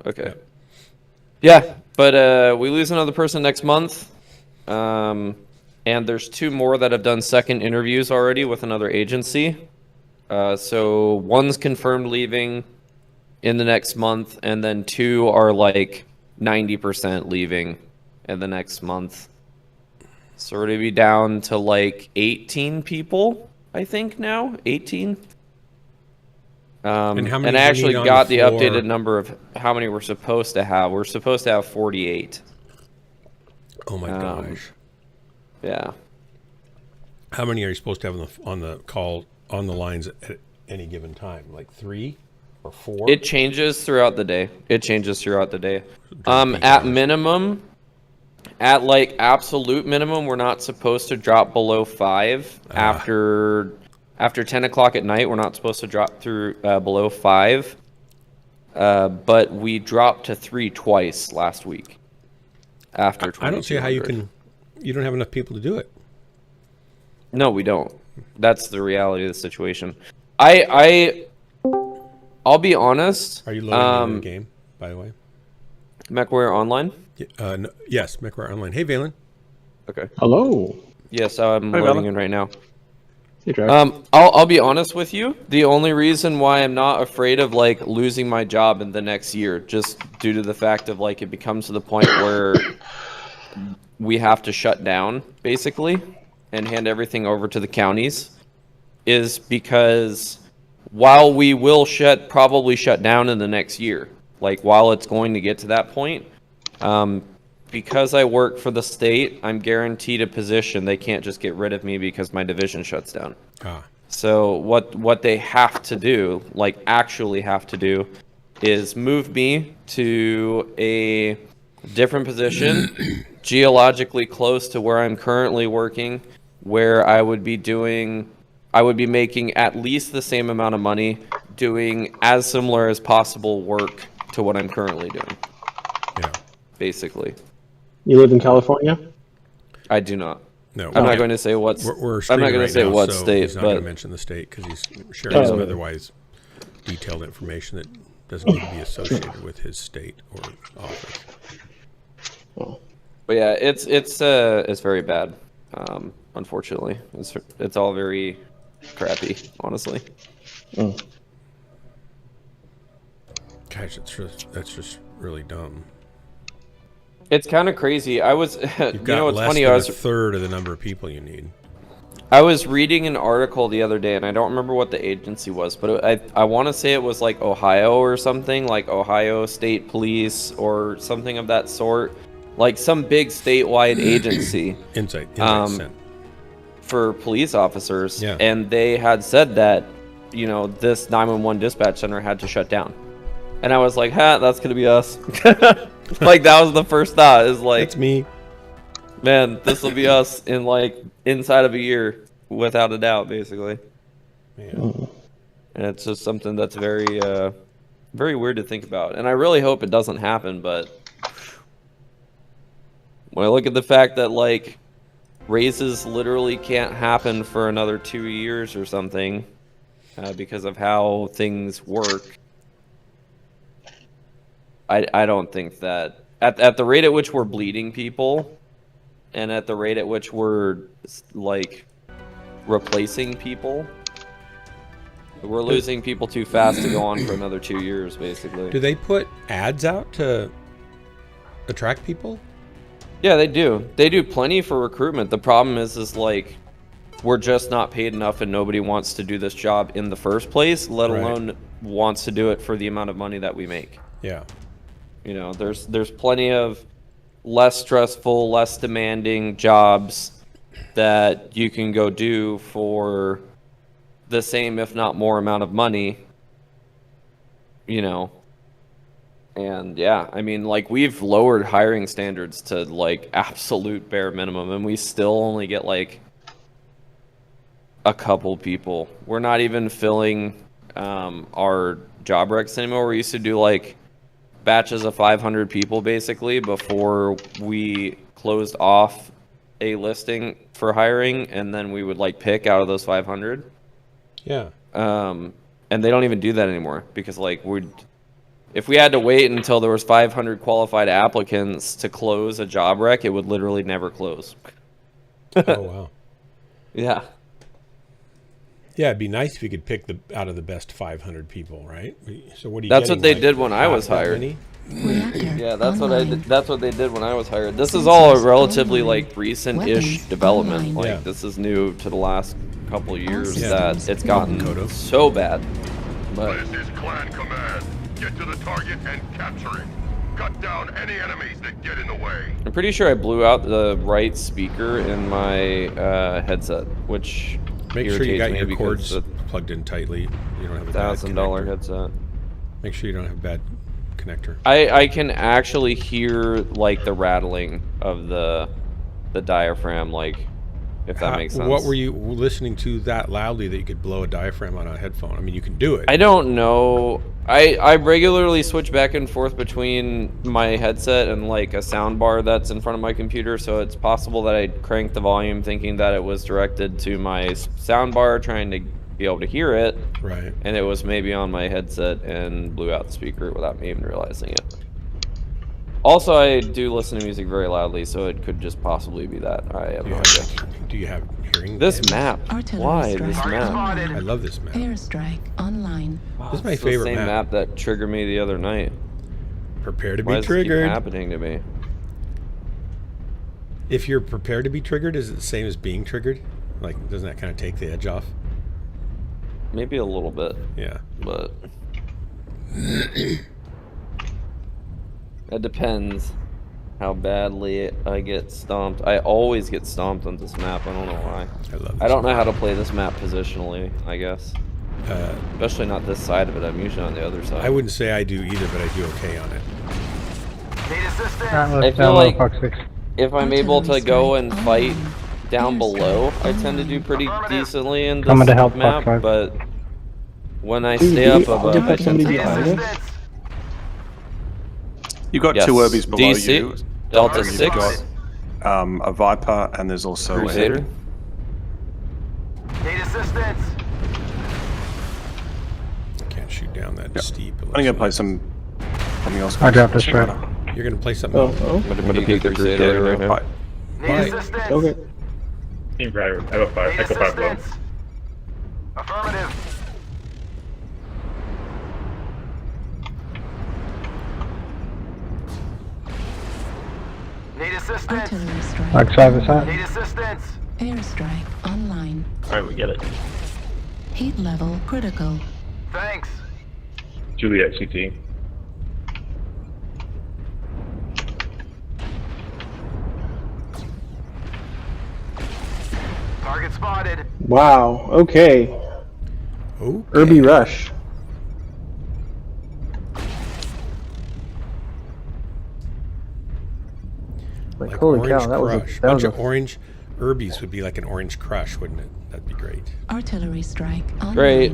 Okay. Yeah, but we lose another person next month. And there's 2 more that have done second interviews already with another agency. So one's confirmed leaving in the next month, and then 2 are like 90% leaving in the next month. So we're going to be down to like 18 people, I think now. 18. And how many? And I actually got the floor? updated number of how many we're supposed to have. We're supposed to have 48. Oh my gosh. Yeah. How many are you supposed to have on the call on the lines at any given time? Like 3 or 4? It changes throughout the day. At minimum, at like absolute minimum, we're not supposed to drop below 5. After 10 o'clock at night, we're not supposed to drop through below 5. But we dropped to 3 twice last week. After 2200. I don't see how you don't have enough people to do it. No, we don't. That's the reality of the situation. I'll be honest. Are you loading the game, by the way? Mechwarrior Online? No, yes, Mechwarrior Online. Hey, Valen. Okay. Hello. Yes, I'm loading in right now. Hey, Drax. I'll be honest with you. The only reason why I'm not afraid of like losing my job in the next year, just due to the fact of like it becomes to the point where we have to shut down basically and hand everything over to the counties, is because while we will probably shut down in the next year, like while it's going to get to that point, because I work for the state, I'm guaranteed a position. They can't just get rid of me because my division shuts down. So what they have to do, like actually have to do, is move me to a different position, geologically close to where I'm currently working, where I would be making at least the same amount of money, doing as similar as possible work to what I'm currently doing. Yeah. Basically. You live in California? I do not. No, I'm not going to say what. I'm not going to say what state, he's not but going to mention the state because he's sharing some otherwise detailed information that doesn't need to be associated with his state or office. But yeah, it's very bad. Unfortunately, it's all very crappy, honestly. Gosh, that's just really dumb. It's kind of crazy. I was, You've got it's less funny. than a third of the number of people you need. I was reading an article the other day, and I don't remember what the agency was, but I want to say it was like Ohio or something, like Ohio State Police or something of that sort, like some big statewide agency. Insight for police officers, yeah. And they had said that, this 911 dispatch center had to shut down, and I was like, that's gonna be us. Like that was the first thought, is like, it's me, man, this will be us in like inside of a year, without a doubt, basically. Man. And it's just something that's very very weird to think about, and I really hope it doesn't happen. But when I look at the fact that like raises literally can't happen for another 2 years or something, because of how things work, I don't think that at the rate at which we're bleeding people, and at the rate at which we're like replacing people, we're losing people too fast to go on for another 2 years, basically. Do they put ads out to attract people? Yeah, they do. They do plenty for recruitment. The problem is like we're just not paid enough, and nobody wants to do this job in the first place, let alone wants to do it for the amount of money that we make. Yeah. There's plenty of less stressful, less demanding jobs that you can go do for the same, if not more, amount of money. And yeah, I mean, like, we've lowered hiring standards to like absolute bare minimum, and we still only get like a couple people. We're not even filling our job recs anymore. We used to do like batches of 500 people basically before we closed off a listing for hiring, and then we would like pick out of those 500. Yeah. And they don't even do that anymore, because like If we had to wait until there was 500 qualified applicants to close a job rec, it would literally never close. Oh, wow. Yeah. Yeah, it'd be nice if you could pick out of the best 500 people, right? So what do you? That's what they did when I was hired. Many? Yeah, that's what I did. That's what they did when I was hired. This is all a relatively like recent-ish development. Like Yeah. this is new to the last couple of years Yeah. that it's gotten Kodo. so bad. But This is Clan Command. Get to the target and capture it. Cut down any enemies that get in the way. I'm pretty sure I blew out the right speaker in my headset, which Make sure you irritates got me your because cords it's plugged in tightly. You don't have a a bad $1,000 connector. headset. Make sure you don't have a bad connector. I can actually hear like the rattling of the diaphragm, like if that makes sense. What were you listening to that loudly that you could blow a diaphragm on a headphone? I mean, you can do it. I don't know. I regularly switch back and forth between my headset and like a sound bar that's in front of my computer, so it's possible that I cranked the volume thinking that it was directed to my sound bar, trying to be able to hear it, Right. and it was maybe on my headset and blew out the speaker without me even realizing it. Also, I do listen to music very loudly, so it could just possibly be that. I have no idea. Do you have hearing? This damage? map. Artillery Why strike. this map? I love this map. Airstrike online. This is my It's favorite the same map. that triggered me the other night. Prepare to Why be does it keep triggered. happening to me? If you're prepared to be triggered, is it the same as being triggered? Like, doesn't that kind of take the edge off? Maybe a little bit, Yeah. but it depends how badly I get stomped. I always get stomped on this map. I don't know why. I love this I don't know map. how to play this map positionally, I guess. Especially not this side of it. I'm usually on the other side. I wouldn't say I do either, but I do okay on it. I feel like if I'm able to go and fight down below, I tend to do pretty decently in this Coming to help, map, Fox 5. but when I Dude, stay did up you above, put I tend somebody to behind us? You've got Yes. two Urbies below DC, you. Delta You've 6, got, a Viper, and there's also Crusader. Need assistance. Can't shoot down that steep. it I'm gonna looks play like. something else. I dropped this right. You're gonna play something Oh, else? oh. I'm gonna peek the Crusader right here. Right. Need Right. assistance. Okay. Team driver, I have a fire. Need Echo 5 low. assistance. Affirmative. Need assistance. Artillery strike. Mark 5 is hot. Need assistance. Airstrike online. Alright, we get it. Heat level critical. Thanks. Juliet CT. Target spotted. Wow. Okay. Oh, Irby Rush. Like, holy orange cow, that was crush. a Bunch of orange Irbies would be like an orange crush, wouldn't it? That'd be great. Artillery strike online. Great.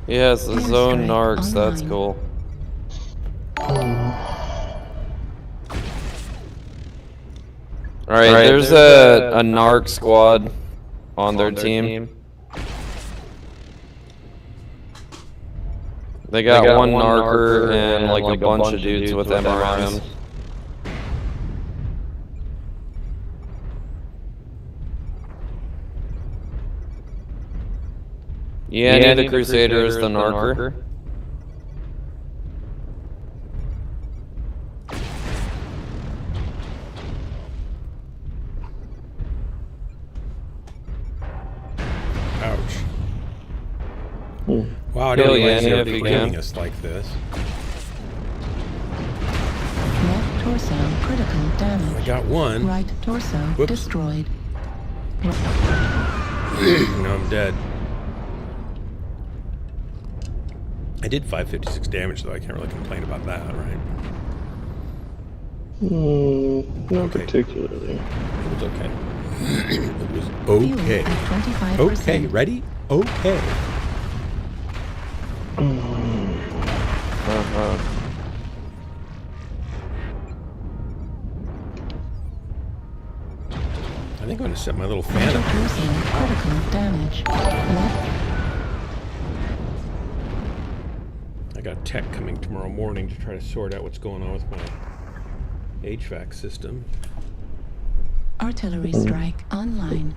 Yes, the Airstrike zone narcs. That's online. cool. All right, there's a narc squad on their team. They got one narker and like a bunch of dudes with MRMs. Yeah, the Crusader is the narker. Ouch. Wow, I didn't Kill realize Yanni they were if you killing can. us like this. Left torso critical I damage. got one. Right torso Whoops. destroyed. No, I'm dead. I did 556 damage, though. I can't really complain about that, right? Not Okay. particularly. It was okay. It was Fuel okay. at 25%. Okay, ready? Okay. I think I'm going to set my little fan Right up here. torso critical damage. Left I got tech coming tomorrow morning to try to sort out what's going on with my HVAC system. Artillery strike online.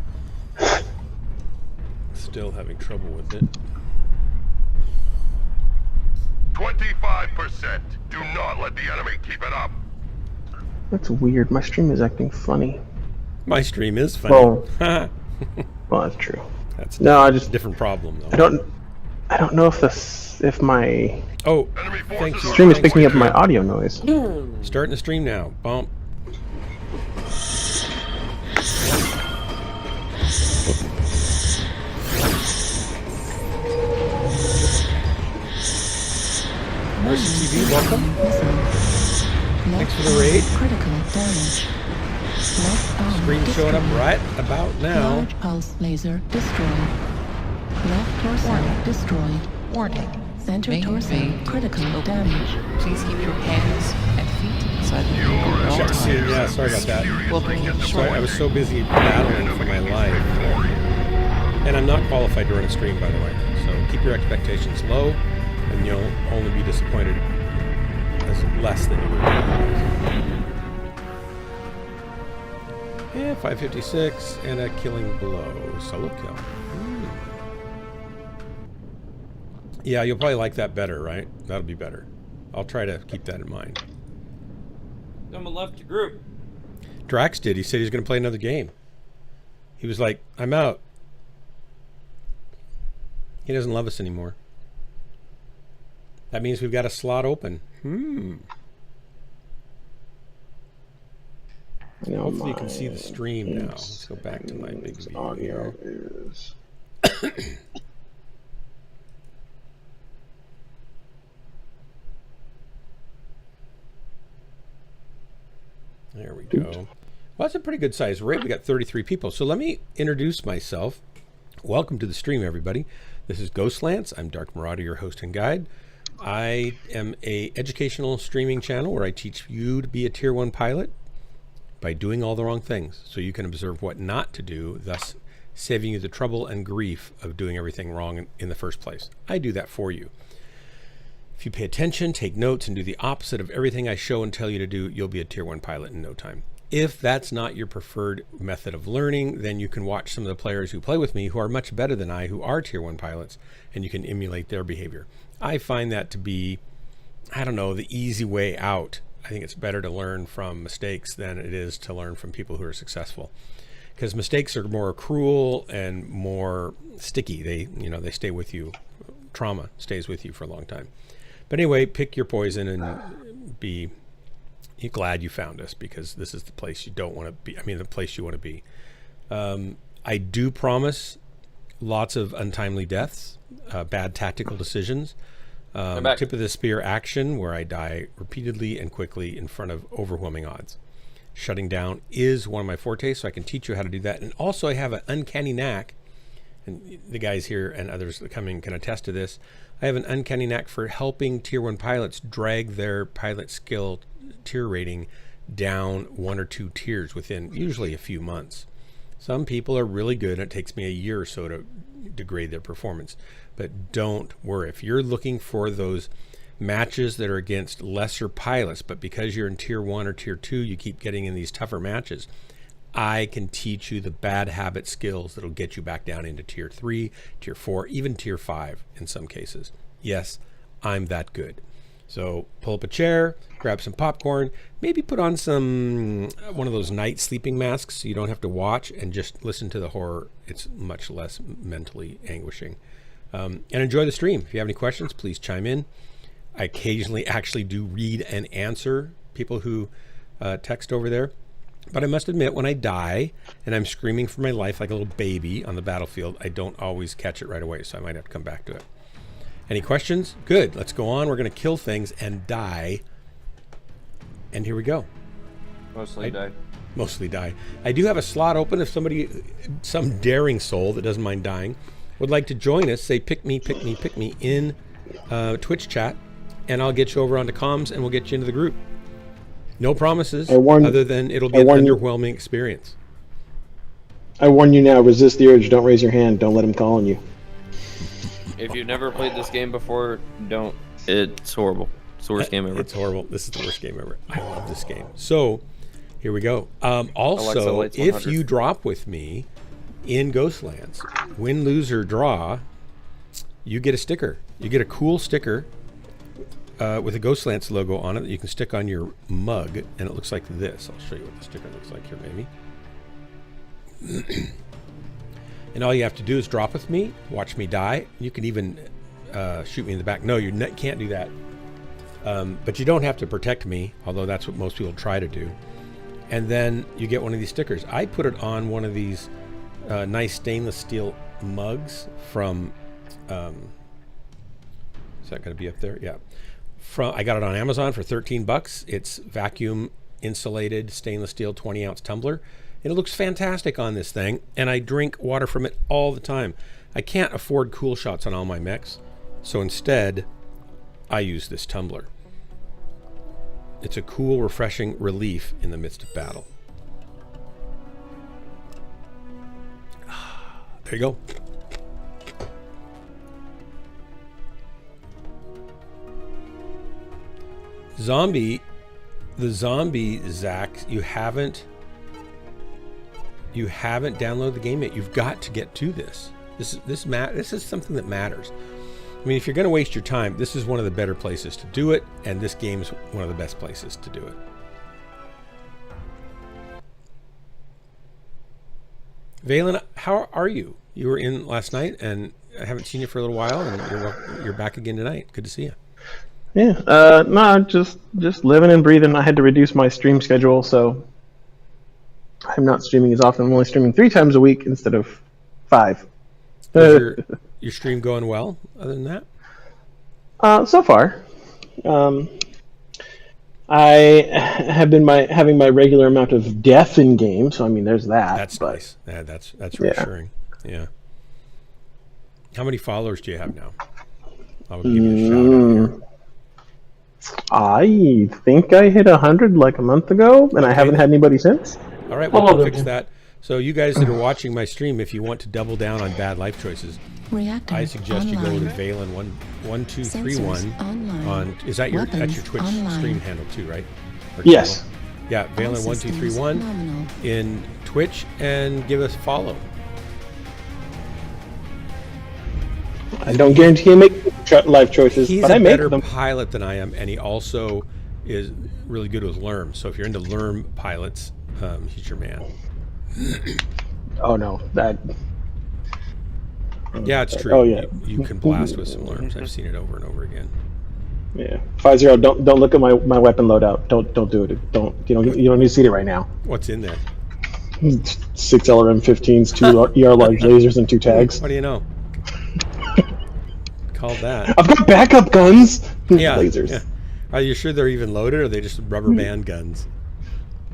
Still having trouble with it. 25%. Do not let the enemy keep it up. That's weird. My stream is acting funny. My stream is funny. Well, that's true. That's No, I just different problem though. I don't know if my Oh, Enemy thank forces you. are stream is picking up my audio noise. Starting the stream now. Bump. RCTV, welcome. Thanks for the raid. Critical damage. Left arm Screen showing up destroyed. right about now. Large pulse laser destroyed. Left torso destroyed. Warning. Center Main torso vein critical open. damage. Please keep your hands and feet inside the vehicle at all Check scene, times. yeah, sorry about that. We'll bring you Sorry, I short. was so busy battling for my life. And I'm not qualified to run a stream, by the way. So keep your expectations low, and you'll only be disappointed as less than you would otherwise. Yeah, 556 and a killing blow. Solo kill. Yeah, you'll probably like that better, right? That'll be better. I'll try to keep that in mind. Someone left the group. Drax did. He said he was going to play another game. He was like, I'm out. He doesn't love us anymore. That means we've got a slot open. Hopefully you can see the stream now. Let's go back to my big view Audio here. is. There we go. Well, that's a pretty good size rate. We got 33 people. So let me introduce myself. Welcome to the stream, everybody. This is Ghostlance. I'm Dark Marauder, your host and guide. I am a educational streaming channel where I teach you to be a Tier 1 pilot by doing all the wrong things so you can observe what not to do, thus saving you the trouble and grief of doing everything wrong in the first place. I do that for you. If you pay attention, take notes, and do the opposite of everything I show and tell you to do, you'll be a Tier 1 pilot in no time. If that's not your preferred method of learning, then you can watch some of the players who play with me who are much better than I, who are Tier 1 pilots, and you can emulate their behavior. I find that to be, I don't know, the easy way out. I think it's better to learn from mistakes than it is to learn from people who are successful. Because mistakes are more cruel and more sticky. They stay with you. Trauma stays with you for a long time. But anyway, pick your poison and be glad you found us, because this is the place you don't want to be. I mean, the place you want to be. I do promise lots of untimely deaths, bad tactical decisions, tip of the spear action where I die repeatedly and quickly in front of overwhelming odds. Shutting down is one of my fortes, so I can teach you how to do that. And also I have an uncanny knack, and the guys here and others that coming can attest to this. I have an uncanny knack for helping Tier 1 pilots drag their pilot skill tier rating down 1 or 2 tiers within usually a few months. Some people are really good, and it takes me a year or so to degrade their performance. But don't worry. If you're looking for those matches that are against lesser pilots, but because you're in Tier 1 or Tier 2, you keep getting in these tougher matches, I can teach you the bad habit skills that'll get you back down into Tier 3, Tier 4, even Tier 5 in some cases. Yes, I'm that good. So pull up a chair, grab some popcorn, maybe put on one of those night sleeping masks so you don't have to watch, and just listen to the horror. It's much less mentally anguishing. And enjoy the stream. If you have any questions, please chime in. I occasionally actually do read and answer people who text over there. But I must admit, when I die and I'm screaming for my life like a little baby on the battlefield, I don't always catch it right away, so I might have to come back to it. Any questions? Good. Let's go on. We're going to kill things and die. And here we go. Mostly die. Mostly die. I do have a slot open if some daring soul that doesn't mind dying, would like to join us. Say, pick me in Twitch chat, and I'll get you over onto comms, and we'll get you into the group. No promises, other than it'll be an underwhelming experience. I warn you now, resist the urge, don't raise your hand, don't let him call on you. If you've never played this game before, don't It's horrible. It's the worst game ever. It's horrible. This is the worst game ever. I love this game. So, here we go. Also, lights if 100. you drop with me in Ghostlands, win, lose, or draw, you get a sticker. You get a cool sticker with a Ghostlands logo on it that you can stick on your mug, and it looks like this. I'll show you what the sticker looks like here, maybe. And all you have to do is drop with me, watch me die. You can even shoot me in the back. No, you can't do that. But you don't have to protect me, although that's what most people try to do. And then you get one of these stickers. I put it on one of these nice stainless steel mugs from... is that going to be up there? Yeah. I got it on Amazon for $13. It's vacuum insulated stainless steel 20-ounce tumbler. And it looks fantastic on this thing. And I drink water from it all the time. I can't afford cool shots on all my mechs. So instead, I use this tumbler. It's a cool, refreshing relief in the midst of battle. There you go. The zombie, Zach, you haven't downloaded the game yet. You've got to get to this. This is something that matters. I mean, if you're going to waste your time, this is one of the better places to do it, and this game's one of the best places to do it. Valen, how are you? You were in last night, and I haven't seen you for a little while, and you're back again tonight. Good to see you. Yeah, no, just living and breathing. I had to reduce my stream schedule, so I'm not streaming as often. I'm only streaming 3 times a week instead of 5. Is your stream going well, other than that? So far. I have been having my regular amount of death in game, so I mean, there's that. That's nice. Yeah, that's reassuring. Yeah. How many followers do you have now? I will give you a shout out here. I think I hit 100 like a month ago, and I haven't had anybody since. All right, well, we'll fix that. So you guys that are watching my stream, if you want to double down on bad life choices, Reactor I suggest online. you go to Valen 1231 Sensors online. on. Is that your Weapons Twitch online. stream handle too, right? Or Yes. channel? Yeah, Valen All systems 1231 nominal. in Twitch, and give us a follow. I don't guarantee I make life choices, He's but a I make better them. pilot than I am, and he also is really good with Lerm. So if you're into Lerm pilots, he's your man. Oh no, that. Yeah, it's true. Oh yeah. You can blast with some Lerms. I've seen it over and over again. Yeah, 5-0. Don't look at my weapon loadout. Don't do it. You don't need to see it right now. What's in there? 6 LRM-15s, 2 ER large lasers, and 2 tags. What do you know? Called that. I've got backup guns. Yeah. Lasers. Yeah. Are you sure they're even loaded, or are they just rubber band guns?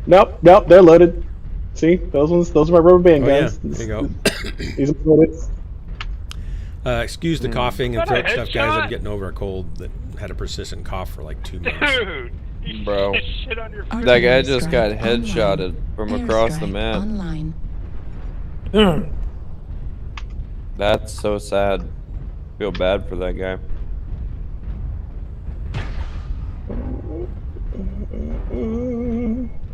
Nope, they're loaded. See, those are my rubber band Oh yeah, guns. there you go. These are loaded. Excuse the coughing and Is that a throat stuff, guys. I'm headshot? getting over a cold that had a persistent cough for like 2 months. Dude, you Bro. shit on your That guy Artillery just got strike headshotted online. from Air across the strike map. Online. That's so sad. Feel bad for that guy.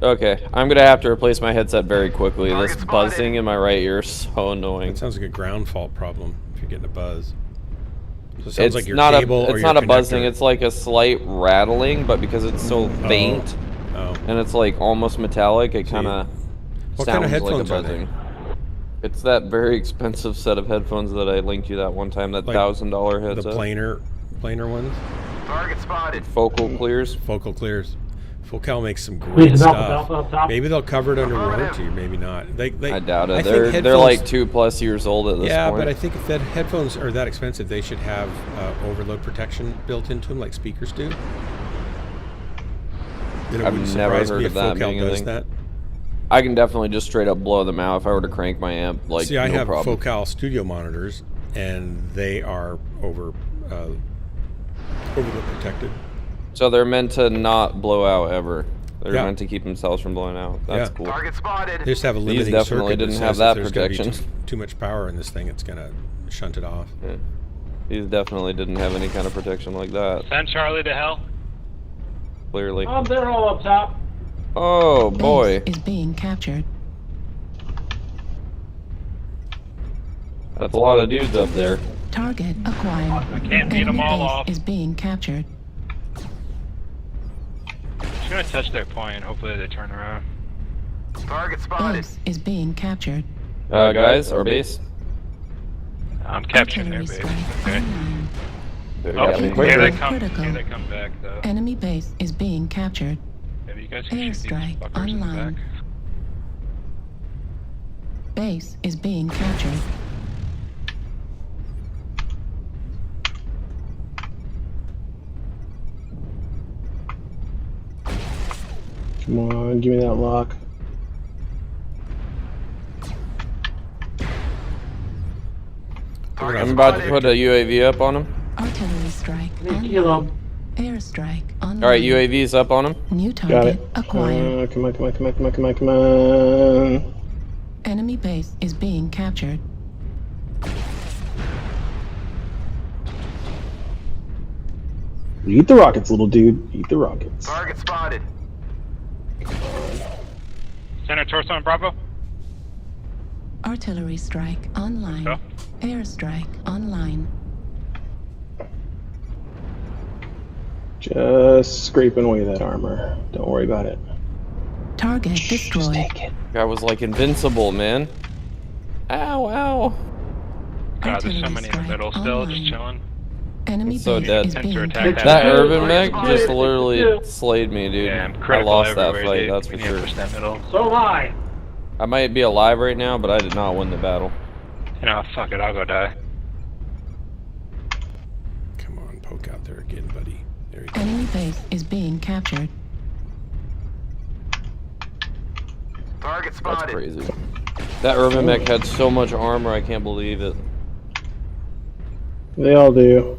Okay, I'm gonna have to replace my headset very quickly. This buzzing in my right ear is so annoying. It sounds like a ground fault problem if you're getting a buzz. So it sounds It's like your not cable or it's your not a buzzing. connector. It's like a slight rattling, but because it's so faint Oh. and it's like almost metallic, it kind of What sounds kind of like a headphones are they? buzzing. It's that very expensive set of headphones that I linked you that one time. That Like $1,000 The headset. planar ones? Target spotted. Focal clears. Focal clears. Focal makes some great Alpha, stuff. Alpha up top. Maybe they'll cover it under warranty, maybe not. I doubt it. I think They're headphones- like 2+ years old at this yeah, point. but I think if that headphones are that expensive, they should have overload protection built into them, like speakers do. Then it I've wouldn't never surprise heard me of if that Focal being a does thing. that. I can definitely just straight up blow them out if I were to crank my amp. Like, See, I no have problem. Focal studio monitors, and they are overload protected. So they're meant to not blow out ever. They're Yeah. meant to keep themselves from blowing out. That's Yeah. cool. Target spotted. They just have a These limiting definitely circuit didn't that have says that if there's gonna be protection. too much power in this thing, it's going to shunt it off. Yeah. He definitely didn't have any kind of protection like that. Send Charlie to hell. Clearly. They're all up top. Oh boy. Base is being captured. That's a lot of dudes up there. Target acquired. I can't beat them Enemy all base off. is being captured. Just gonna touch their point. Hopefully they turn around. Target spotted. Base is being captured. Guys, our base. I'm capturing their Artillery base. strike Okay. online. They Oh, got me here quicker. they come. Critical. Here they come back, though. Enemy base is being captured. Maybe you guys can shoot these Airstrike fuckers in the online. back. Base is being captured. Come on, give me that lock. I'm about to put a UAV up on him. Artillery strike Kill online. him. Airstrike online. Alright, UAV's up on him. New Got target it. acquired. Come on, come on, come on, come on, come on, come on. Enemy base is being captured. Eat the rockets, little dude. Eat the rockets. Target spotted. Center torso on Bravo. Artillery strike online. Go. Airstrike online. Just scraping away that armor. Don't worry about it. Target Just destroyed. take it. Guy was like invincible, man. Ow, ow. God, there's so Artillery many in the strike middle still, online. just chilling. Enemy So base dead. is Attempt to being attack captured. That Yeah. urban mech Yeah. just literally Yeah. slayed me, dude. Yeah, I'm I critical lost that everywhere, fight, dude. that's We for need to sure. push that middle. So am I. I might be alive right now, but I did not win the battle. You know, fuck it, I'll go die. Come on, poke out there again, buddy. There you go. Enemy base is being captured. Target That's spotted. crazy. That urban mech had so much armor, I can't believe it. They all do.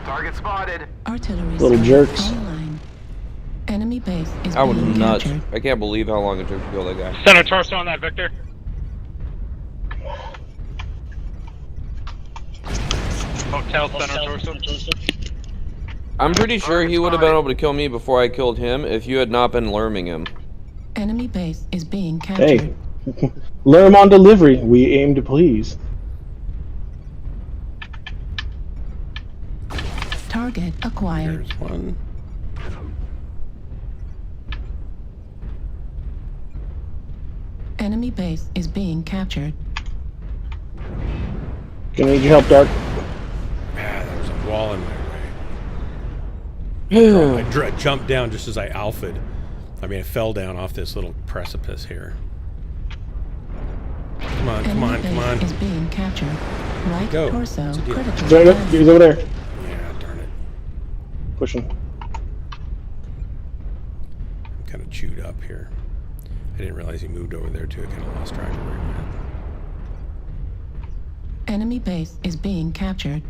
Target spotted. Artillery Little strike jerks. online. Enemy base is That was being nuts. captured. I can't believe how long it took to kill that guy. Center torso on that, Victor. Hotel center torso. I'm pretty sure he would have been able to kill me before I killed him if you had not been lurming him. Enemy base is being captured. Hey, lure 'em on delivery. We aim to please. Target acquired. There's one. Enemy base is being captured. Gonna need your help, Dark. Ah, there was a wall in my way. I jumped down just as I alpha'd. I mean, I fell down off this little precipice here. Come on, come on, Enemy come on. base is being captured. Right Go. torso What's the deal? critical. Right up. He's over there. Yeah, darn it. Pushing. I'm kind of chewed up here. I didn't realize he moved over there too. I kind of lost track of where he went. Enemy base is being captured.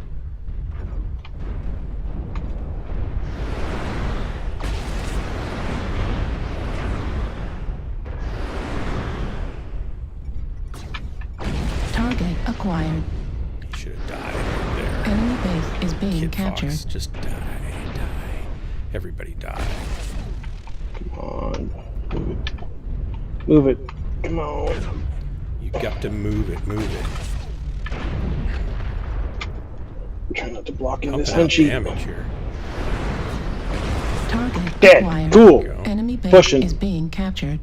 Target acquired. He should have died right there. Enemy base is being Kid captured. Fox, just die, die. Everybody die. Come on. Move it. Move it. Come on. You got to move it, move it. Try not to block in Pumping this out hunchy. damage here. Target Dead. acquired. Cool. Go. Enemy base Pushing. is being captured.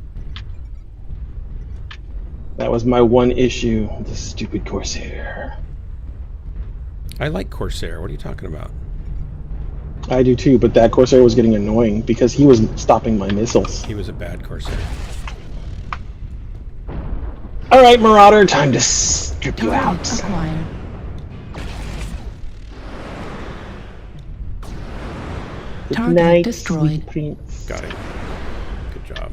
That was my one issue. This stupid Corsair. I like Corsair. What are you talking about? I do too, but that Corsair was getting annoying because he was stopping my missiles. He was a bad Corsair. Alright, Marauder, time to strip you Target out. acquired. Good Target night, destroyed. sweet prince. Got him. Good job.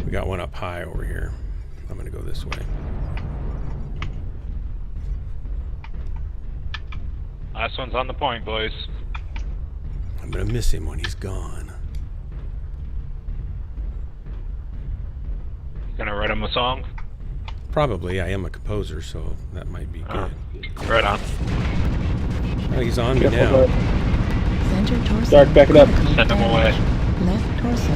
We got one up high over here. I'm gonna go this way. Last one's on the point, boys. I'm gonna miss him when he's gone. Gonna write him a song. Probably. I am a composer, so that might be good. Right on. Oh, he's on me Careful, now. Center torso. Dark, back it up. Send him away. Left torso.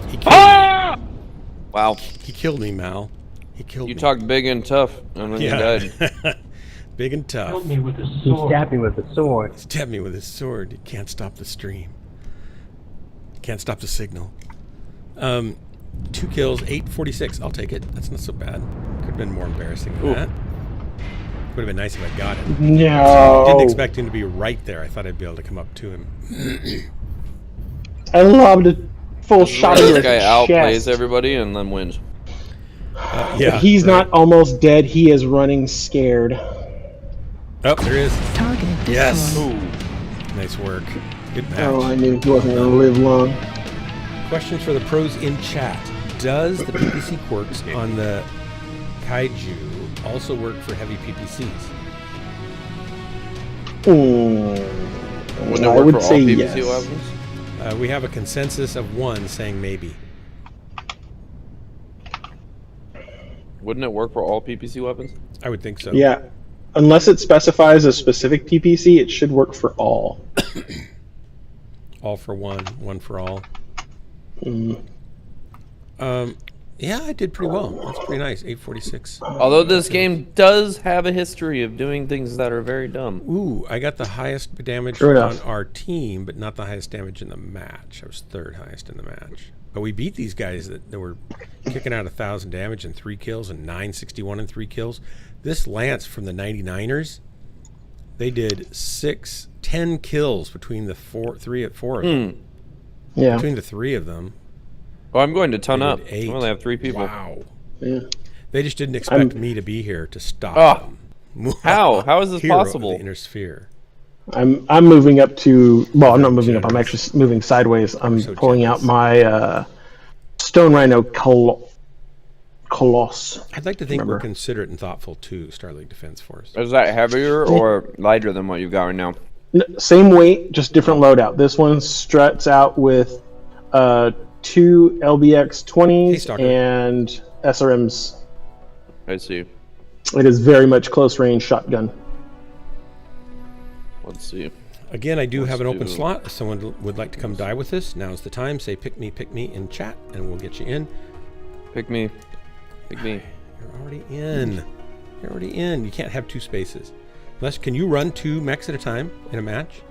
He killed me. Wow. He killed me, Mal. He killed You me. talked big and tough, and then you died. Big and tough. He stabbed me with a sword. He stabbed me with his sword. You can't stop the stream. You can't stop the signal. 2 kills, 846. I'll take it. That's not so bad. Could have been more embarrassing than that. Would have been nice if I got it. No. Didn't expect him to be right there. I thought I'd be able to come up to him. I lobbed a full shot in This your guy outplays chest. everybody and then wins. Yeah. He's right. not almost dead. He is running scared. Oh, there is. Target destroyed. Yes. Nice work. Good match. Oh, I knew he wasn't going to live long. Questions for the pros in chat. Does the PPC quirks on the Kaiju also work for heavy PPCs? Wouldn't it I work would for all say PVC yes. weapons? We have a consensus of 1 saying maybe. Wouldn't it work for all PPC weapons? I would think so. Yeah. Unless it specifies a specific PPC, it should work for all. All for one, one for all. Mm. Yeah, I did pretty well. That's pretty nice. 846. Although this game does have a history of doing things that are very dumb. Ooh, I got the highest damage True on enough. our team, but not the highest damage in the match. I was 3rd highest in the match. But we beat these guys that were kicking out 1,000 damage and 3 kills and 961 and 3 kills. This Lance from the 99ers, they did 10 kills between the 4 of them. Yeah. Between the 3 of them. Oh, I'm going to ton They up. did I 8. only have 3 people. Wow. Yeah. They just didn't expect me to be here to stop them. How? How is this Hero of possible? the inner sphere. I'm moving up to. Well, I'm not moving up. I'm actually moving sideways. I'm so pulling jealous. out my Stone Rhino Coloss. I'd like to think Remember. we're considerate and thoughtful too, Starleague Defense Force. Is that heavier or lighter than what you've got right now? Same weight, just different loadout. This one struts out with 2 LBX 20s Stalker. and SRMs. I see. It is very much close range shotgun. Let's see. Again, I do have an open do- slot. If someone would like to come die with us, now's the time. Say pick me in chat, and we'll get you in. Pick me. Pick me. You're already in. You're already in. You can't have 2 spaces. Unless, can you run 2 mechs at a time in a match?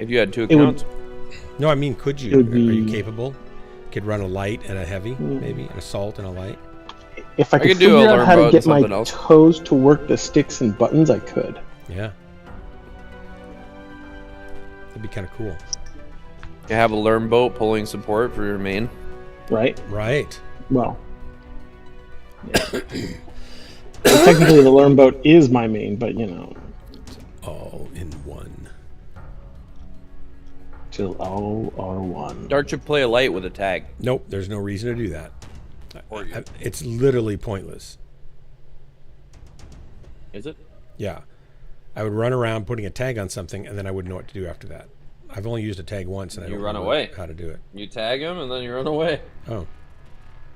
If you had 2 It would- accounts. No, I mean, could you? It would Are you be- capable? Could run a light and a heavy, maybe? An assault and a light? If I could could do a figure out learn how boat to and get my something else. toes to work the sticks and buttons, I could. Yeah. That'd be kind of cool. You have a learn boat pulling support for your main. Right? Right. Well. Yeah. Well, technically, the learn boat is my main, but you know, All in one. till all are one. Dart should play a light with a tag. Nope, there's no reason to do that. It's literally pointless. Is it? Yeah. I would run around putting a tag on something, and then I wouldn't know what to do after that. I've only used a tag once, and I You don't run remember away. how to do it. You tag him and then you run away. Oh.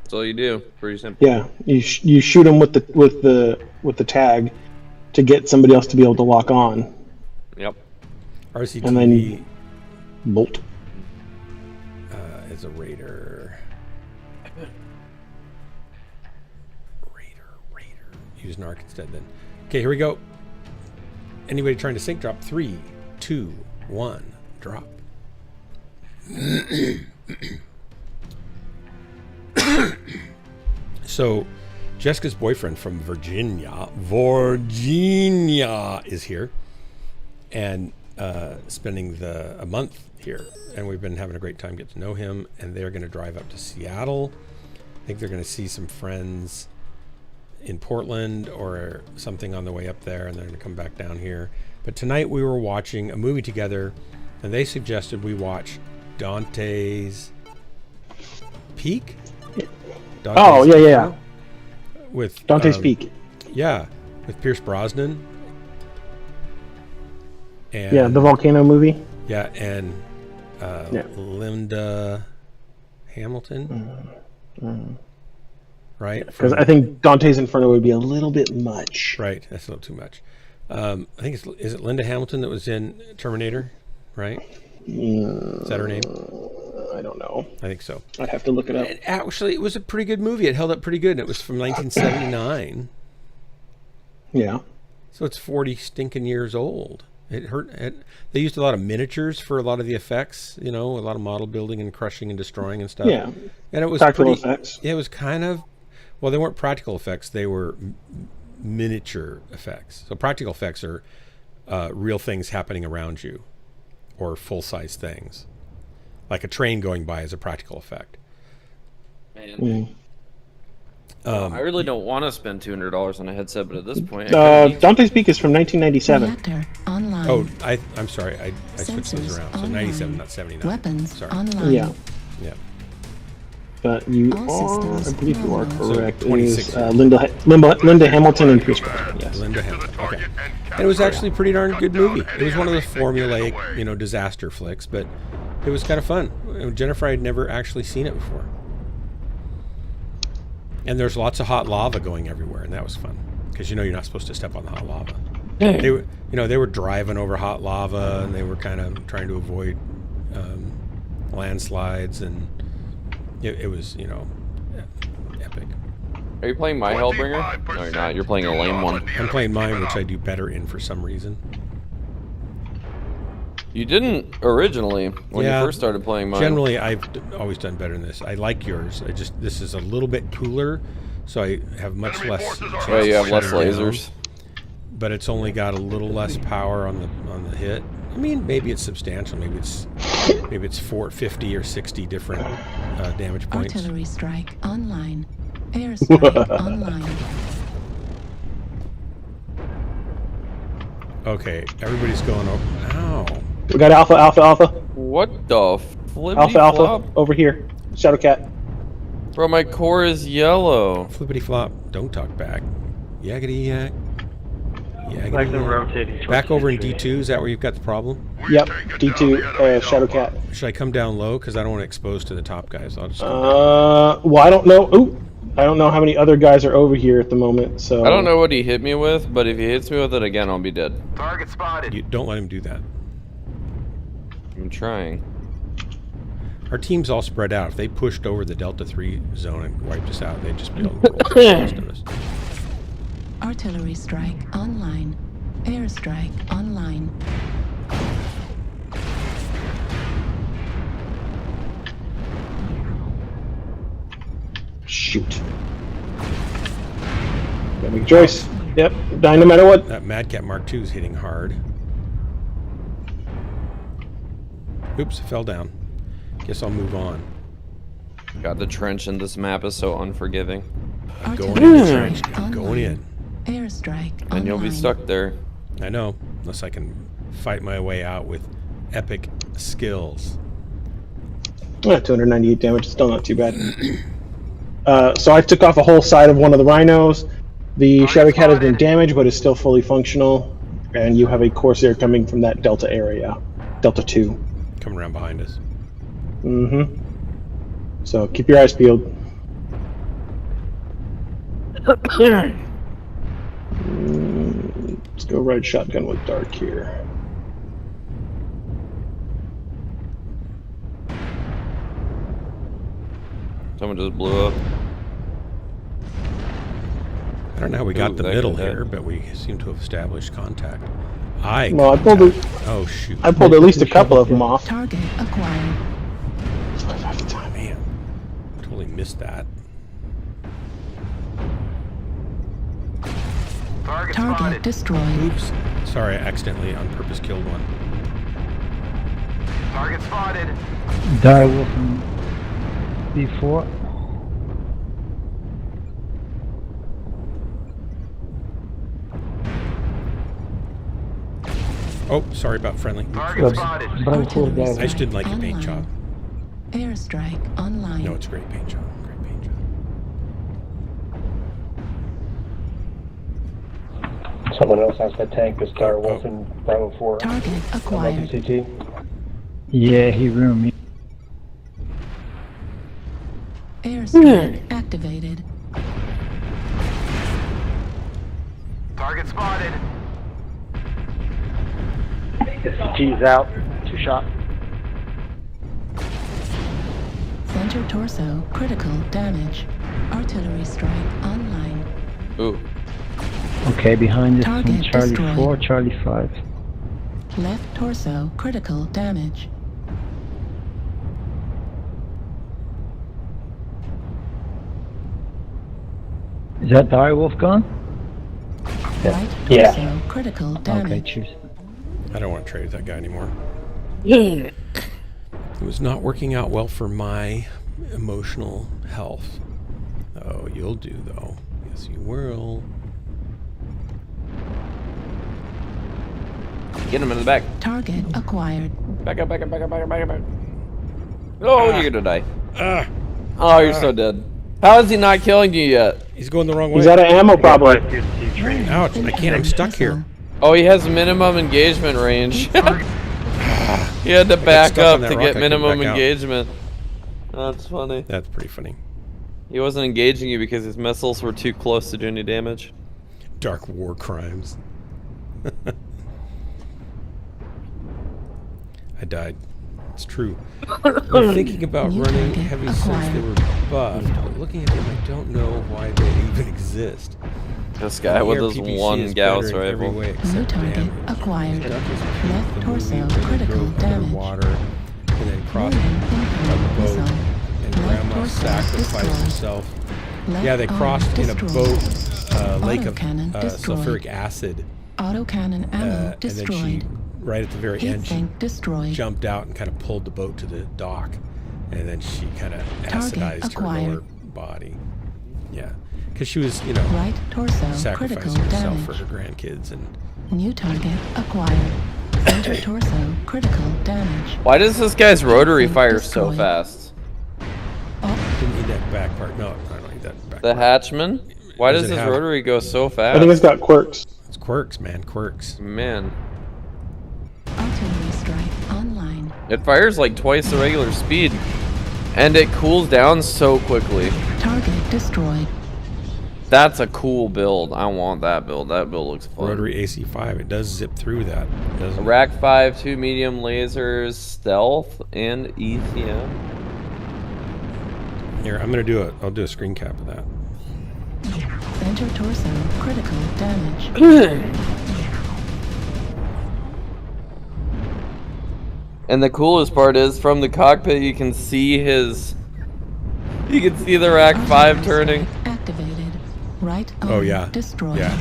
That's all you do. Pretty simple. Yeah, you shoot them with the tag to get somebody else to be able to lock on. Yep. RCTV And then bolt. is a raider. Raider. Use Narc instead then. Okay, here we go. Anybody trying to sync drop? 3, 2, 1, drop. So, Jessica's boyfriend from Virginia is here, and spending a month here, and we've been having a great time getting to know him. And they're going to drive up to Seattle. I think they're going to see some friends in Portland or something on the way up there, and they're going to come back down here. But tonight we were watching a movie together, and they suggested we watch Dante's Peak. Oh, yeah. With Dante's Peak. Yeah, with Pierce Brosnan. And, Yeah, the volcano movie. Yeah, and Yeah. Linda Hamilton. right? Because I think Dante's Inferno would be a little bit much. Right, that's a little too much. I think is it Linda Hamilton that was in Terminator, right? Is that her name? I don't know. I think so. I'd have to look it up. Actually, it was a pretty good movie. It held up pretty good. And it was from 1979. Yeah. So it's 40 stinking years old. They used a lot of miniatures for a lot of the effects, a lot of model building and crushing and destroying and stuff. Yeah. And it was practical effects. Yeah, it was kind of, well, they weren't practical effects. They were miniature effects. So practical effects are real things happening around you, or full-size things. Like a train going by is a practical effect. Man. I really don't want to spend $200 on a headset, but at this point, Dante's Peak is from 1997. Reactor online. Oh, I'm sorry. I switched those around. So 97, not 79. Weapons sorry. online. Yeah. Yeah. But you All systems I believe you are nominal. correct. So It is 26. Linda Hamilton and Pierce Brosnan. Yes. Linda Hamilton. Okay. And it was actually a pretty darn good movie. It was one of those formulaic, disaster flicks, but it was kind of fun. Jennifer had never actually seen it before. And there's lots of hot lava going everywhere, and that was fun because you're not supposed to step on the hot lava. They were driving over hot lava, and they were kind of trying to avoid landslides, and it was epic. Are you playing my Hellbringer? No, you're not. You're playing a lame one. I'm playing mine, which I do better in for some reason. You didn't originally when Yeah. you first started playing mine. Generally, I've always done better than this. I like yours. This is a little bit cooler, so I have much less. Yeah, you have less shooting down, lasers. but it's only got a little less power on the hit. I mean, maybe it's substantial. Maybe it's 450 or 60 different damage points. Artillery strike online. Airstrike online. Okay, everybody's going over. Ow. We got Alpha. What the flippity Alpha flop? over here. Shadowcat. Bro, my core is yellow. Flippity flop. Don't talk back. Yakety yak. Yakety Like the yak. rotating. Back over in D2. Is that where you've got the problem? Yep. D2 Shadowcat. Should I come down low? Because I don't want to expose to the top guys. I'll just. Well, I don't know. Ooh, I don't know how many other guys are over here at the moment. So I don't know what he hit me with, but if he hits me with it again, I'll be dead. Target spotted. You don't let him do that. I'm trying. Our team's all spread out. If they pushed over the Delta 3 zone and wiped us out, they'd just be able to roll the rest of us. Artillery strike online. Airstrike online. shoot. Gotta make a choice. Yep, dying no matter what. That Madcat Mark II is hitting hard. Oops, fell down. Guess I'll move on. God, the trench in this map is so unforgiving. I'm going in the trench. I'm going in. Airstrike. And you'll be stuck there. I know, unless I can fight my way out with epic skills. 298 damage, still not too bad. So I took off a whole side of one of the rhinos. The Shadowcat has been damaged, but is still fully functional. And you have a Corsair coming from that Delta area. Delta 2. Coming around behind us. Mm-hmm. So keep your eyes peeled. Let's go ride shotgun with Dark here. Someone just blew up. I don't know how we got the that middle could hit. here, but we seem to have established contact. Well, I pulled it. Oh shoot! I pulled at least a couple of them off. Target acquired. Man, totally missed that. Target destroyed. Oops. Sorry, I accidentally on purpose killed one. Target spotted. Direwolf from B4. Oh, sorry about friendly. Target spotted. I just didn't like your paint job. Airstrike online. No, it's a great paint job. Great paint job. Someone else has that tank, this Direwolf in Bravo 4. Target acquired. CT. Yeah, he roomed me. Airstrike activated. Target spotted. SCT's out. 2 shot. Center torso, critical damage. Artillery strike online. Ooh. Okay, behind this Target one, Charlie destroyed. 4, Charlie 5. Left torso, critical damage. Is that Direwolf gone? Right Yeah. torso, critical Okay, damage. cheers. I don't want to trade with that guy anymore. It was not working out well for my emotional health. Oh, you'll do, though. Yes, you will. Get him in the back. Target acquired. Back up, back up, back up, back up, back up. Back up. Oh, you're gonna die. Ah, Oh, you're so dead. How is he not killing you yet? he's going the wrong way. He's out of ammo, probably. Ouch, I can't. I'm stuck here. Oh, he has minimum engagement range. He had to back stuck up on that to rock, I get couldn't minimum back out. engagement. That's funny. That's pretty funny. He wasn't engaging you because his missiles were too close to do any damage. Dark war crimes. I died. It's true. I'm thinking about New running target heavy since they acquired. were buffed, but looking at them, I don't know why they even exist. This guy with his ERPPC one is Gauss better in every rifle. way New except target damage. acquired. It up his Left the torso, movie where they critical drove damage. underwater and then crossed Warning, a incoming boat, missile. and Left Grandma torso sacrificed destroyed. herself. Left Yeah, they arm crossed in a destroyed. boat, lake of Autocannon destroyed. sulfuric acid, Autocannon ammo and then destroyed. she, right at the very Heat end, she sink destroyed. jumped out and kind of pulled the boat to the dock, and then she kind of Target acidized her acquired. lower body. Yeah, because she was, you know, Right torso critical sacrificing herself for damage. her grandkids, and New target acquired. Center torso critical damage. Why does this guy's rotary fire so Destroyed. fast? didn't need that back part. No, I don't need that back The part. Hatchman? Why Does does it his have- rotary go so I fast? think it's got quirks. It's quirks, man, quirks. Man, Artillery strike online. it fires like twice the regular speed, and it cools down so quickly. Target destroyed. That's a cool build. I want that build. That build looks fun. Rotary AC5, it does zip through that, doesn't it? Rack 5, 2 medium lasers, stealth, and ECM. Here, I'm gonna do it. I'll do a screen cap of that. Center torso critical damage. And the coolest part is, from the cockpit, you can see his. You can see the Rack 5 turning. Activated. Right arm Oh yeah. destroyed. Yeah.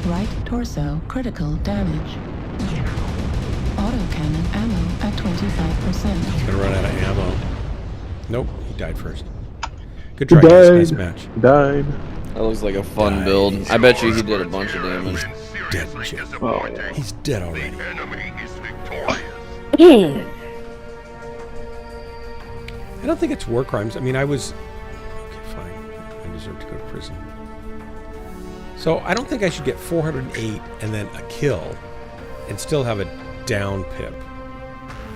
Right torso critical damage. Autocannon ammo at 25%. Gonna run out of ammo. Nope, he died first. Good He try, guys. died. Nice match. Died. That looks like a fun build. I bet you he did a bunch of damage. Dead Seriously shit. disappointing. He's dead The already. enemy is victorious. I don't think it's war crimes. I mean, I was... Okay, fine. I deserve to go to prison. So, I don't think I should get 408 and then a kill and still have a down pip.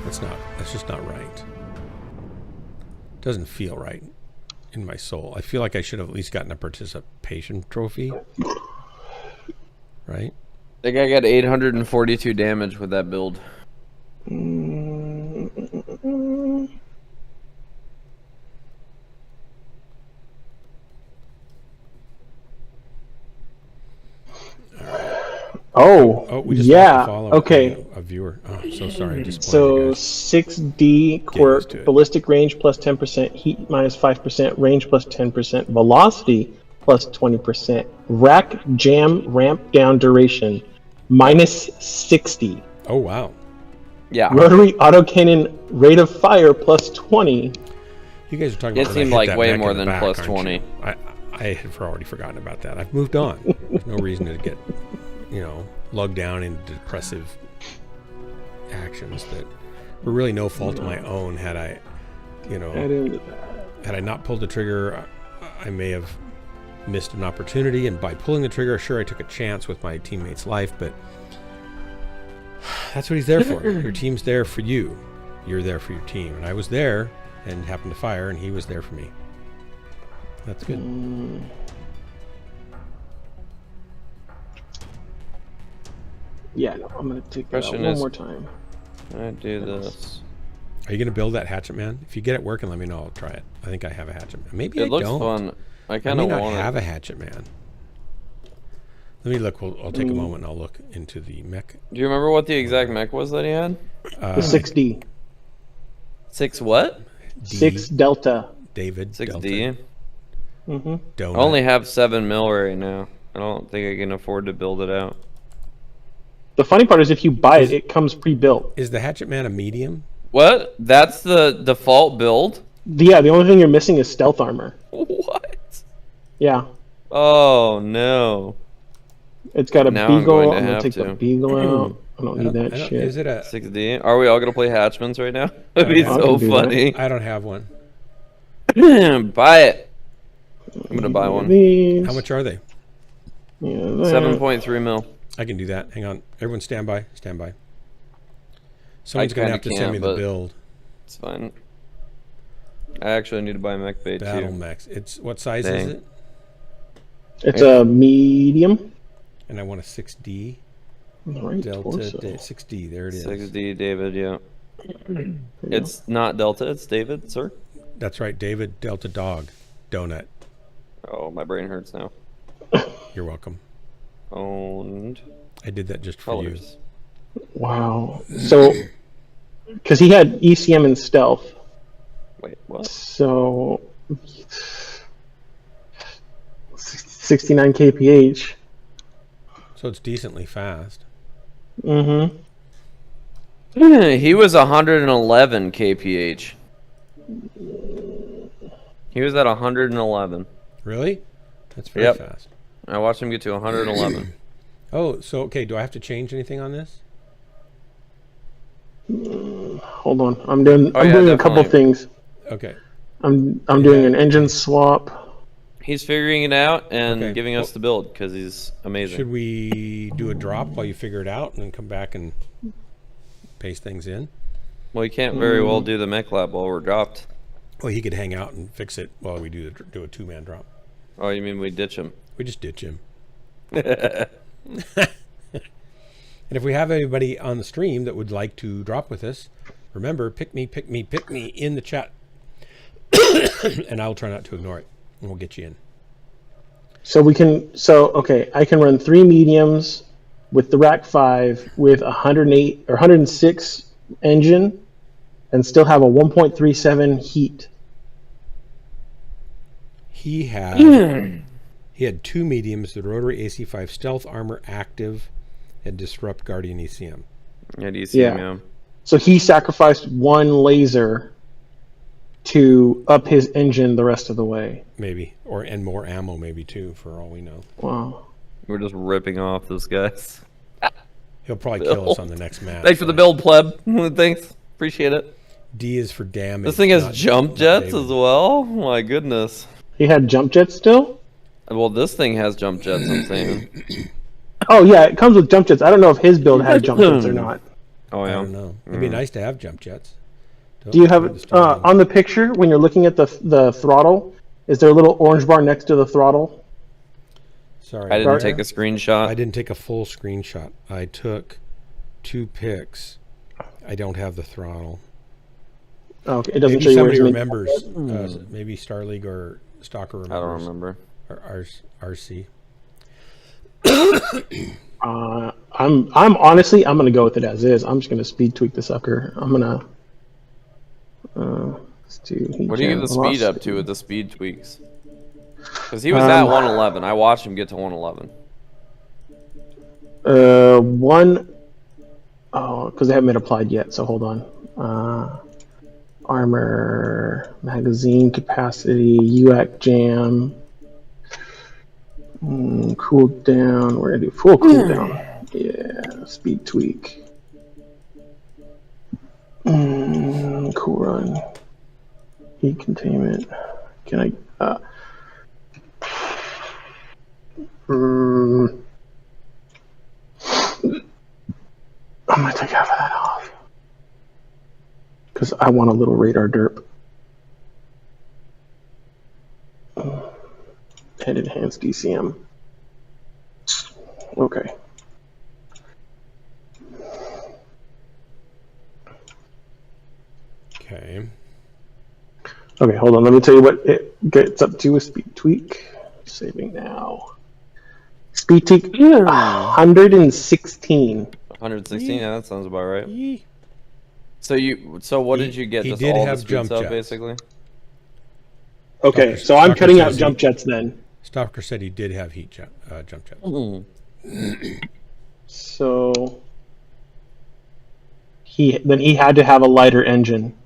That's just not right. Doesn't feel right in my soul. I feel like I should have at least gotten a participation trophy. Right? I think I got 842 damage with that build. Oh, we just lost yeah. a follow Okay. a viewer. Oh, so sorry. I disappointed So you guys. 6D used quirk, to it. ballistic range plus 10%, heat minus 5%, range plus 10%, velocity plus 20%, rack jam ramp down duration minus 60, Oh, wow. Yeah. rotary autocannon rate of fire plus 20. You guys are talking It about when I seemed hit like that way mech more in the than back, plus aren't 20. you? I had already forgotten about that. I've moved on. There's no reason to get, lugged down into depressive actions that were really no fault of my own. Had I, had I not pulled the trigger, I may have missed an opportunity. And by pulling the trigger, sure, I took a chance with my teammate's life, but that's what he's there for. Your team's there for you. You're there for your team. And I was there and happened to fire, and he was there for me. That's good. Yeah, no, I'm gonna take that out Question one is- more time. Can I do this? Are you going to build that hatchet man? If you get it working, let me know. I'll try it. I think I have a hatchet man. Maybe I It looks don't. fun. I I kind may of not want have it. a hatchet man. Let me look. I'll take a moment and I'll look into the mech. Do you remember what the exact mech was that he had? The 6D. 6 what? D, 6 Delta. David 6D. Delta, Mm-hmm. I Donut. only have 7 mil right now. I don't think I can afford to build it out. The funny part is if you buy it, it comes pre-built. Is the hatchet man a medium? What? That's the default build? Yeah, the only thing you're missing is stealth armor. What? Yeah. Oh no. It's got a Now I'm beagle. going to I'm gonna have take to. the beagle out. I don't need that shit. Is it a? 6D. Are we all gonna play Hatchmans right now? That'd be I so can do that. funny. I don't have one. Buy it. I'm gonna buy one. These. How much are they? Yeah, that. 7.3 mil. I can do that. Hang on. Everyone stand by. Stand by. Someone's I going to kinda have to send me can't, the but- build. It's fine. I actually need to buy mech bait Battle too. Mechs. It's what size Dang. is it? It's a medium. And I want a 6D. Right, Delta torso. 6D. There it is. 6D David, yeah. It's not Delta, it's David, sir. That's right. David Delta Dog. Donut. Oh, my brain hurts now. You're welcome. Owned I did that just for you. colors. Wow. So, because he had ECM and stealth, Wait, what? so 69 kph. So it's decently fast. Mm-hmm. He was 111 kph. He was at 111. Really? That's very Yep. fast. I watched him get to 111. Oh, so okay. Do I have to change anything on this? Hold on. I'm doing Oh, I'm yeah, doing a couple definitely. things. Okay. I'm doing an engine swap. He's figuring it out and Okay, giving us well- the build because he's amazing. Should we do a drop while you figure it out and then come back and paste things in? Well, he can't very well do the mech lab while we're dropped. Well, he could hang out and fix it while we do a 2-man drop. Oh, you mean we ditch him? We just ditch him. And if we have anybody on the stream that would like to drop with us, remember, pick me in the chat. And I'll try not to ignore it. And we'll get you in. So okay, I can run 3 mediums with the Rack 5 with 108 or 106 engine and still have a 1.37 heat. He had 2 mediums, the rotary AC5 stealth armor active, and disrupt guardian ECM. Yeah, DCM, yeah. So he sacrificed 1 laser to up his engine the rest of the way. Maybe. And more ammo maybe too, for all we know. Wow. We're just ripping off those guys. He'll probably kill us on the next match. Thanks for the build, pleb. Thanks. Appreciate it. D is for damage. This thing has not- jump not jets David. as well? My goodness. He had jump jets still? Well, this thing has jump jets, I'm saying. Oh yeah, it comes with jump jets. I don't know if his build had jump jets or not. Oh, I yeah. don't know. It'd be nice to have jump jets. Do you have it on the picture when you're looking at the throttle? Is there a little orange bar next to the throttle? Sorry. I didn't take a screenshot. I didn't take a full screenshot. I took 2 pics. I don't have the throttle. Oh, okay. It doesn't Maybe show you where somebody it's remembers. Maybe Star League or Stalker remembers. I don't remember. Or RC. I'm honestly I'm gonna go with it as is. I'm just gonna speed tweak the sucker. I'm gonna let's do heat What do you gen give the speed up velocity. to with the speed tweaks? Because he was at 111. I watched him get to 111. Because they haven't been applied yet. So hold on. Armor, magazine capacity, UAC jam, cool down. We're gonna do full cooldown. Yeah, speed tweak. Cool run. Heat containment. Can I? I'm gonna take half of that off because I want a little radar derp. Head enhanced DCM. Okay. Okay. Okay, hold on. Let me tell you what it gets up to with speed tweak. Saving now. Speed tweak 116. 116. Yeah, that sounds about right. Yee. So what did you get? He Just did all the have speed jump stuff, jets. basically. Okay, so I'm Stalker cutting out says jump jets then. Stalker said he did have jump jets. So he had to have a lighter engine.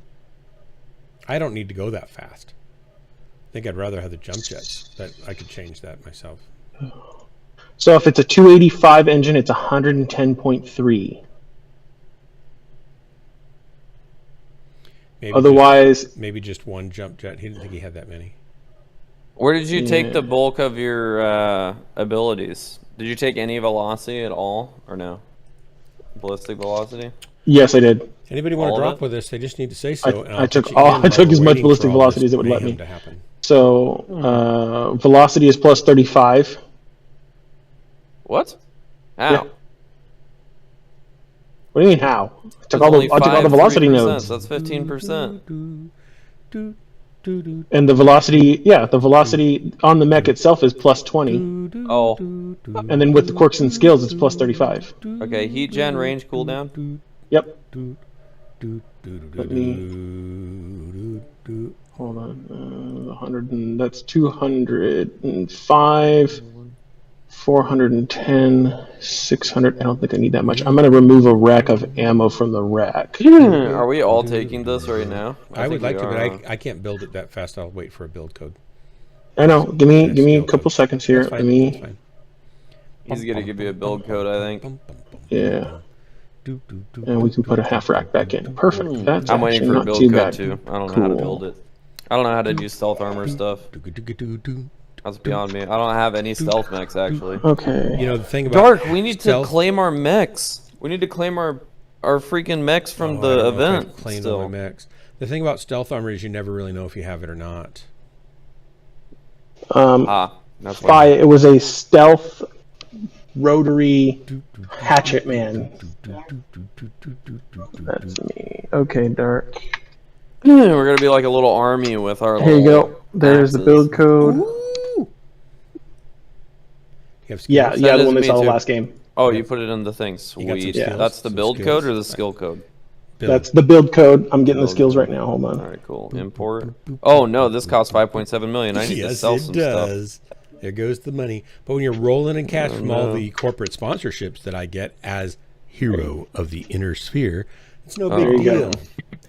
I don't need to go that fast. I think I'd rather have the jump jets. That I could change that myself. So if it's a 285 engine, it's 110.3. Otherwise, maybe just one jump jet. He didn't think he had that many. Where did you take the bulk of your abilities? Did you take any velocity at all, or no? Ballistic velocity? Yes, I did. Anybody want to drop with us? They just need to say so. I took as much ballistic velocity as it would let me. So velocity is plus 35. What? How? Yeah. What do you mean how? I took all the velocity nodes. That's 15%. And the velocity, the velocity on the mech itself is plus 20. Oh. And then with the quirks and skills, it's plus 35. Okay, heat gen range cooldown. Yep. Let me hold on. 100 and that's 205, 410, 600. I don't think I need that much. I'm going to remove a rack of ammo from the rack. Are we all taking this right now? I would like to, but I can't build it that fast. I'll wait for a build code. I know. Give me a couple seconds here. That's fine. He's going to give you a build code, I think. Yeah. And we can put a half rack back in. Perfect. That's I'm waiting for a not build too code bad. too. I don't know how to build it. I don't know how to do stealth armor stuff. That's beyond me. I don't have any stealth mechs actually. Okay. You know the thing about Dark, we need to claim our mechs. We need to claim our freaking mechs from the event. All my mechs. The thing about stealth armor is you never really know if you have it or not. That's why it was a stealth rotary hatchet man. That's me. Okay, Dark. We're gonna be like a little army with our. Here you go. There's the build code. Yeah, the one they saw the last game. Oh, you put it in the thing. Sweet. Yeah. That's the build code or the skill code? That's the build code. I'm getting the skills right now. Hold on. All right, cool. Import. Oh no, this costs 5.7 million. I need to sell some stuff. There goes the money. But when you're rolling in cash from all the corporate sponsorships that I get as hero of the inner sphere, it's no big deal.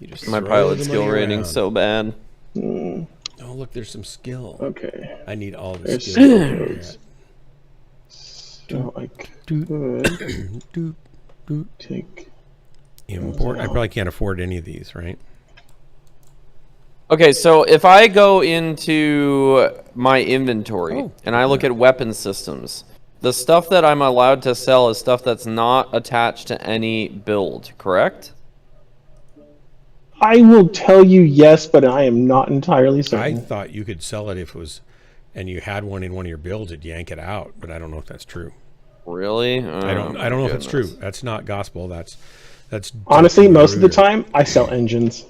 You just my pilot skill rating's so bad. Oh, look, there's some skill. Okay. I need all the skills. So I could take import. I probably can't afford any of these, right? Okay, so if I go into my inventory and I look at weapon systems, the stuff that I'm allowed to sell is stuff that's not attached to any build, correct? I will tell you yes, but I am not entirely certain. I thought you could sell it if it was, and you had one in one of your builds, it'd yank it out, but I don't know if that's true. Really? I don't know if it's true. That's not gospel. That's honestly, most of the time I sell engines.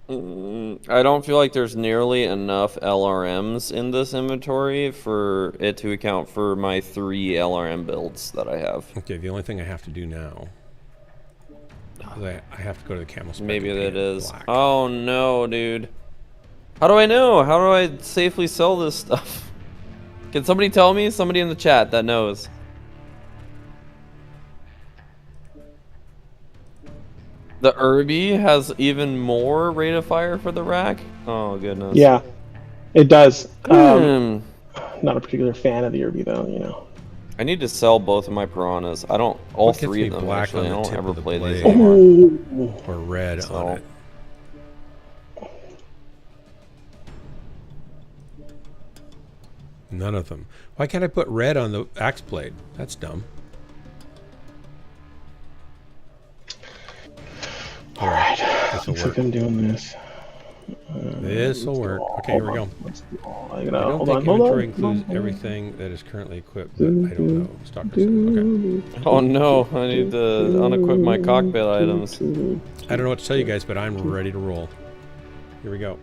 I don't feel like there's nearly enough LRMs in this inventory for it to account for my 3 LRM builds that I have. Okay, the only thing I have to do now is I have to go to the camel spec. Maybe that is. Black. Oh no, dude. How do I know? How do I safely sell this stuff? Can somebody tell me? Somebody in the chat that knows. The Irby has even more rate of fire for the rack? Oh, goodness. Yeah, it does. Not a particular fan of the Irby, though, you know. I need to sell both of my piranhas. I don't, all what 3 of them, black actually. I on the don't tip ever of the play blade. these anymore. Or red on it. None of them. Why can't I put red on the axe blade? That's dumb. Alright, looks like I'm doing this. This will work. Okay, here we go. I don't Hold think on, hold inventory on. includes everything that is currently equipped, but I don't know. Stalker said. Okay. Oh no, I need to unequip my cockpit items. I don't know what to tell you guys, but I'm ready to roll. Here we go.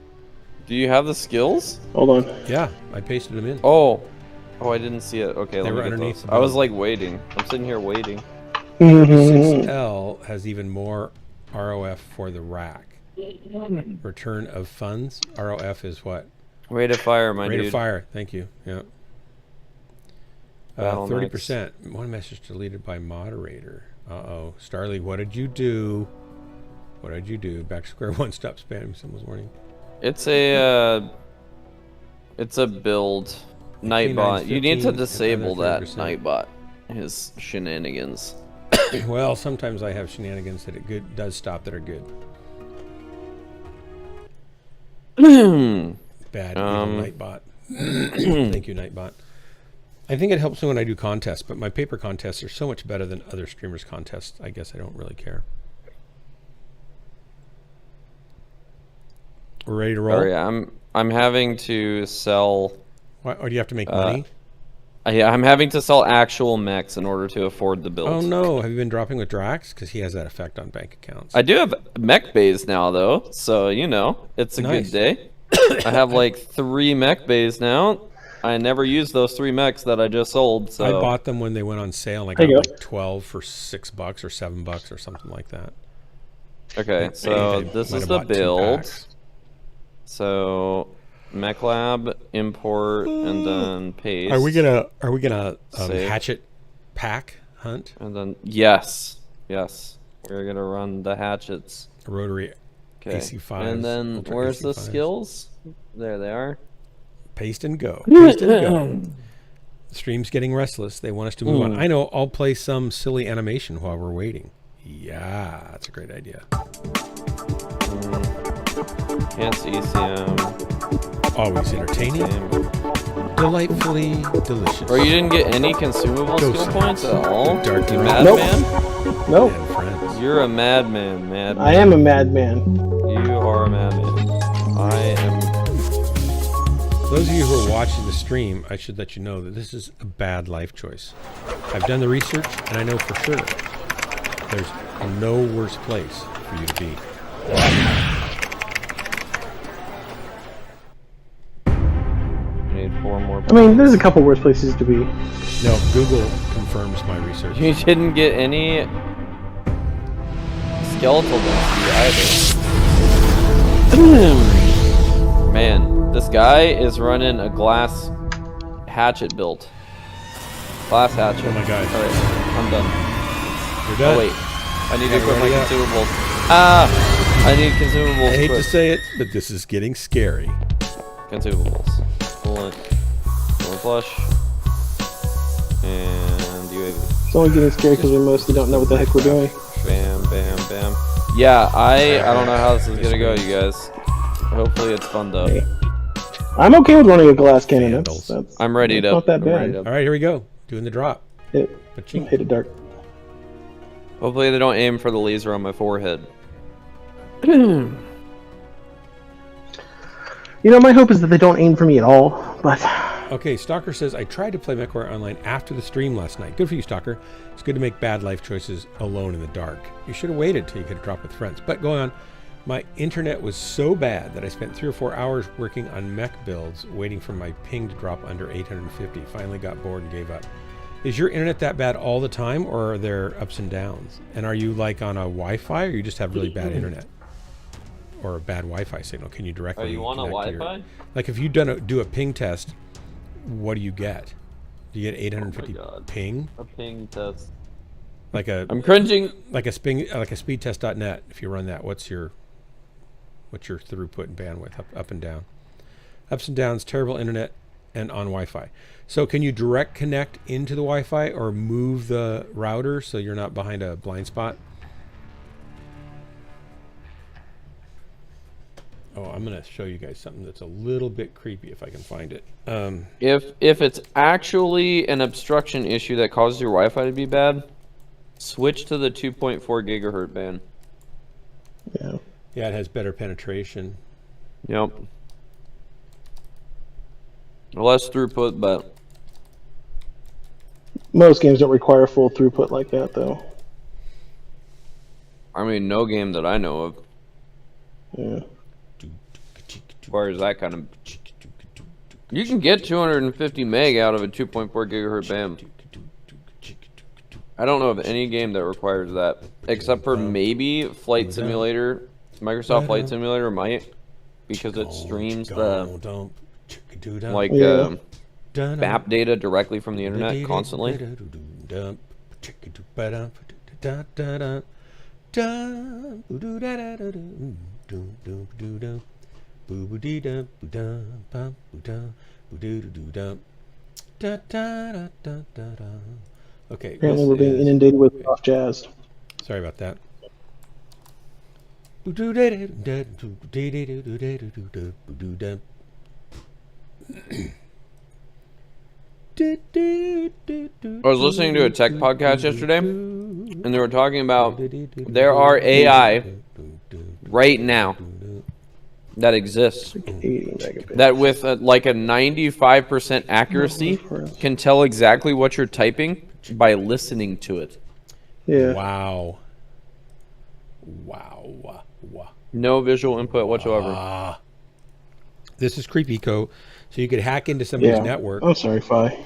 Do you have the skills? Hold on. Yeah, I pasted them in. Oh, I didn't see it. Okay, let were me get underneath those. the I was bottom. like waiting. I'm sitting here waiting. 6L has even more ROF for the rack. Return of funds. ROF is what? Rate of fire, my Rate dude. of fire. Thank you. Yeah. Battle 30%. One message deleted by moderator. Uh-oh. Starly, what did you do? What did you do? Back to square one. Stop spamming someone's warning. It's a build. Nightbot. You need to disable that Nightbot. His shenanigans. Well, sometimes I have shenanigans that it does stop that are good. Bad evil Nightbot. Thank you, Nightbot. I think it helps me when I do contests, but my paper contests are so much better than other streamers' contests. I guess I don't really care. We're ready to roll. Sorry, I'm having to sell. Why, or do you have to make money? Yeah, I'm having to sell actual mechs in order to afford the build. Oh no! Have you been dropping with Drax? Because he has that effect on bank accounts. I do have mech bays now, though, so you know it's a good day. I have like 3 mech bays now. I never used those 3 mechs that I just sold. So I bought them when they went on sale. And I got like 12 for $6 or $7 or something like that. Okay, so this is the build. So Mech Lab, import, and then paste. Are we gonna hatchet pack hunt? And then yes, we're gonna run the hatchets. Rotary AC5. And then where's the skills? There they are. Paste and go. Paste and go. The stream's getting restless. They want us to move on. I know. I'll play some silly animation while we're waiting. Yeah, that's a great idea. Enhanced ECM. Always entertaining. Delightfully delicious. Or you didn't get any consumable skill points at all? Dark You madman? Nope. You're a madman, I am a madman. You are a madman. I am. Those of you who are watching the stream, I should let you know that this is a bad life choice. I've done the research, and I know for sure there's no worse place for you to be. Need 4 more points. I mean, there's a couple worse places to be. No, Google confirms my research. You didn't get any skeletal density either. Man, this guy is running a glass hatchet build. Glass hatchet. Oh my god. Alright, I'm done. You're done. Oh wait, I need to equip my ready up. consumables. Ah! I need consumables. I hate quick. to say it, but this is getting scary. Consumables. Bullet. Flush. And UAV. It's only getting scary because we mostly don't know what the heck we're doing. Bam, bam, bam. Yeah, I don't know how this is gonna go, you guys. Hopefully it's fun though. Hey. I'm okay with running a glass cannon. That's I'm ready to. not that I'm ready bad. to- All right, here we go. Doing the drop. Hit Ba-ching. it dark. Hopefully they don't aim for the laser on my forehead. You know, my hope is that they don't aim for me at all, but... Okay, Stalker says, I tried to play Mechwarrior Online after the stream last night. Good for you, Stalker. It's good to make bad life choices alone in the dark. You should have waited till you could have dropped with friends. But going on, my internet was so bad that I spent 3 or 4 hours working on mech builds, waiting for my ping to drop under 850. Finally got bored and gave up. Is your internet that bad all the time, or are there ups and downs? And are you like on a Wi-Fi, or you just have really bad internet? Or a bad Wi-Fi signal? Can you directly Are you on a connect to Wi-Fi? your... Like if you do a ping test, what do you get? Do you get 850 ping? A ping test. Like a I'm cringing. Like a speedtest.net. If you run that, what's your throughput and bandwidth up and down? Ups and downs, terrible internet, and on Wi-Fi. So can you direct connect into the Wi-Fi or move the router so you're not behind a blind spot? Oh, I'm gonna show you guys something that's a little bit creepy if I can find it. If it's actually an obstruction issue that causes your Wi-Fi to be bad, switch to the 2.4 gigahertz band. Yeah. Yeah, it has better penetration. Yep. Less throughput, but Most games don't require full throughput like that, though. I mean, no game that I know of. Yeah. As far as that kind of... You can get 250 meg out of a 2.4 gigahertz BAM. I don't know of any game that requires that, except for maybe Flight Simulator. Microsoft Flight Simulator might, because it streams the like map data directly from the internet constantly. Okay. Apparently we're being inundated with soft jazz. Sorry about that. I was listening to a tech podcast yesterday, and they were talking about there are AI right now that exists 80 megabits. that with like a 95% accuracy can tell exactly what you're typing by listening to it. Yeah. Wow. Wow. No visual input whatsoever. This is CreepyCo. So you could hack into somebody's Yeah. network, I'm sorry, Fi.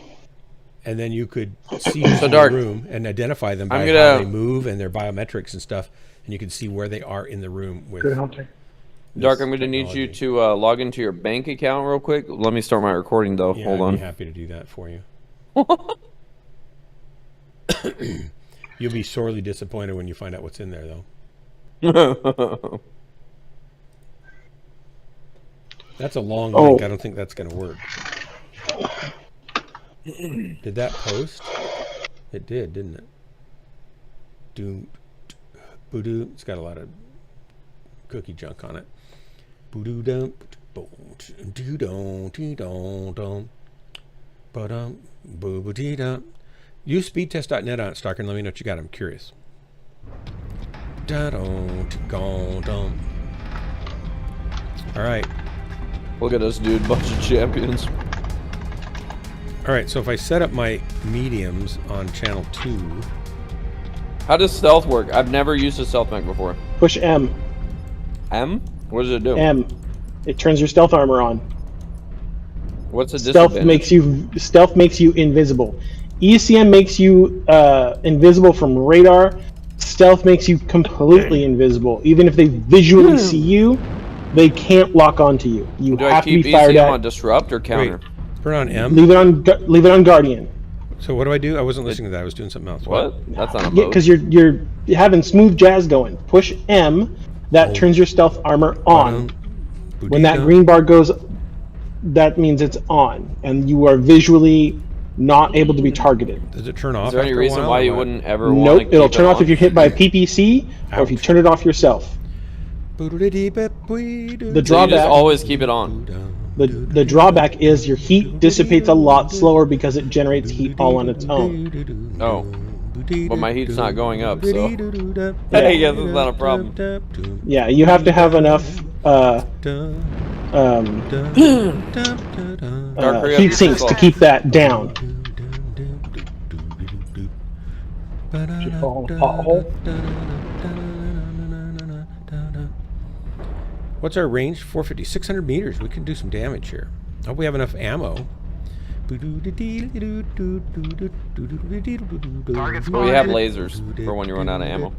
and then you could see who's in Dark, the room and identify them by I'm how gonna- they move and their biometrics and stuff, and you can see where they are in the room with. Good hunting. Dark, I'm going to need you to log into your bank account real quick. Let me start my recording, though. Yeah, Hold I'd on. be happy to do that for you. You'll be sorely disappointed when you find out what's in there, though. That's a long link. I don't think that's going to work. Did that post? It did, didn't it? Doom, boodoo. It's got a lot of cookie junk on it. Boodoo dump, doo dum, dee dum dum, ba-dum, boo dee dum. Use speedtest.net on it, Stalker, and let me know what you got. I'm curious. Da dum, gong dum. All right. Look at us, dude. Bunch of champions. All right, so if I set up my mediums on channel 2... How does stealth work? I've never used a stealth mech before. Push M. M? What does it do? M. It turns your stealth armor on. What's the Stealth makes you invisible. ECM makes you invisible from radar. Stealth makes you completely invisible. Even if they visually see you, they can't lock onto you. You Do I have to keep be fired ECM at. on disrupt or counter? Wait, turn on M? Leave it on Guardian. So what do I do? I wasn't listening to that. I was doing something else. What? That's not a Yeah, mode. because you're having smooth jazz going. Push M. That turns your stealth armor on. When that green bar goes, that means it's on, and you are visually not able to be targeted. Does it turn off? Is there any after a reason while, why or you what? wouldn't ever want Nope, to it'll keep turn it off on? if you're hit by a PPC or if you turn it off yourself. The The So you just drawback, always keep it on. the drawback is your heat dissipates a lot slower because it generates heat all on its own. Oh. But my heat's not going up, so... I guess it's not a problem. Yeah, you have to have enough hurry up, heat sinks to keep that down. Did you fall in a pothole? What's our range? 450, 600 meters. We can do some damage here. I hope we have enough ammo. We have lasers for when you run out of ammo.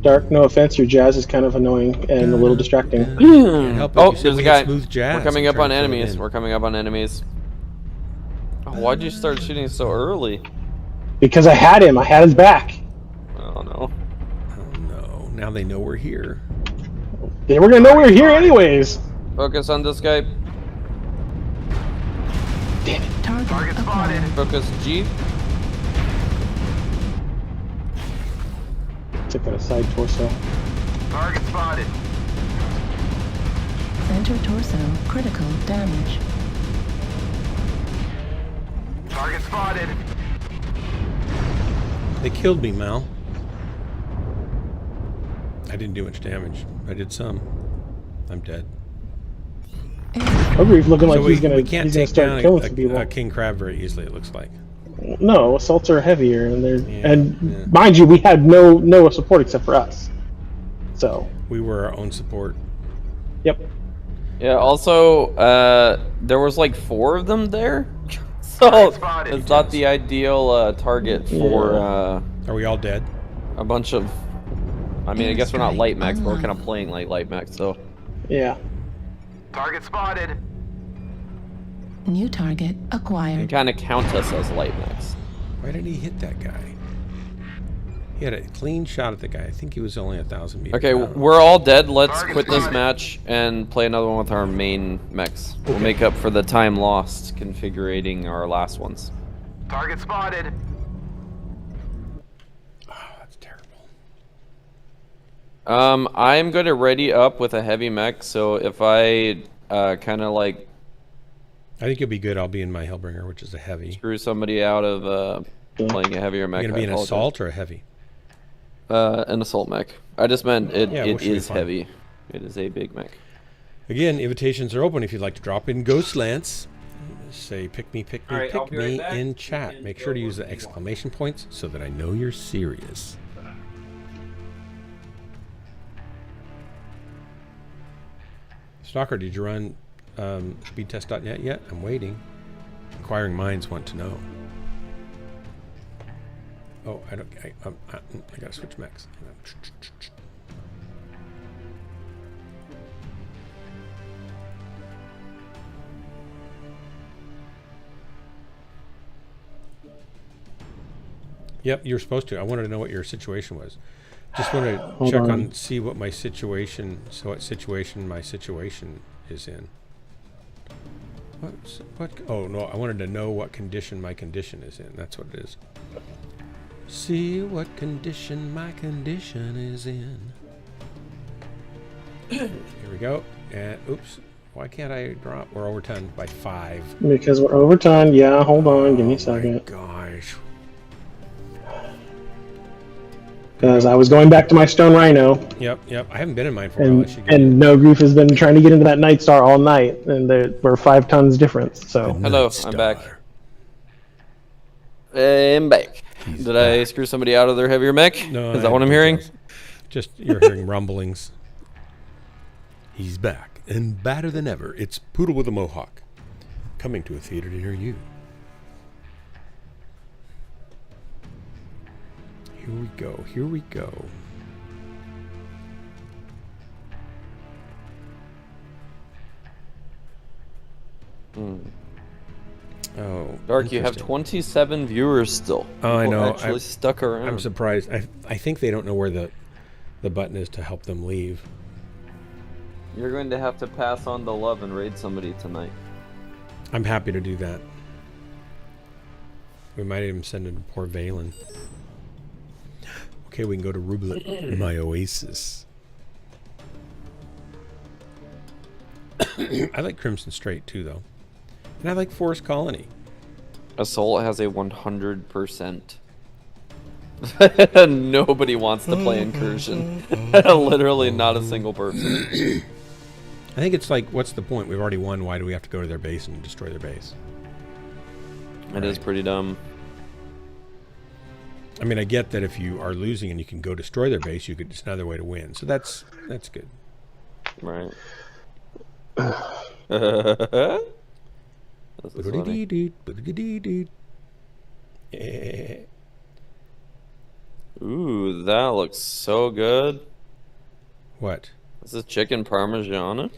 Dark, no offense, your jazz is kind of annoying and a little distracting. Help it. Oh, You said there's a we guy. had smooth jazz. We're coming I'm up trying on to fill it enemies. in. We're coming up on enemies. Oh, why'd you start shooting so early? Because I had him, I had his back. Oh no. Oh no! Now they know we're here. They were gonna know we were here anyways. Focus on this guy. Target acquired. Focus G. Took out a side torso. Target spotted. Center torso. Critical damage. Target spotted. They killed me, Mal. I didn't do much damage. I did some. I'm dead. Ogre's looking like So he's gonna we can't he's gonna take down start killing some people. a king crab very easily, it looks like. No, assaults are heavier, and they're Yeah, yeah. mind you, we had no support except for us. So We were our own support. yep. Yeah, also, there was like 4 of them there. So it's not the ideal target for Are we all dead? a bunch of... I mean, I guess we're not light mechs, but we're kind of playing like light mechs, so... Yeah. Target spotted. New target You acquired. can kind of count us as light mechs. Why did he hit that guy? He had a clean shot at the guy. I think he was only 1,000 meters. Okay, we're all dead. Let's quit this match and play another one with our main mechs. We'll make up for the time lost configuring our last ones. Target spotted. Oh, that's terrible. I'm going to ready up with a heavy mech, so if I kind of like I think you'll be good. I'll be in my Hellbringer, which is a heavy. screw somebody out of playing a heavier mech, You're going to be an assault or a heavy? An assault mech. I just meant it Yeah, which should be is fine. heavy. It is a big mech. Again, invitations are open if you'd like to drop in Ghost Lance. Say pick me, All right, I'll pick be right me back. in chat. Make sure to use the exclamation points so that I know you're serious. Stalker, did you run speedtest.net yet? I'm waiting. Inquiring minds want to know. Oh, I gotta switch mechs. Yep, you're supposed to. I wanted to know what your situation was. Just wanted to check on, see what my situation, my situation is in. What? Oh no, I wanted to know what condition my condition is in. That's what it is. See what condition my condition is in. Here we go. And oops, why can't I drop? We're over 10 by 5. Because we're over time. Yeah, hold on. Give me a second. Gosh. Because I was going back to my Stone Rhino, Yep. I haven't been in mine for a while. I should get and No Grief has been trying to get into that Night Star all night, and we're 5 tons difference. So Hello, I'm back. I'm back. Did I screw somebody out of their heavier mech? No, Is that what I'm hearing? Just you're hearing rumblings. He's back and badder than ever. It's Poodle with a Mohawk, coming to a theater near you. Here we go. Here we go. Oh, Dark, you have interesting. 27 viewers still. Oh, I People know. Actually stuck around. I'm surprised. I think they don't know where the button is to help them leave. You're going to have to pass on the love and raid somebody tonight. I'm happy to do that. We might even send it to poor Valen. Okay, we can go to Rublet, my oasis. I like Crimson Strait too, though. And I like Forest Colony. Assault has a 100%. Nobody wants to play Incursion. Literally not a single person. I think it's like, what's the point? We've already won. Why do we have to go to their base and destroy their base? It is pretty dumb. I mean, I get that if you are losing and you can go destroy their base, it's another way to win. So that's good. Right. This is funny. Ooh, that looks so good. What? This is chicken parmigiana.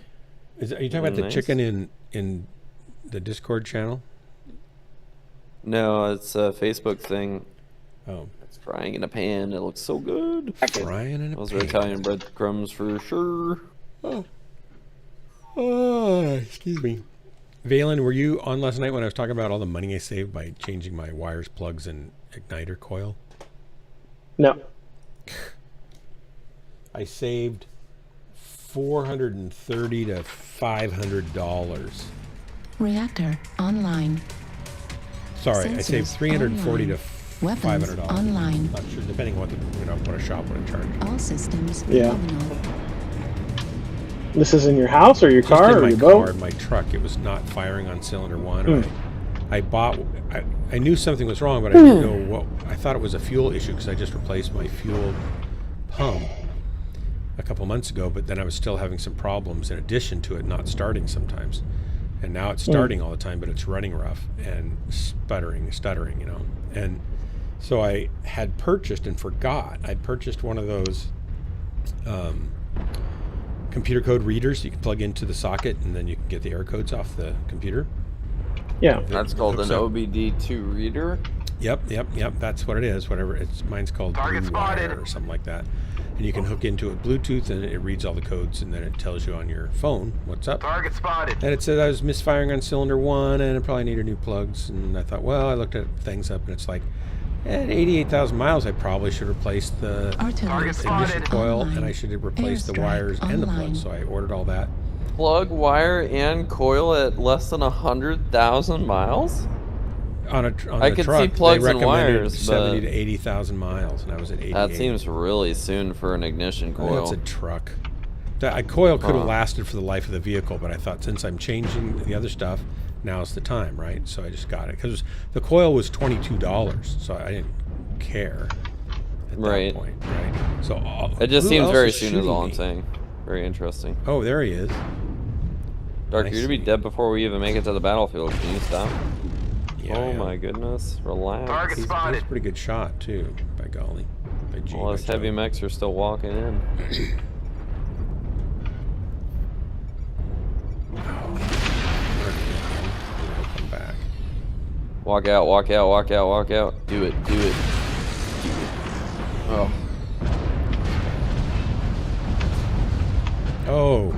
Are you talking about the Nice. chicken in the Discord channel? No, it's a Facebook thing. Oh. It's frying in a pan. It looks so good. Frying in a Those pan. are Italian breadcrumbs for sure. Oh, excuse me. Valen, were you on last night when I was talking about all the money I saved by changing my wires, plugs, and igniter coil? no. I saved $430 to $500. Reactor online. Sorry, I saved Sensors $340 to online. Weapons $500. online. Not sure, depending on what a shop would charge. All systems Yeah. nominal. This is in your house or your Just car in or my your car, boat? my truck. It was not firing on cylinder 1. I knew something was wrong, but I didn't know what. I thought it was a fuel issue because I just replaced my fuel pump a couple months ago, but then I was still having some problems in addition to it not starting sometimes. And now it's starting all the time, but it's running rough and stuttering, you know. And so I had purchased and forgot. I'd purchased one of those computer code readers you can plug into the socket, and then you can get the error codes off the computer. Yeah. That's called an hooks up. OBD2 reader. Yep. That's what it is. Whatever mine's called Target Blue spotted. Wire or something like that. And you can hook into it Bluetooth, and it reads all the codes, and then it tells you on your phone what's up. Target spotted. And it said I was misfiring on cylinder 1, and I probably needed new plugs. And I thought, well, I looked at things up, and it's like, at 88,000 miles, I probably should replace the Artillery ignition spotted. coil, online. and I should replace the Airstrike wires and the online. plugs. So I ordered all that. Plug, wire, and coil at less than 100,000 miles? On I the could truck, see plugs they and recommended wires, 70 but to 80,000 miles, and I was at 88. that seems really soon for an ignition Well, coil. it's a truck. That coil could have Huh. lasted for the life of the vehicle, but I thought since I'm changing the other stuff, now's the time, right? So I just got it because the coil was $22, so I didn't care at Right. that point, right? So It just who seems else very is soon is all I'm shooting saying. Very interesting. me? Oh, there he is. Dark, I you're to be see. dead before we even make it to the battlefield. Can you stop? Yeah, Oh yeah. my goodness. Relax. Target He's a spotted. pretty good shot too, by golly. By G, All by us heavy Joe. mechs are still walking in. He'll come back. Walk out, walk out, walk out, walk out. Do it, do it. Do it. Oh. Oh.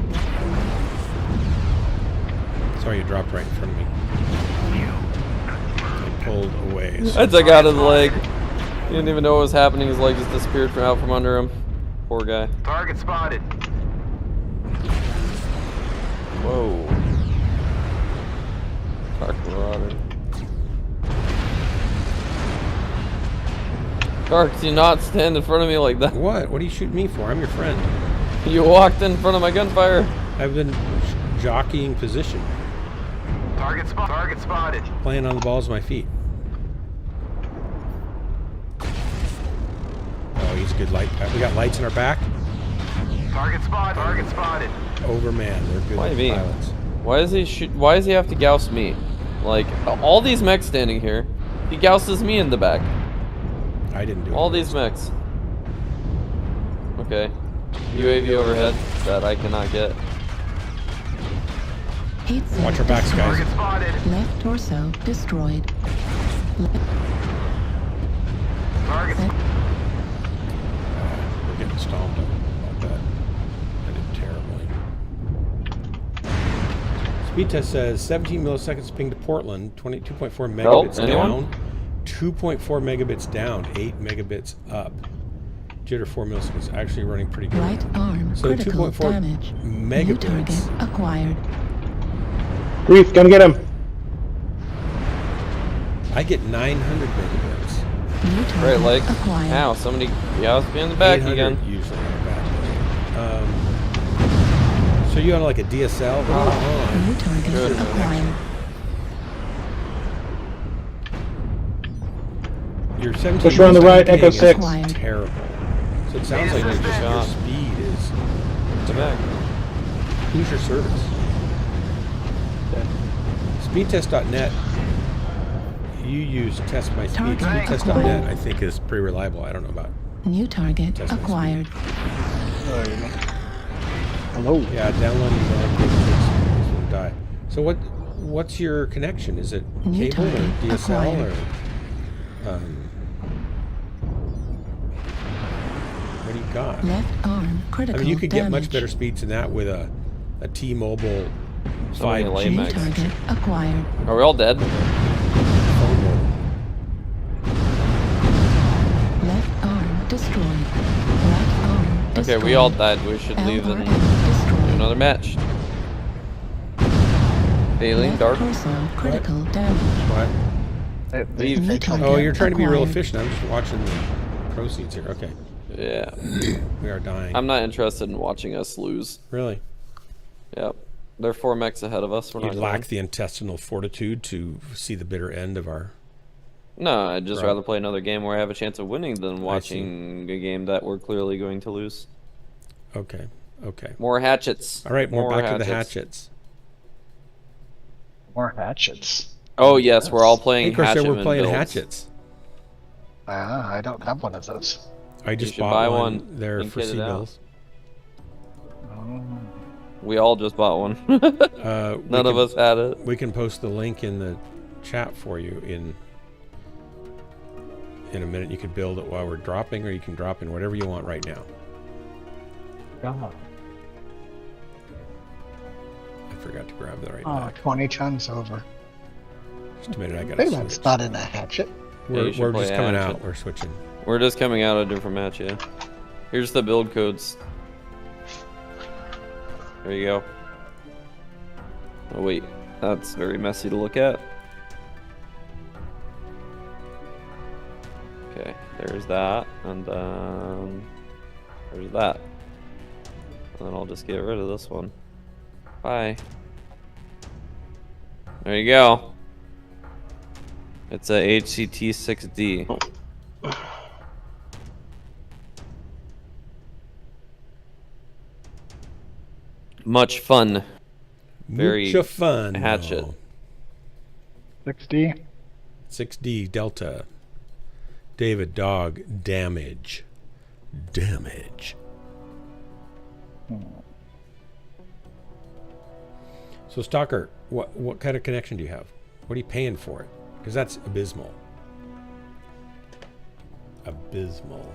Sorry, you dropped right in front of me. I pulled away. I took out his leg. He didn't even know what was happening. His leg just disappeared from out from under him. Poor guy. Target spotted. Whoa. Dark Marauder. Dark, do not stand in front of me like that. What? What are you shooting me for? I'm your friend. You walked in front of my gunfire. I've been jockeying position, Target spotted. playing on the balls of my feet. Oh, he's a good light. We got lights in our back. Target spotted. Overman, they're good Why me? pilots. Why does he shoot? Why does he have to gouse me? Like all these mechs standing here, he gouses me in the back. I didn't do it. All these mechs. Okay. UAV overhead that I cannot get. 8 Watch our backs, guys. Target spotted. Left torso destroyed. Target We're getting stomped up. I'll bet. I did terribly. Speed test says 17 milliseconds ping to Portland, 22.4 megabits anyone? down, 2.4 megabits down, 8 megabits up. Jitter 4 milliseconds, actually running pretty good. Right arm So critical 2.4 damage. New target megabits. acquired. Reef, gonna get him. I get 900 megabits. New Right target leg. acquired. Ow, somebody goused me in the back 800 again. usually on a bad day. So you on like a DSL? What's going on? New target Good. acquired. Your 17 Push around the right, Echo ping is 6. terrible. So it sounds like your Shot. speed is. The back. Who's your service? Speedtest.net. You use test my speed. Target Speedtest.net acquired. I think is pretty reliable. I don't know about. New target Test my speed. acquired. Hello. Yeah, downloading will die. So what's your connection? Is it New cable or target DSL acquired. or what do you got? Left arm I critical mean, you could get damage. much better speeds than that with a T-Mobile So many lame 5G New mechs. target acquired. Are we all dead? phone modem. Left arm destroyed. Right arm Okay, destroyed. we all died. We should leave and LRM destroyed. do another match. Alien, Left dark. torso critical damage. What? Leave. New target Oh, you're trying to be real acquired. efficient. I'm just watching the proceeds here. Okay, Yeah. we are dying. I'm not interested in watching us lose. Really? Yep. They're 4 mechs ahead of us. We're You not lack going. the intestinal fortitude to see the bitter end of our... No, I'd just Right. rather play another game where I have a chance of winning than watching a game that we're clearly going to lose. Okay, okay. More hatchets. All right, more back to the hatchets. More hatchets. Oh, yes, we're all Hey, playing Corsair, hatchetman we're playing builds. hatchets. I don't have one of those. I just should bought buy one. one They're and for kit it out. seagulls. We all just bought one. None of us had it. We can post the link in the chat for you in a minute. You can build it while we're dropping, or you can drop in whatever you want right now. I forgot to grab that right now. 20 tons over. Just a minute, I gotta Wait a switch. minute, it's not in a hatchet. We're should play just a coming hatchet. out. We're switching. We're just coming out of a different match, yeah. Here's the build codes. There you go. Oh wait, that's very messy to look at. Okay, there's that, and then there's that. And then I'll just get rid of this one. Bye. There you go. It's a HCT 6D. Much fun. Very Mucha fun. hatchet. 60. 6D Delta. David Dog damage. Damage. So Stalker, what kind of connection do you have? What are you paying for it? Because that's abysmal. Abysmal.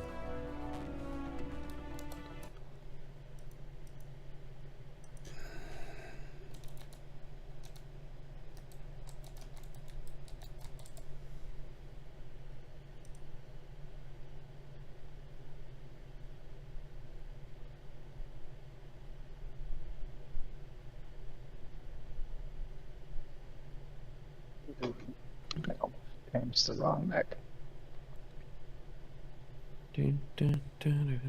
It's the wrong mech. Dun, dun, dun,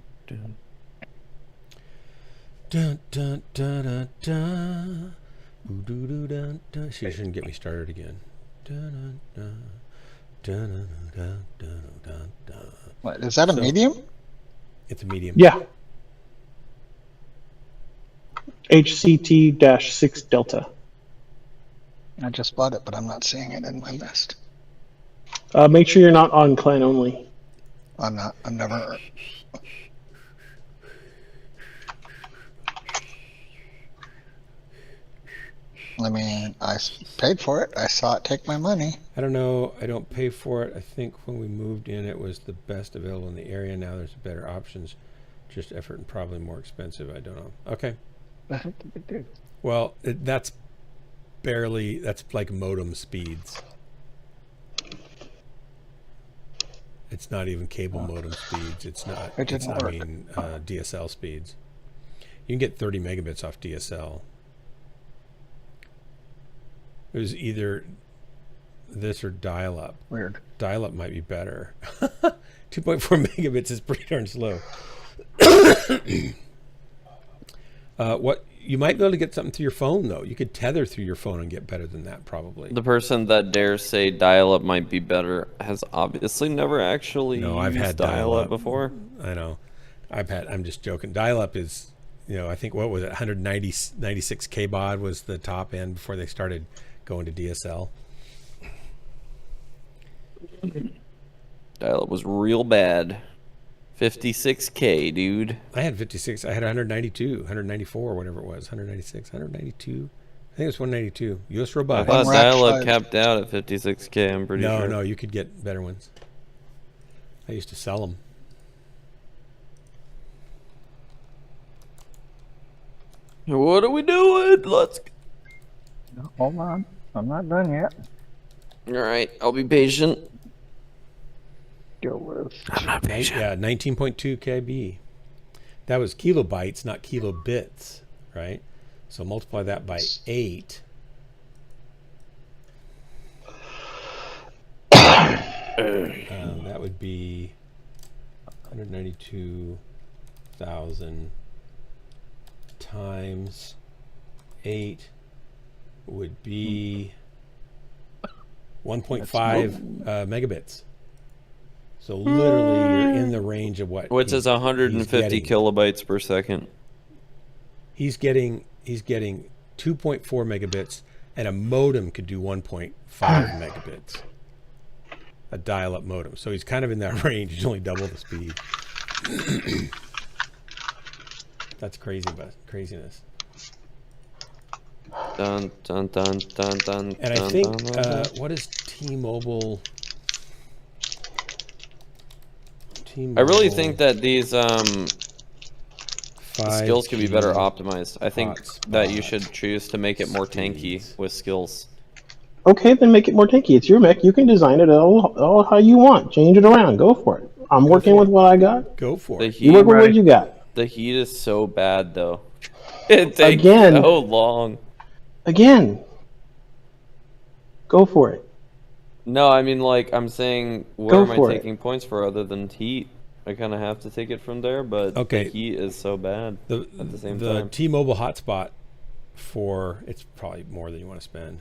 dun, dun. Ooh, doo, doo, dun, dun. She shouldn't get me started again. Dun, dun, dun, dun, dun, dun, dun, dun. What, is that a medium? It's a medium. Yeah. HCT-6 Delta. I just bought it, but I'm not seeing it in my list. Make sure you're not on clan only. I'm not. I'm never. I mean, I paid for it. I saw it take my money. I don't know. I don't pay for it. I think when we moved in, it was the best available in the area. Now there's better options. Just effort and probably more expensive. I don't know. Okay. Well, that's barely. That's like modem speeds. It's not even cable modem speeds. It's not. It It's didn't not, I work. mean, DSL speeds. You can get 30 megabits off DSL. It was either this or dial-up. Weird. Dial-up might be better. 2.4 megabits is pretty darn slow. What you might be able to get something through your phone though. You could tether through your phone and get better than that probably. The person that dares say dial-up might be better has obviously never actually I've used had dial-up before. I know. I'm just joking. Dial-up is, I think what was it? 196 kbaud was the top end before they started going to DSL. Dial-up was real bad. 56K, dude. I had 56. I had 192, 194, whatever it was. 196, 192. I think it was 192. US I robot. thought Rack dial-up five. capped out at 56K, I'm pretty sure. No, you could get better ones. I used to sell them. What are we doing? Let's Hold on. I'm not done yet. Alright, I'll be patient. Go with. Yeah, 19.2 KB. That was kilobytes, not kilobits, right? So multiply that by 8. That would be 192,000 times 8 would be 1.5 megabits. So literally, you're in the range of what? Which is 150 kilobytes per second. He's getting 2.4 megabits, and a modem could do 1.5 megabits. A dial-up modem. So he's kind of in that range. He's only double the speed. That's craziness. Dun, dun, dun, dun, dun, And I think, what is T-Mobile? I really think that these skills could be better optimized. I think that you should choose to make it more tanky with skills. Okay, then make it more tanky. It's your mech. You can design it all how you want. Change it around. Go for it. I'm working with what I got. Go for it. You work with what you got. The heat is so bad, though. It takes Again. so long. Again. Go for it. No, I mean, like, I'm saying, where Go am I for it. taking points for other than heat? I kind of have to take it from there, but Okay. the heat is so bad at the same The time. T-Mobile hotspot it's probably more than you want to spend.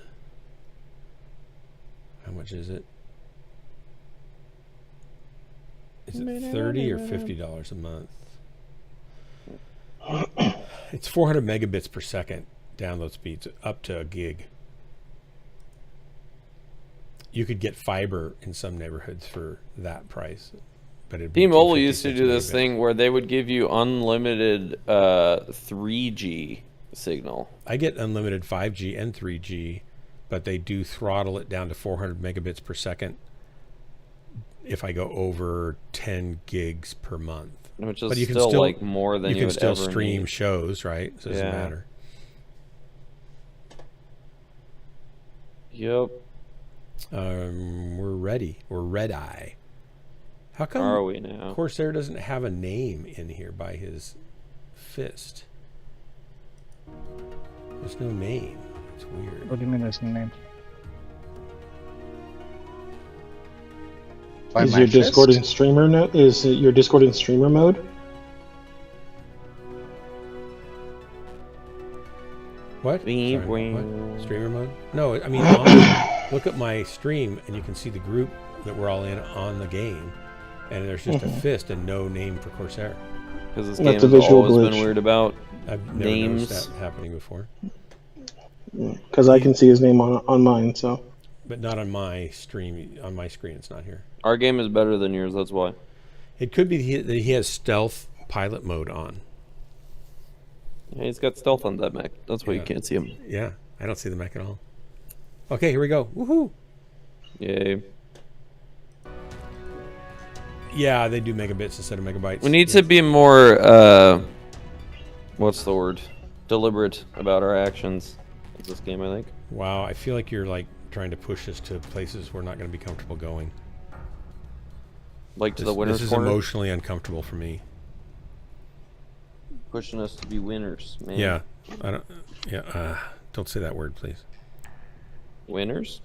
How much is it? Is it $30 or $50 a month? It's 400 megabits per second download speeds, up to a gig. You could get fiber in some neighborhoods for that price, but it'd be T-Mobile 250 used to do this thing where they would give you unlimited 3G signal. I get unlimited 5G and 3G, but they do throttle it down to 400 megabits per second if I go over 10 gigs per month. Which is but you can still like more than you can would still ever stream need. shows, right? So it doesn't matter. Yep. We're ready. We're red eye. How come Are we now? Corsair doesn't have a name in here by his fist? There's no name. It's weird. What do you mean there's no name? Is your Discord in streamer is your Discord in streamer mode? What? Wee, Sorry, wee. what? Streamer mode? No, I mean, look at my stream and you can see the group that we're all in on the game, and there's just a fist and no name for Corsair. Because this That's game a has visual always glitch. been weird about I've never names. noticed that happening before. Because I can see his name on mine, so. But not on my stream. On my screen, it's not here. Our game is better than yours, that's why. It could be that he has stealth pilot mode on. Yeah, he's got stealth on that mech. That's why you can't see him. Yeah, I don't see the mech at all. Okay, here we go. Woohoo! Yay. Yeah, they do megabits instead of megabytes. We need to be more, what's the word? Deliberate about our actions in this game, I think. Wow, I feel like you're like trying to push us to places we're not going to be comfortable going. Like to the winner's This is corner? emotionally uncomfortable for me. Pushing us to be winners, man. Yeah, I don't. Yeah, don't say that word, please. Winners?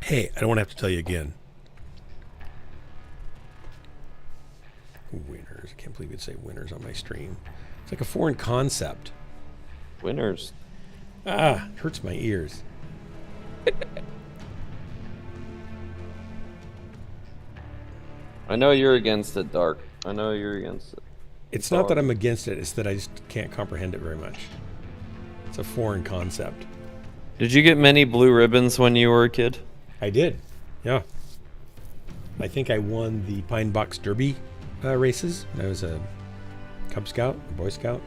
Hey, I don't want to have to tell you again. Winners. I can't believe you'd say winners on my stream. It's like a foreign concept. Winners. Ah, it hurts my ears. I know you're against it, Dark. I know you're against it. It's not that I'm against it, it's that I just can't comprehend it very much. It's a foreign concept. Did you get many blue ribbons when you were a kid? I did, yeah. I think I won the Pine Box Derby races. I was a Cub Scout, a Boy Scout.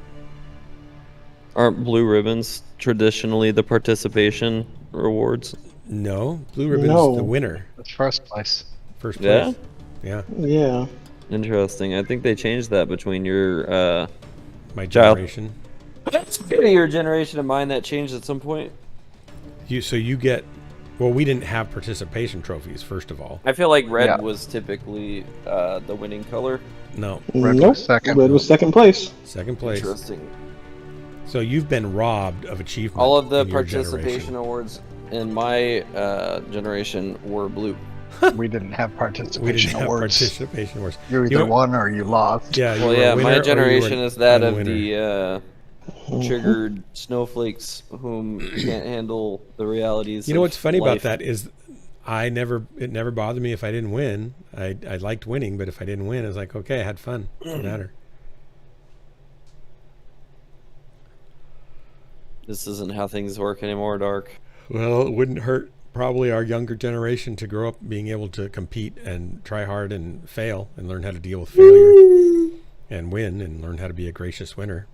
Aren't blue ribbons traditionally the participation rewards? No, blue ribbon's No. the winner. It's first place. First Yeah? place. Yeah. Yeah. Interesting. I think they changed that between your My Child. generation. your generation and mine. That changed at some point. So you get. Well, we didn't have participation trophies. First of all, I feel like red Yeah. was typically the winning color. no, Red Nope. was second. Red was second place. second place. Interesting. So you've been robbed of achievement. All of the in your participation generation. awards in my generation were blue. We didn't have We participation didn't have awards. participation awards. You You either were- won or you lost. Yeah. You Well, were yeah, a winner my or you were generation an is that of unwinner. the triggered snowflakes whom can't handle the realities. You know of what's funny life. about that is it never bothered me if I didn't win. I liked winning, but if I didn't win, I was like, okay, I had fun. Doesn't matter. This isn't how things work anymore, Dark. Well, it wouldn't hurt probably our younger generation to grow up being able to compete and try hard and fail and learn how to deal with failure and win and learn how to be a gracious winner.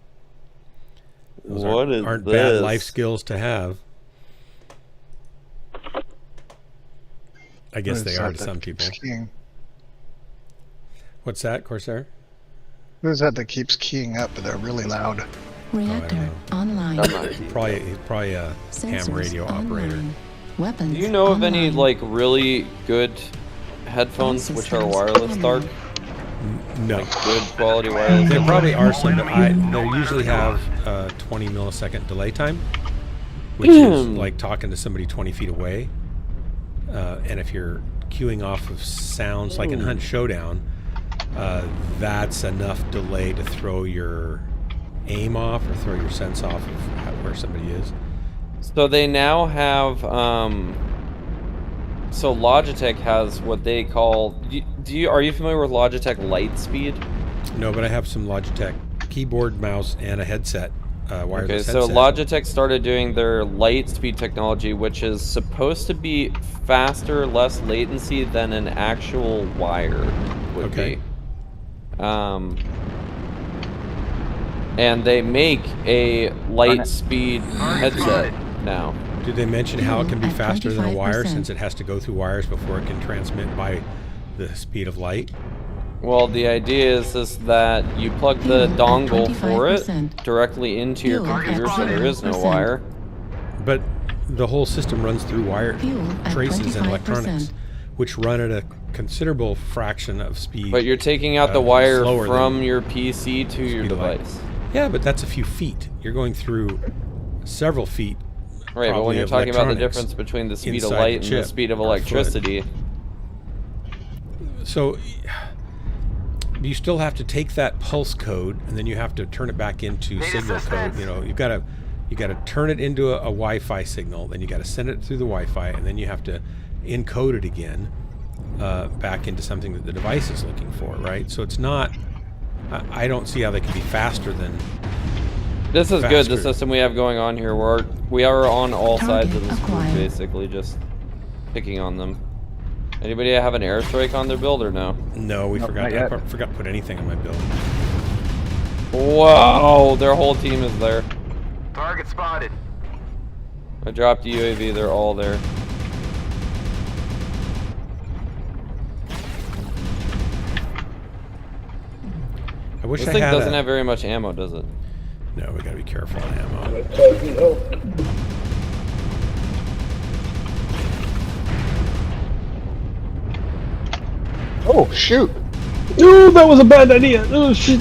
Those aren't bad life skills to have. I guess they are to some people. What's that, Corsair? Who's that that keeps keying up, but they're really loud? Reactor online. Probably a ham radio operator. Weapons. Do you know of any like really good headphones which are wireless, Dark? No. Like good quality wireless. There probably are some, but they usually have a 20 millisecond delay time, which is like talking to somebody 20 feet away. And if you're queuing off of sounds like in Hunt Showdown, that's enough delay to throw your aim off or throw your sense off of where somebody is. So they now have so Logitech has what they call are you familiar with Logitech Lightspeed? No, but I have some Logitech keyboard, mouse, and a headset. Wireless okay, so headset. Logitech started doing their Lightspeed technology, which is supposed to be faster, less latency than an actual wire would be. And they make a Lightspeed headset now. Did they mention how it can be faster than a wire since it has to go through wires before it can transmit by the speed of light? Well, the idea is that you plug the dongle for it directly into your computer, so there is no wire. But the whole system runs through wire traces and electronics, which run at a considerable fraction of speed. But you're taking out the wire from your PC to your device. Yeah, but that's a few feet. You're going through several feet. Right, but when you're talking about the difference between the speed of light and the speed of electricity. So you still have to take that pulse code and then you have to turn it back into signal code. You know, you got to turn it into a Wi-Fi signal, then you got to send it through the Wi-Fi, and then you have to encode it again back into something that the device is looking for, right? So it's not. I don't see how they can be faster than. This is good. The system we have going on here, we are on all sides of this group, basically, just picking on them. Anybody have an airstrike on their build or no? No, we forgot. I forgot to put anything on my build. Whoa, their whole team is there. Target spotted. I dropped the UAV. They're all there. I wish this thing doesn't have very much ammo, does it? No, we gotta be careful on ammo. Oh, shoot. Ooh, that was a bad idea. Oh, shit.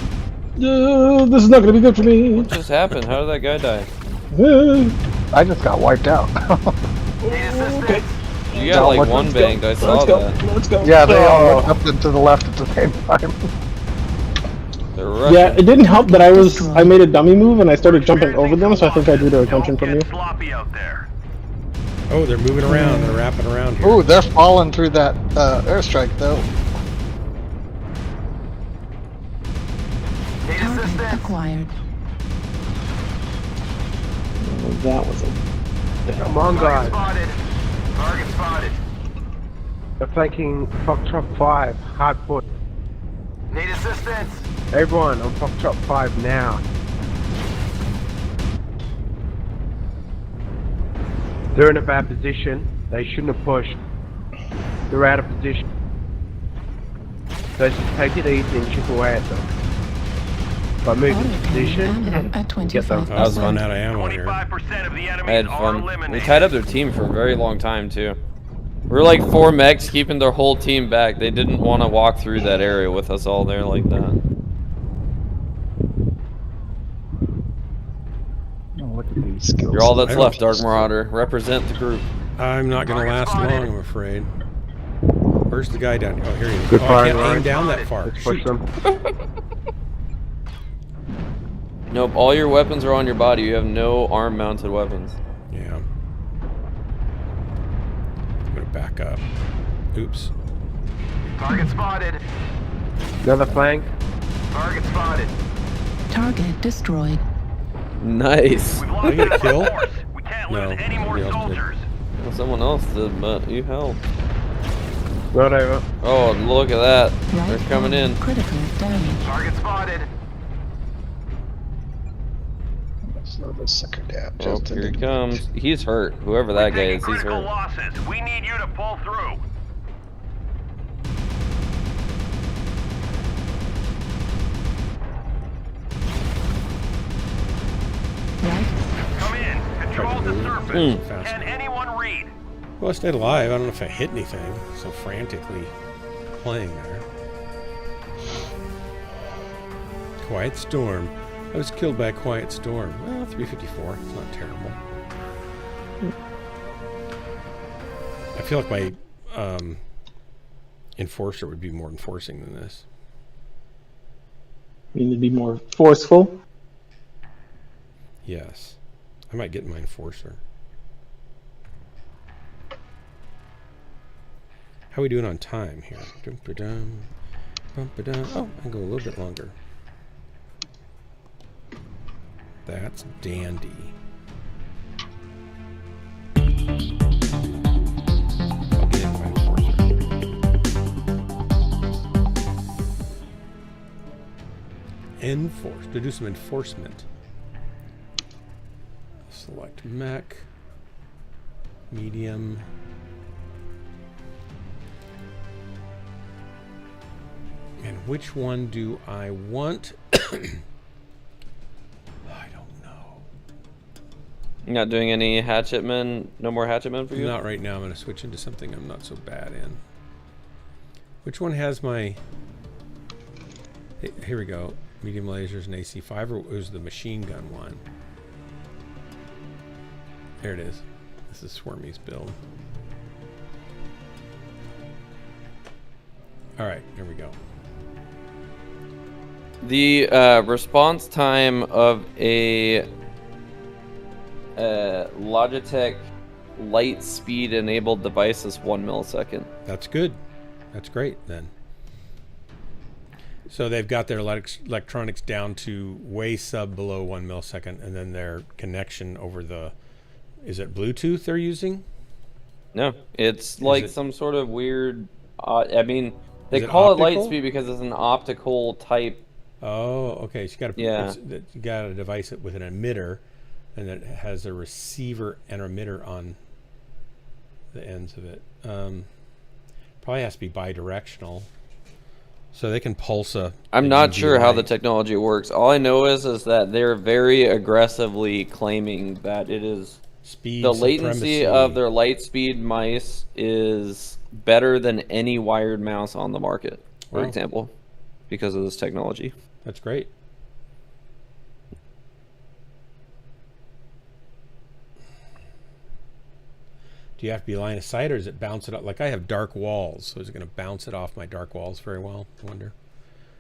This is not going to be good for me. What just happened? How did that guy die? I just got wiped out. Okay. You got like one banged, I saw that. Let's go. Yeah, they all went up and to the left at the same time. Yeah, it didn't help that I made a dummy move and I started jumping over them, so I think I drew their attention from you. Oh, they're moving around. They're wrapping around here. Ooh, they're falling through that airstrike, though. Target acquired. Oh, that was a... Come on, guys. Target spotted. They're flanking Foxtrot 5, hard put. Need assistance. Everyone on Foxtrot 5 now. They're in a bad position. They shouldn't have pushed. They're out of position. So just take it easy and chip away at them. By moving to position, get them. I was running out of ammo here. 25% of the I enemies had are fun. eliminated. We tied up their team for a very long time, too. We were like 4 mechs keeping their whole team back. They didn't want to walk through that area with us all there like that. You're all that's left, Dark Marauder. Represent the group. I'm not going to last long, I'm afraid. Where's the guy down here? Oh, here he is. Good I fire, can't aim Ryan. down that far. Let's push them. Nope, all your weapons are on your body. You have no arm-mounted weapons. Yeah. I'm gonna back up. Oops. Target spotted. Another flank. Target spotted. Target destroyed. Nice. We've Did I lost get a enemy kill? force. We can't No, lose any more somebody else did. soldiers. Well, someone else did, but you helped. Whatever. Oh, look at that. Right They're coming arm in. critical damage. Target spotted. Slow this sucker down. Oh, Just a here he little comes. bit. He's hurt. Whoever that guy is, he's Critical hurt. losses. We need you to pull through. Right. Come in. Control the surface. So fast. Can anyone read? Well, I stayed alive. I don't know if I hit anything. So frantically playing there. Quiet storm. I was killed by a quiet storm. Well, 354. It's not terrible. I feel like my enforcer would be more enforcing than this. You need to be more forceful. Yes. I might get my enforcer. How are we doing on time here? Dum-ba-dum, bum-ba-dum. Oh, I can go a little bit longer. That's dandy. I'll get my enforcer. Enforce. To do some enforcement. Select mech. Medium. And which one do I want? I don't know. You're not doing any hatchetmen? No more hatchetmen for you? Not right now. I'm going to switch into something I'm not so bad in. Which one has my... Here we go. Medium lasers and AC5, or was the machine gun one? There it is. This is Swarmy's build. Alright, here we go. The response time of a Logitech light speed enabled device is 1 millisecond. That's good. That's great then. So they've got their electronics down to way sub below 1 millisecond, and then their connection over the... Is it Bluetooth they're using? No, it's like it- some sort of weird... I mean, they Is it call it light optical? speed because it's an optical type. Oh, okay. So you got Yeah. you got a device with an emitter, and it has a receiver and emitter on the ends of it. Probably has to be bidirectional, so they can pulse a. I'm not UV sure how the light. technology works. All I know is that they're very aggressively claiming that it is Speed the latency supremacy. of their light speed mice is better than any wired mouse on the market, for Wow. example, because of this technology. That's great. Do you have to be line of sight, or does it bounce it up? Like I have dark walls, so is it going to bounce it off my dark walls very well? I wonder.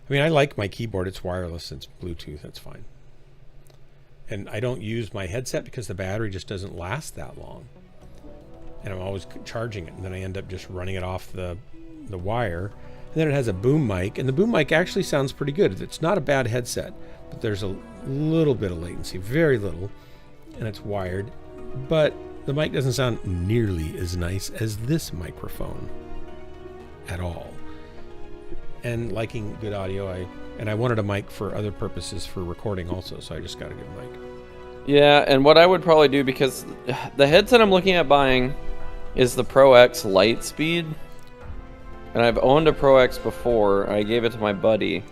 I mean, I like my keyboard. It's wireless. It's Bluetooth. That's fine. And I don't use my headset because the battery just doesn't last that long. And I'm always charging it, and then I end up just running it off the wire. And then it has a boom mic, and the boom mic actually sounds pretty good. It's not a bad headset, but there's a little bit of latency, very little, and it's wired. But the mic doesn't sound nearly as nice as this microphone at all. And liking good audio, I wanted a mic for other purposes for recording also, so I just got a good mic. Yeah, and what I would probably do, because the headset I'm looking at buying is the Pro X Lightspeed. And I've owned a Pro X before. I gave it to my buddy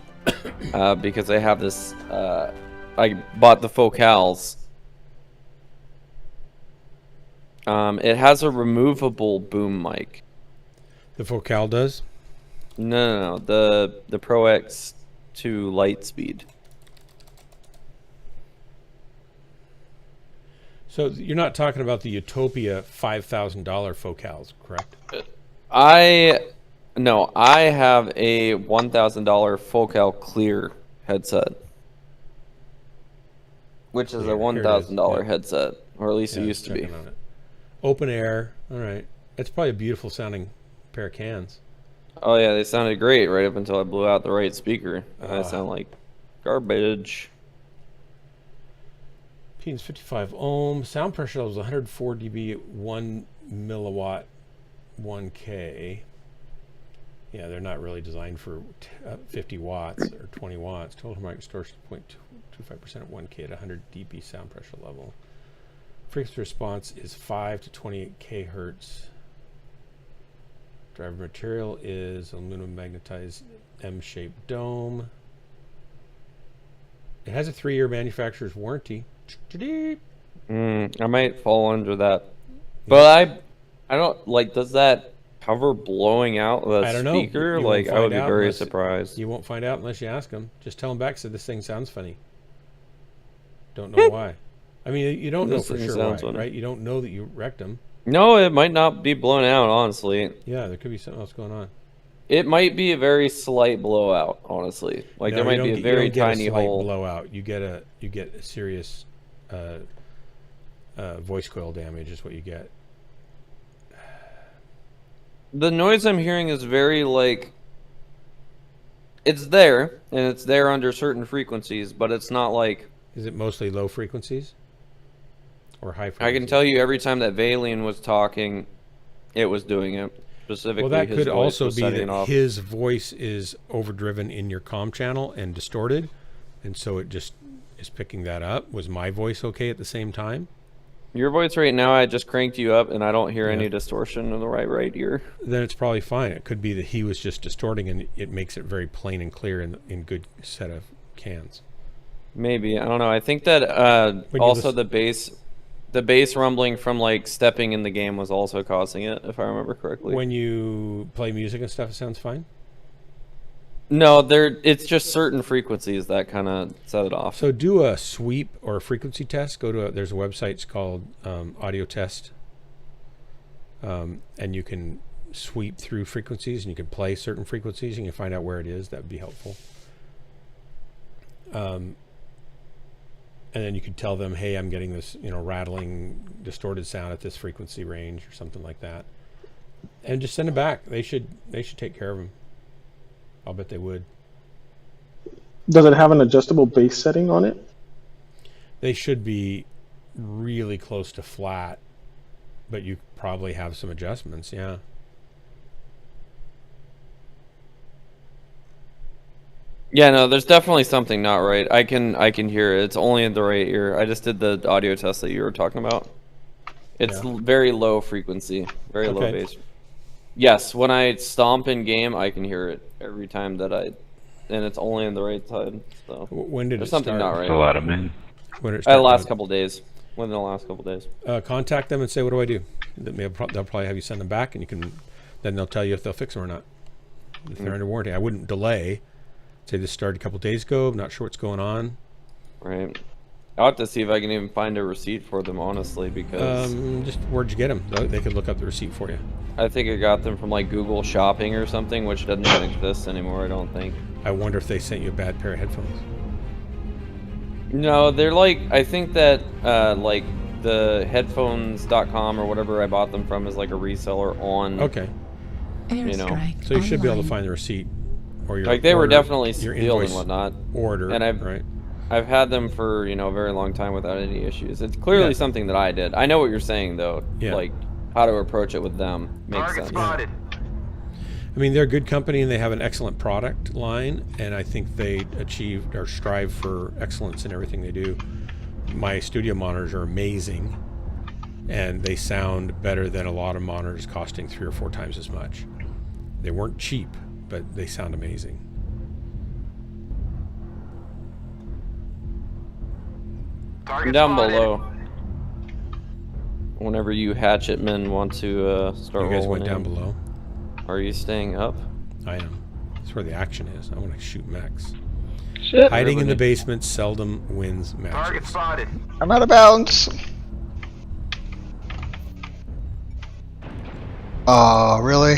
because I have this. I bought the Focals. It has a removable boom mic. The Focal does? No. The Pro X2 Lightspeed. So you're not talking about the Utopia $5,000 Focals, correct? No, I have a $1,000 Focal Clear headset. Which is Here, a here it is. $1,000 Yeah. headset, or at least Yeah, it used to be. checking on it. Open air. All right. It's probably a beautiful sounding pair of cans. Oh yeah, they sounded great right up until I blew out the right speaker. I Ah. sound like garbage. Pins 55 ohm. Sound pressure level is 104 dB at 1 milliwatt 1K. Yeah, they're not really designed for 50 watts or 20 watts. Total harmonic distortion 0.25% at 1K at 100 dB sound pressure level. Frequency response is 5 to 28 kHz. Driver material is aluminum magnetized M-shaped dome. It has a 3-year manufacturer's warranty. I might fall under that, but I don't like. Does that cover blowing out the I don't know. speaker? You Like, won't I would find be out very unless- surprised. You won't find out unless you ask them. Just tell them back, said this thing sounds funny. Don't know why. I mean, you don't know This for thing sure sounds why, funny. right? You don't know that you wrecked them. No, it might not be blown out. Honestly, Yeah, there could be something else going on. it might be a very slight blowout. Honestly, like No, there you might be don't a get- very you don't get tiny a slight hole. blowout. You get a serious voice coil damage is what you get. The noise I'm hearing is very like. It's there, and it's there under certain frequencies, but it's not like. Is it mostly low frequencies or high I frequencies? can tell you every time that Valian was talking, it was doing it. Specifically, Well, that his could voice also was be setting it that off. his voice is overdriven in your comm channel and distorted, and so it just is picking that up. Was my voice okay at the same time? Your voice right now, I just cranked you up, and I don't hear Yeah. any distortion in the right ear. Then it's probably fine. It could be that he was just distorting, and it makes it very plain and clear in good set of cans. Maybe, I don't know. I think that When you also listen- the bass rumbling from like stepping in the game was also causing it, if I remember correctly. When you play music and stuff, it sounds fine. No, it's just certain frequencies that kind of set it off. So do a sweep or a frequency test. There's a website, it's called Audio Test, and you can sweep through frequencies and you can play certain frequencies and you can find out where it is. That would be helpful. And then you could tell them, hey, I'm getting this, rattling, distorted sound at this frequency range or something like that, and just send them back. They should take care of them. I'll bet they would. Does it have an adjustable bass setting on it? They should be really close to flat, but you probably have some adjustments. Yeah. Yeah, no, there's definitely something not right. I can hear it. It's only in the right ear. I just did the audio test that you were talking about. It's very low frequency, very low bass. Yes, when I stomp in game, I can hear it every time that and it's only on the right side. So When did there's it something start? not right. That's a lot of men. When did it The start? last couple days. Within the last couple days. Contact them and say, what do I do? They'll probably have you send them back, and then they'll tell you if they'll fix them or not. If they're under warranty, I wouldn't delay. Say this started a couple days ago. I'm not sure what's going on. Right. I'll have to see if I can even find a receipt for them, honestly, because Just where'd you get them? They could look up the receipt for you. I think I got them from like Google Shopping or something, which doesn't even exist anymore, I don't think. I wonder if they sent you a bad pair of headphones. No, they're like, I think that like the headphones.com or whatever I bought them from is like a reseller on. Okay. Airstrike So you should be able to online. find the receipt or your Like they were order, definitely your sealed and invoice whatnot. order, And I've had them for, a very long time without any issues. It's clearly something that I did. I know what you're saying though. Yeah. Like how to approach it with them makes Target sense. spotted. I mean, they're a good company and they have an excellent product line, and I think they achieve or strive for excellence in everything they do. My studio monitors are amazing, and they sound better than a lot of monitors costing 3 or 4 times as much. They weren't cheap, but they sound amazing. Target Down spotted. below. Whenever you hatchetmen want to start You guys rolling went down in. below. Are you staying up? I am. That's where the action is. I want to shoot mechs. Shit. Hiding in the basement seldom wins Target matches. spotted. I'm out of bounds. Oh, really?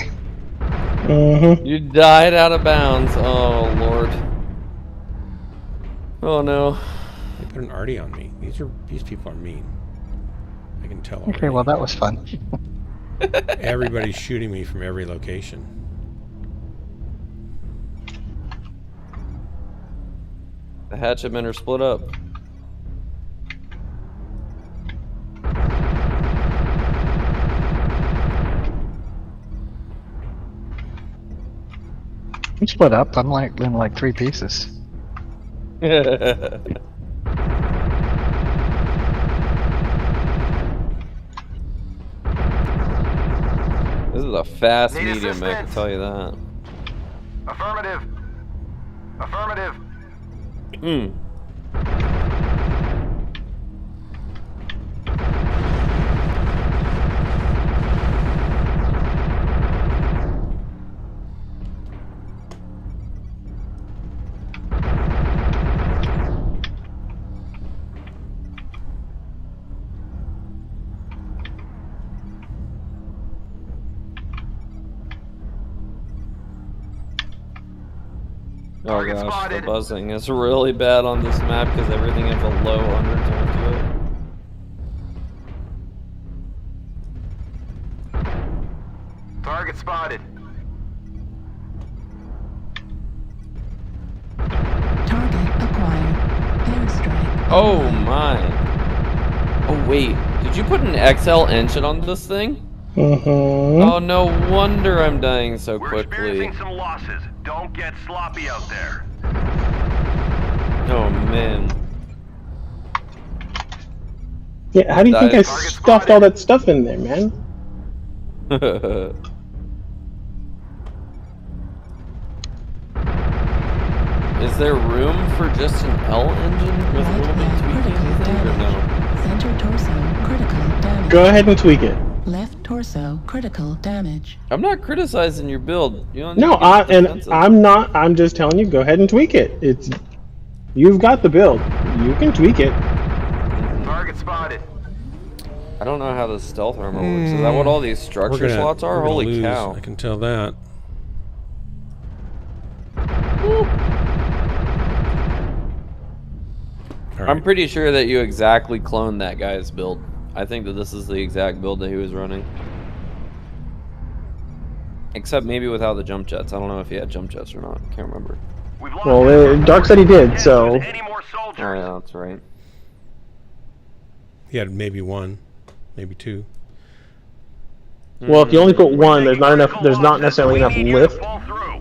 Mm-hmm. You died out of bounds. Oh lord. Oh no. They put an arty on me. These people are mean. I can tell already. Okay, well that was fun. Everybody's shooting me from every location. The hatchetmen are split up. I'm split up. I'm like in like 3 pieces. This is a fast medium, I can tell you that. Affirmative. Affirmative. Oh gosh, the buzzing is really bad on this map because everything has a low undertone to it. Target spotted. Target acquired. Airstrike. Oh my. Oh wait, did you put an XL engine on this thing? Oh, no wonder I'm dying so We're quickly. experiencing some losses. Don't get sloppy out there. Oh man. Yeah, how do you think I stuffed all that stuff in there, man? Is there room for just an L engine with a little bit of tweaking, you think, or no? Center torso critical damage. Go ahead and tweak it. Left torso critical damage. I'm not criticizing your build. You don't No, I'm not. I'm just telling you, go ahead and tweak it. You've got the build. You can tweak it. Target spotted. I don't know how the stealth armor works. Is that what all these structure slots are? Holy lose. cow. I can tell that. I'm pretty sure that you exactly cloned that guy's build. I think that this is the exact build that he was running. Except maybe without the jump jets. I don't know if he had jump jets or not. Can't remember. Well, Dark said he did, so... Oh yeah, that's right. He had maybe 1, maybe 2. Well, if you only put 1, there's not enough. There's not necessarily enough lift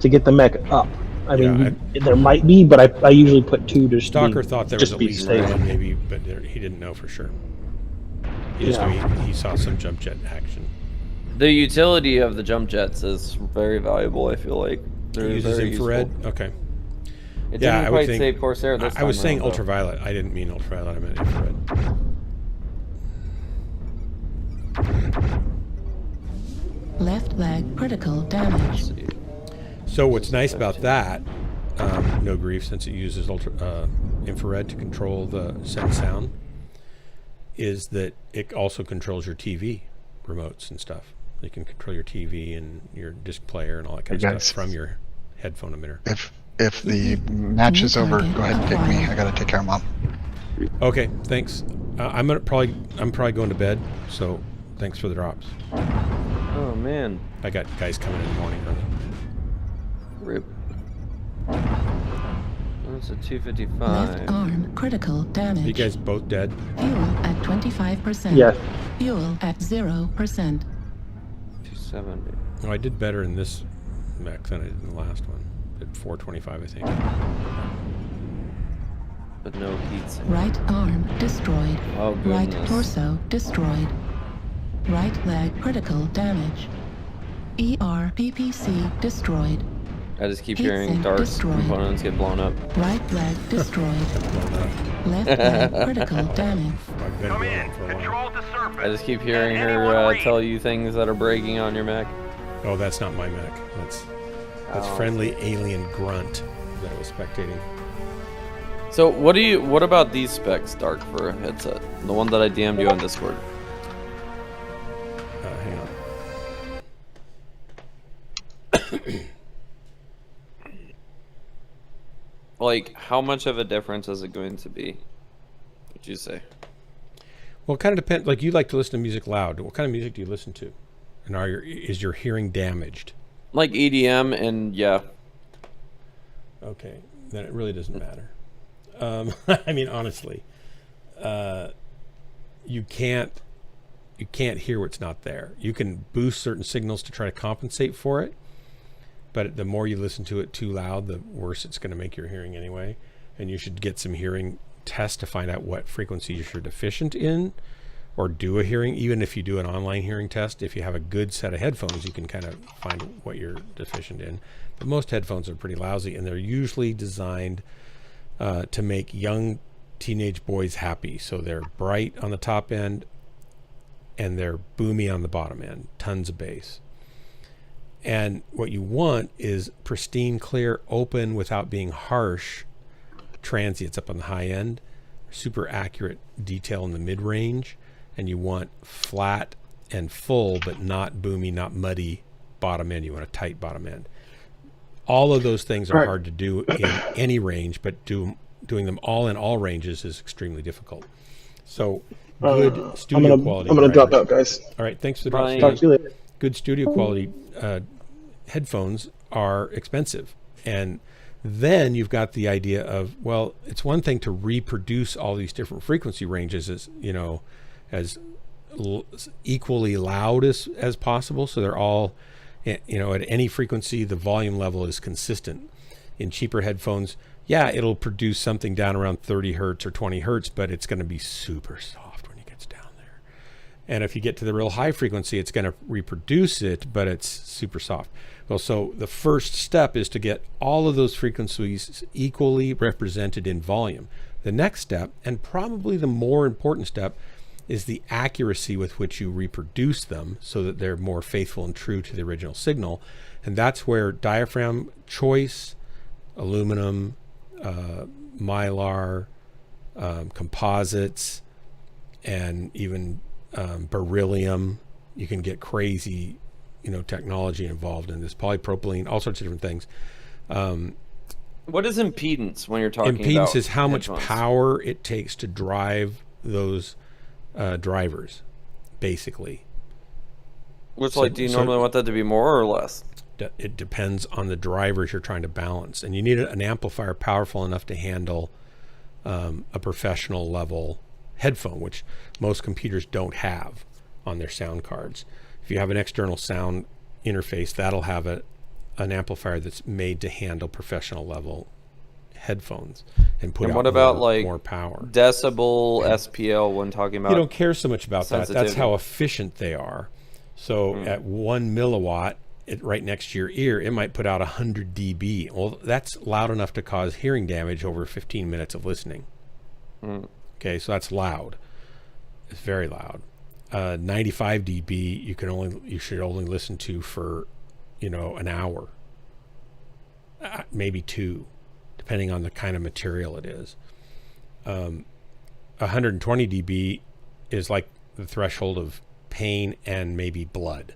to get the mech up. I mean, there might be, but I usually put 2 to Stalker thought there was at least safe. 1, maybe, but he didn't know for sure. He just knew he saw some jump jet action. The utility of the jump jets is very valuable, I feel like. They're Uses very infrared? useful. Okay. It didn't quite save Corsair this time. I was saying around, though. ultraviolet. I didn't mean ultraviolet, I meant infrared. Left leg critical damage. So what's nice about that, no grief, since it uses infrared to control the sense sound, is that it also controls your TV remotes and stuff. You can control your TV and your disc player and all that kind of stuff from your headphone emitter. If the match is over, go ahead and pick me. I gotta take care of Mom. Okay, thanks. I'm probably going to bed, so thanks for the drops. Oh man. I got guys coming in the morning early. Rip. That's a 255. Left arm critical damage. Are you guys both dead? Fuel at 25%. Yes. Fuel at 0%. 270. Oh, I did better in this mech than I did in the last one. Did 425, I think. But no heats. Right arm destroyed. Oh goodness. Right torso destroyed. Right leg critical damage. ERPPC destroyed. I just keep Heat hearing sink dark destroyed. components get blown up. Right leg destroyed. Left leg critical damage. Come in. Control the surface. I just keep hearing her tell you things that are breaking on your mech. Oh, that's not my mech. That's friendly alien grunt that I was spectating. So what about these specs, Dark, for a headset? The one that I DM'd you on Discord. Hang on. Like, how much of a difference is it going to be? What'd you say? Well, it kind of depends. Like, you like to listen to music loud. What kind of music do you listen to? And is your hearing damaged? Like EDM and yeah. Okay, then it really doesn't matter. I mean, honestly, you can't hear what's not there. You can boost certain signals to try to compensate for it, but the more you listen to it too loud, the worse it's going to make your hearing anyway. And you should get some hearing tests to find out what frequencies you're deficient in, or do a hearing. Even if you do an online hearing test, if you have a good set of headphones, you can kind of find what you're deficient in. But most headphones are pretty lousy, and they're usually designed to make young teenage boys happy. So they're bright on the top end and they're boomy on the bottom end, tons of bass. And what you want is pristine, clear, open, without being harsh transients up on the high end, super accurate detail in the mid-range, and you want flat and full but not boomy, not muddy bottom end. You want a tight bottom end. All of those things are hard to do in any range, but doing them all in all ranges is extremely difficult. So good studio quality. I'm going to drop out, guys. All right, thanks for the drop. Talk to you later. Good studio quality headphones are expensive. And then you've got the idea of, well, it's one thing to reproduce all these different frequency ranges as, you know, as equally loud as possible. So they're all, you know, at any frequency, the volume level is consistent. In cheaper headphones, yeah, it'll produce something down around 30 hertz or 20 hertz, but it's going to be super soft when it gets down there. And if you get to the real high frequency, it's going to reproduce it, but it's super soft. Well, so the first step is to get all of those frequencies equally represented in volume. The next step, and probably the more important step, is the accuracy with which you reproduce them so that they're more faithful and true to the original signal. And that's where diaphragm choice, aluminum, mylar, composites, and even beryllium. You can get crazy, you know, technology involved in this, polypropylene, all sorts of different things. What is impedance when you're talking about impedance is how much headphones? power it takes to drive those drivers, basically. Which, like, do you normally want that to be more or less? It depends on the drivers you're trying to balance, and you need an amplifier powerful enough to handle a professional level headphone, which most computers don't have on their sound cards. If you have an external sound interface, that'll have an amplifier that's made to handle professional level headphones and put And out what about more, like more power. Decibel, SPL when talking about? You don't care so much about that. That's sensitivity. how efficient they are. So at 1 milliwatt, right next to your ear, it might put out 100 dB. Well, that's loud enough to cause hearing damage over 15 minutes of listening. Okay, so that's loud. It's very loud. 95 dB, you should only listen to for, you know, an hour, maybe 2, depending on the kind of material it is. 120 dB is like the threshold of pain and maybe blood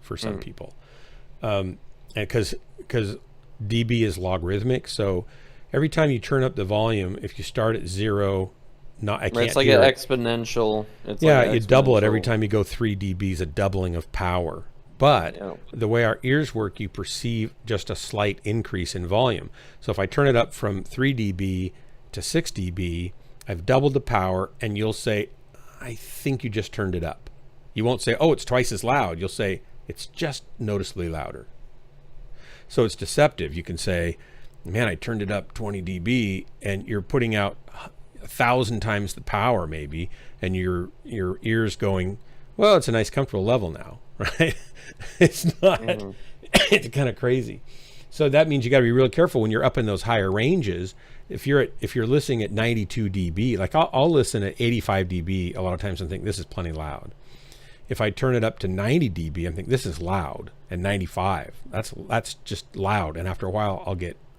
for some people, and because dB is logarithmic, so every time you turn up the volume, if you start at 0, it's like an exponential. You double it every time you go 3 dBs, a doubling of power. But the way our ears work, you perceive just a slight increase in volume. So if I turn it up from 3 dB to 6 dB, I've doubled the power, and you'll say, I think you just turned it up. You won't say, oh, it's twice as loud. You'll say, it's just noticeably louder. So it's deceptive. You can say, man, I turned it up 20 dB, and you're putting out 1,000 times the power maybe, and your ears going, well, it's a nice comfortable level now, right? It's not. It's kind of crazy. So that means you got to be real careful when you're up in those higher ranges. If you're listening at 92 dB, like I'll listen at 85 dB a lot of times and think this is plenty loud. If I turn it up to 90 dB, I think this is loud, and 95, that's just loud. And after a while,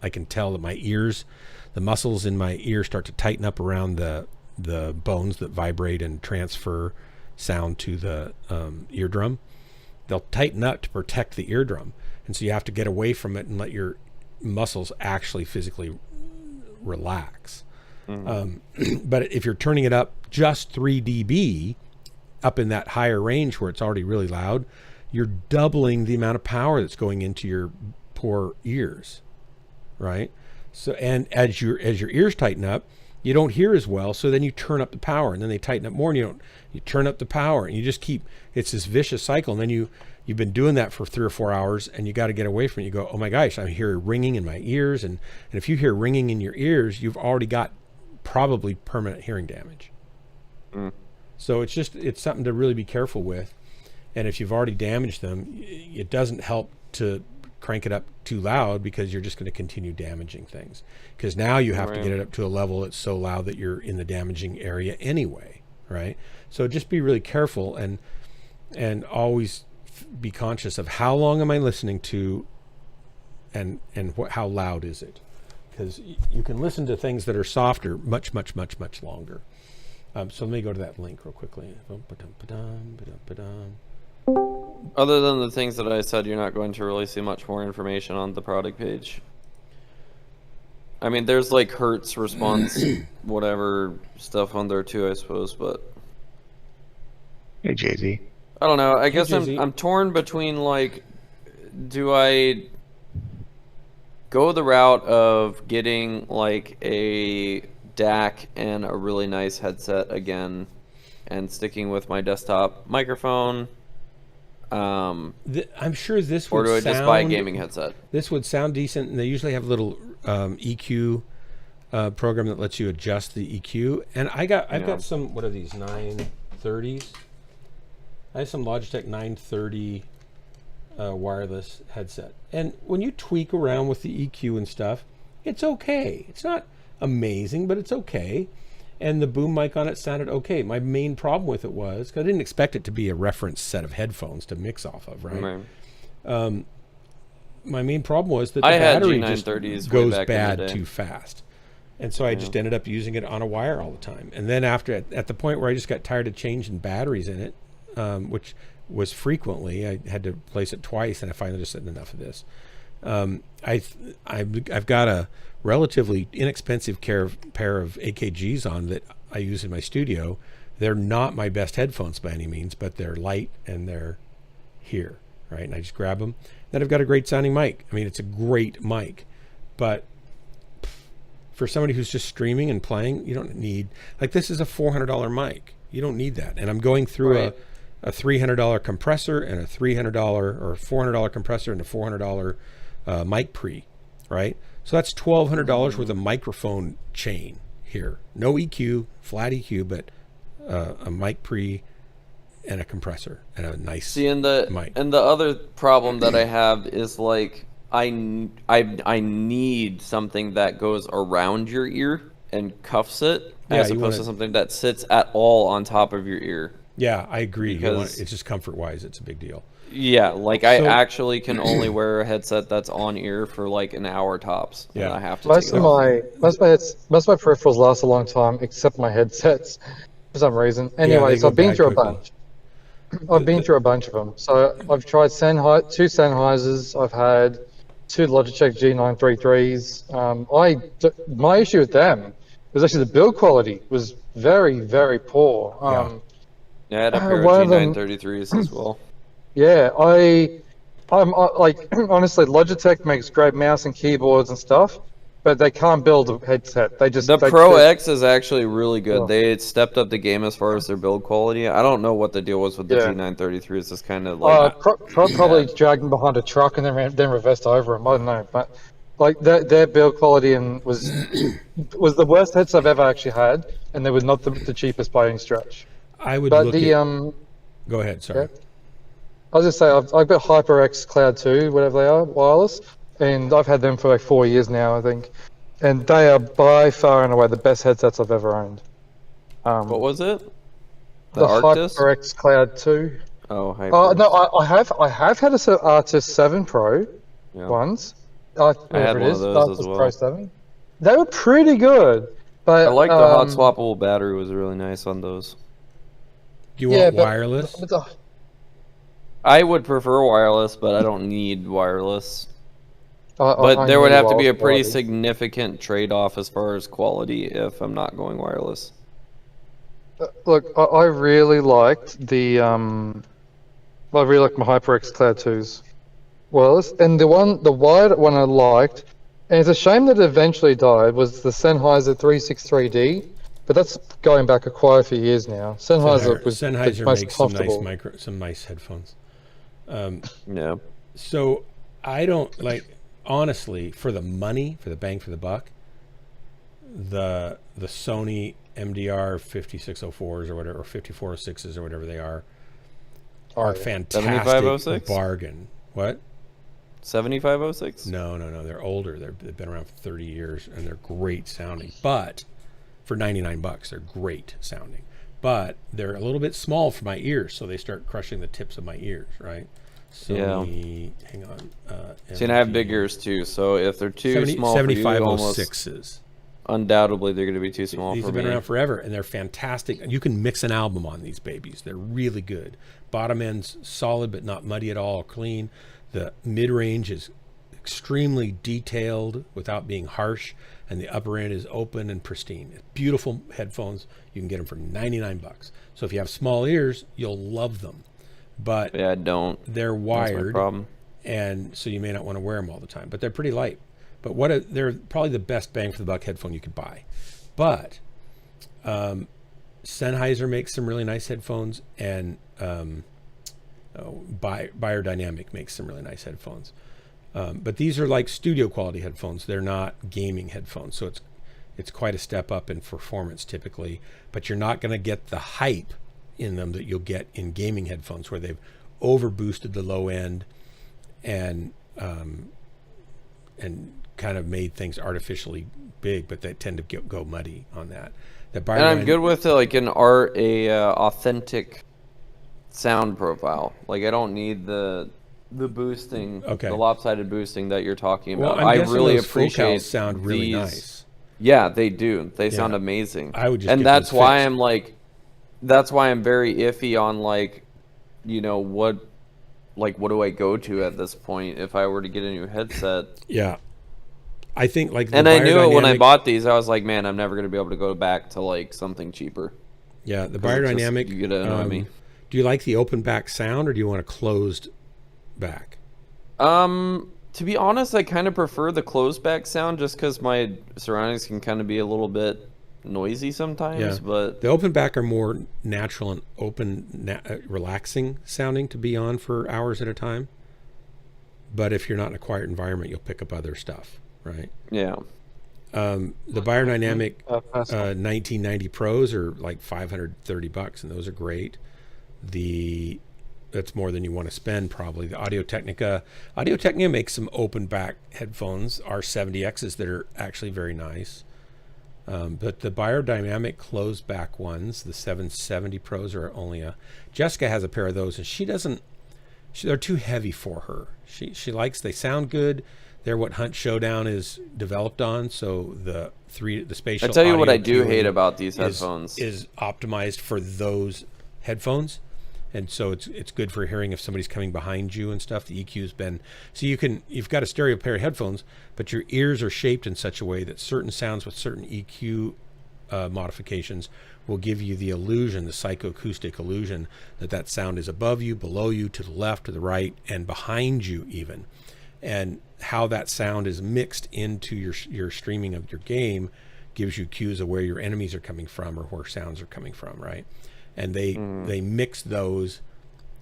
I can tell that my ears, the muscles in my ear start to tighten up around the bones that vibrate and transfer sound to the eardrum. They'll tighten up to protect the eardrum, and so you have to get away from it and let your muscles actually physically relax. But if you're turning it up just 3 dB, up in that higher range where it's already really loud, you're doubling the amount of power that's going into your poor ears, right? So, and as your ears tighten up, you don't hear as well. So then you turn up the power, and then they tighten up more, and you turn up the power, and you just keep. It's this vicious cycle. And then you've been doing that for 3 or 4 hours, and you got to get away from it. You go, oh my gosh, I hear ringing in my ears, and if you hear ringing in your ears, you've already got probably permanent hearing damage. So it's something to really be careful with. And if you've already damaged them, it doesn't help to crank it up too loud, because you're just going to continue damaging things. Because now you have to get it up to a level that's so loud that you're in the damaging area anyway, right? So just be really careful and always be conscious of how long am I listening to, and how loud is it? Because you can listen to things that are softer much longer. So let me go to that link real quickly. Other than the things that I said, you're not going to really see much more information on the product page. I mean, there's like Hertz response, whatever stuff on there too, I suppose, but... Hey, Jay-Z. I don't know. I guess Jay-Z. I'm torn between, like, do I go the route of getting, like, a DAC and a really nice headset again and sticking with my desktop microphone? I'm sure this would Or do I sound, just buy a gaming headset? This would sound decent, and they usually have a little EQ program that lets you adjust the EQ. And I've got some, what are these, 930s? I have some Logitech 930 wireless headset. And when you tweak around with the EQ and stuff, it's okay. It's not amazing, but it's okay. And the boom mic on it sounded okay. My main problem with it was, because I didn't expect it to be a reference set of headphones to mix off of, right? My main problem was that the battery just goes bad too fast. And so I just ended up using it on a wire all the time. And then at the point where I just got tired of changing batteries in it, which was frequently, I had to replace it twice, and I finally just said enough of this. I've got a relatively inexpensive pair of AKGs on that I use in my studio. They're not my best headphones by any means, but they're light and they're here, right? And I just grab them. Then I've got a great sounding mic. I mean, it's a great mic, but for somebody who's just streaming and playing, you don't need, like, this is a $400 mic. You don't need that. And I'm going through a $300 compressor and a $300 or $400 compressor and a $400 mic pre, right? So that's $1,200 worth of microphone chain here. No EQ, flat EQ, but a mic pre and a compressor and a nice mic. And the other problem that I have is, like, I need something that goes around your ear and cuffs it, as opposed to something that sits at all on top of your ear. Yeah, I agree. It's just comfort-wise, it's a big deal. Yeah, like, I actually can only wear a headset that's on ear for like an hour tops. Yeah, and I have to most of my peripherals last a long time, except my headsets, for some reason. Anyway, so I've been through a bunch. I've been through a bunch of them. So I've tried two Sennheisers. I've had 2 Logitech G933s. My issue with them was actually the build quality was very, very poor. I had a pair of G933s as well. Yeah, I'm like, honestly, Logitech makes great mouse and keyboards and stuff, but they can't build a headset. The Pro X is actually really good. Oh. They stepped up the game as far as their build quality. I don't know what the deal was with the G933s. It's kind of like probably dragged them behind a truck and then reversed over them. I don't know, but like their build quality was the worst headset I've ever actually had, and they were not the cheapest by any stretch. I would but look the at... Go ahead, sorry. Yeah. I was just say I've got HyperX Cloud 2, whatever they are, wireless, and I've had them for like 4 years now, I think, and they are by far and away the best headsets I've ever owned. What was it? The HyperX Cloud 2. Oh, HyperX. No, I have had a Arctis 7 Pro once. I had one of those as well. Pro 7. They were pretty good, but I like the hot swappable battery was really nice on those. Do you want wireless? I would prefer wireless, but I don't need wireless. But there would knew have why to I be a was pretty wireless. significant trade-off as far as quality if I'm not going wireless. Look, I really liked the I really liked my HyperX Cloud 2s wireless, and the wired one I liked, and it's a shame that it eventually died, was the Sennheiser 363D, but that's going back quite a few years now. Sennheiser was the Sennheiser most makes comfortable. some nice headphones. Yeah. So I don't like, honestly, for the money, for the bang for the buck, the Sony MDR 5604s or whatever, or 5406s or whatever they are fantastic 7506? bargain. What? 7506? No, they're older. They've been around for 30 years and they're great sounding. But for $99, they're great sounding. But they're a little bit small for my ears, so they start crushing the tips of my ears, right? Sony, hang on. See, and I have big ears too, so if they're too small for you, almost 7506s. Undoubtedly, they're going to be too small These for have me. been around forever, and they're fantastic. You can mix an album on these babies. They're really good. Bottom end's solid, but not muddy at all, clean. The mid-range is extremely detailed without being harsh, and the upper end is open and pristine. Beautiful headphones. You can get them for $99. So if you have small ears, you'll love them. But yeah, I don't. They're wired, that's my problem. And so you may not want to wear them all the time. But they're pretty light. But they're probably the best bang for the buck headphone you could buy. But Sennheiser makes some really nice headphones, and Beyerdynamic makes some really nice headphones. But these are like studio quality headphones. They're not gaming headphones. So it's quite a step up in performance typically. But you're not going to get the hype in them that you'll get in gaming headphones, where they've over boosted the low end and kind of made things artificially big, but they tend to go muddy on that. And I'm good with like an authentic sound profile. Like I don't need the boosting, the lopsided boosting that you're talking about. Well, I really those appreciate sound really nice. Yeah, they do. They sound amazing. I would just and get that's those why fixed. I'm like, that's why I'm very iffy on like, you know, what do I go to at this point if I were to get a new headset? Yeah. I think like and I knew it when I bought these. I was like, man, I'm never going to be able to go back to like something cheaper. Yeah, the Beyerdynamic. You get annoy me. Do you like the open back sound, or do you want a closed back? To be honest, I kind of prefer the closed back sound, just because my surroundings can kind of be a little bit noisy sometimes. Yeah. But the open back are more natural and open, relaxing sounding to be on for hours at a time. But if you're not in a quiet environment, you'll pick up other stuff. Right. Yeah. The Beyerdynamic 1990 Pros are like $530, and those are great. That's more than you want to spend probably. The Audio-Technica makes some open back headphones, R70Xs, that are actually very nice. But the Beyerdynamic closed back ones, the 770 Pros, are only Jessica has a pair of those, and they're too heavy for her. She likes, they sound good. They're what Hunt Showdown is developed on. So the spatial. I tell you what I audio do hate about these headphones is optimized for those headphones, and so it's good for hearing if somebody's coming behind you and stuff. The EQ's been so you've got a stereo pair of headphones, but your ears are shaped in such a way that certain sounds with certain EQ modifications will give you the illusion, the psychoacoustic illusion, that sound is above you, below you, to the left, to the right, and behind you even. And how that sound is mixed into your streaming of your game gives you cues of where your enemies are coming from or where sounds are coming from, right? And they mix those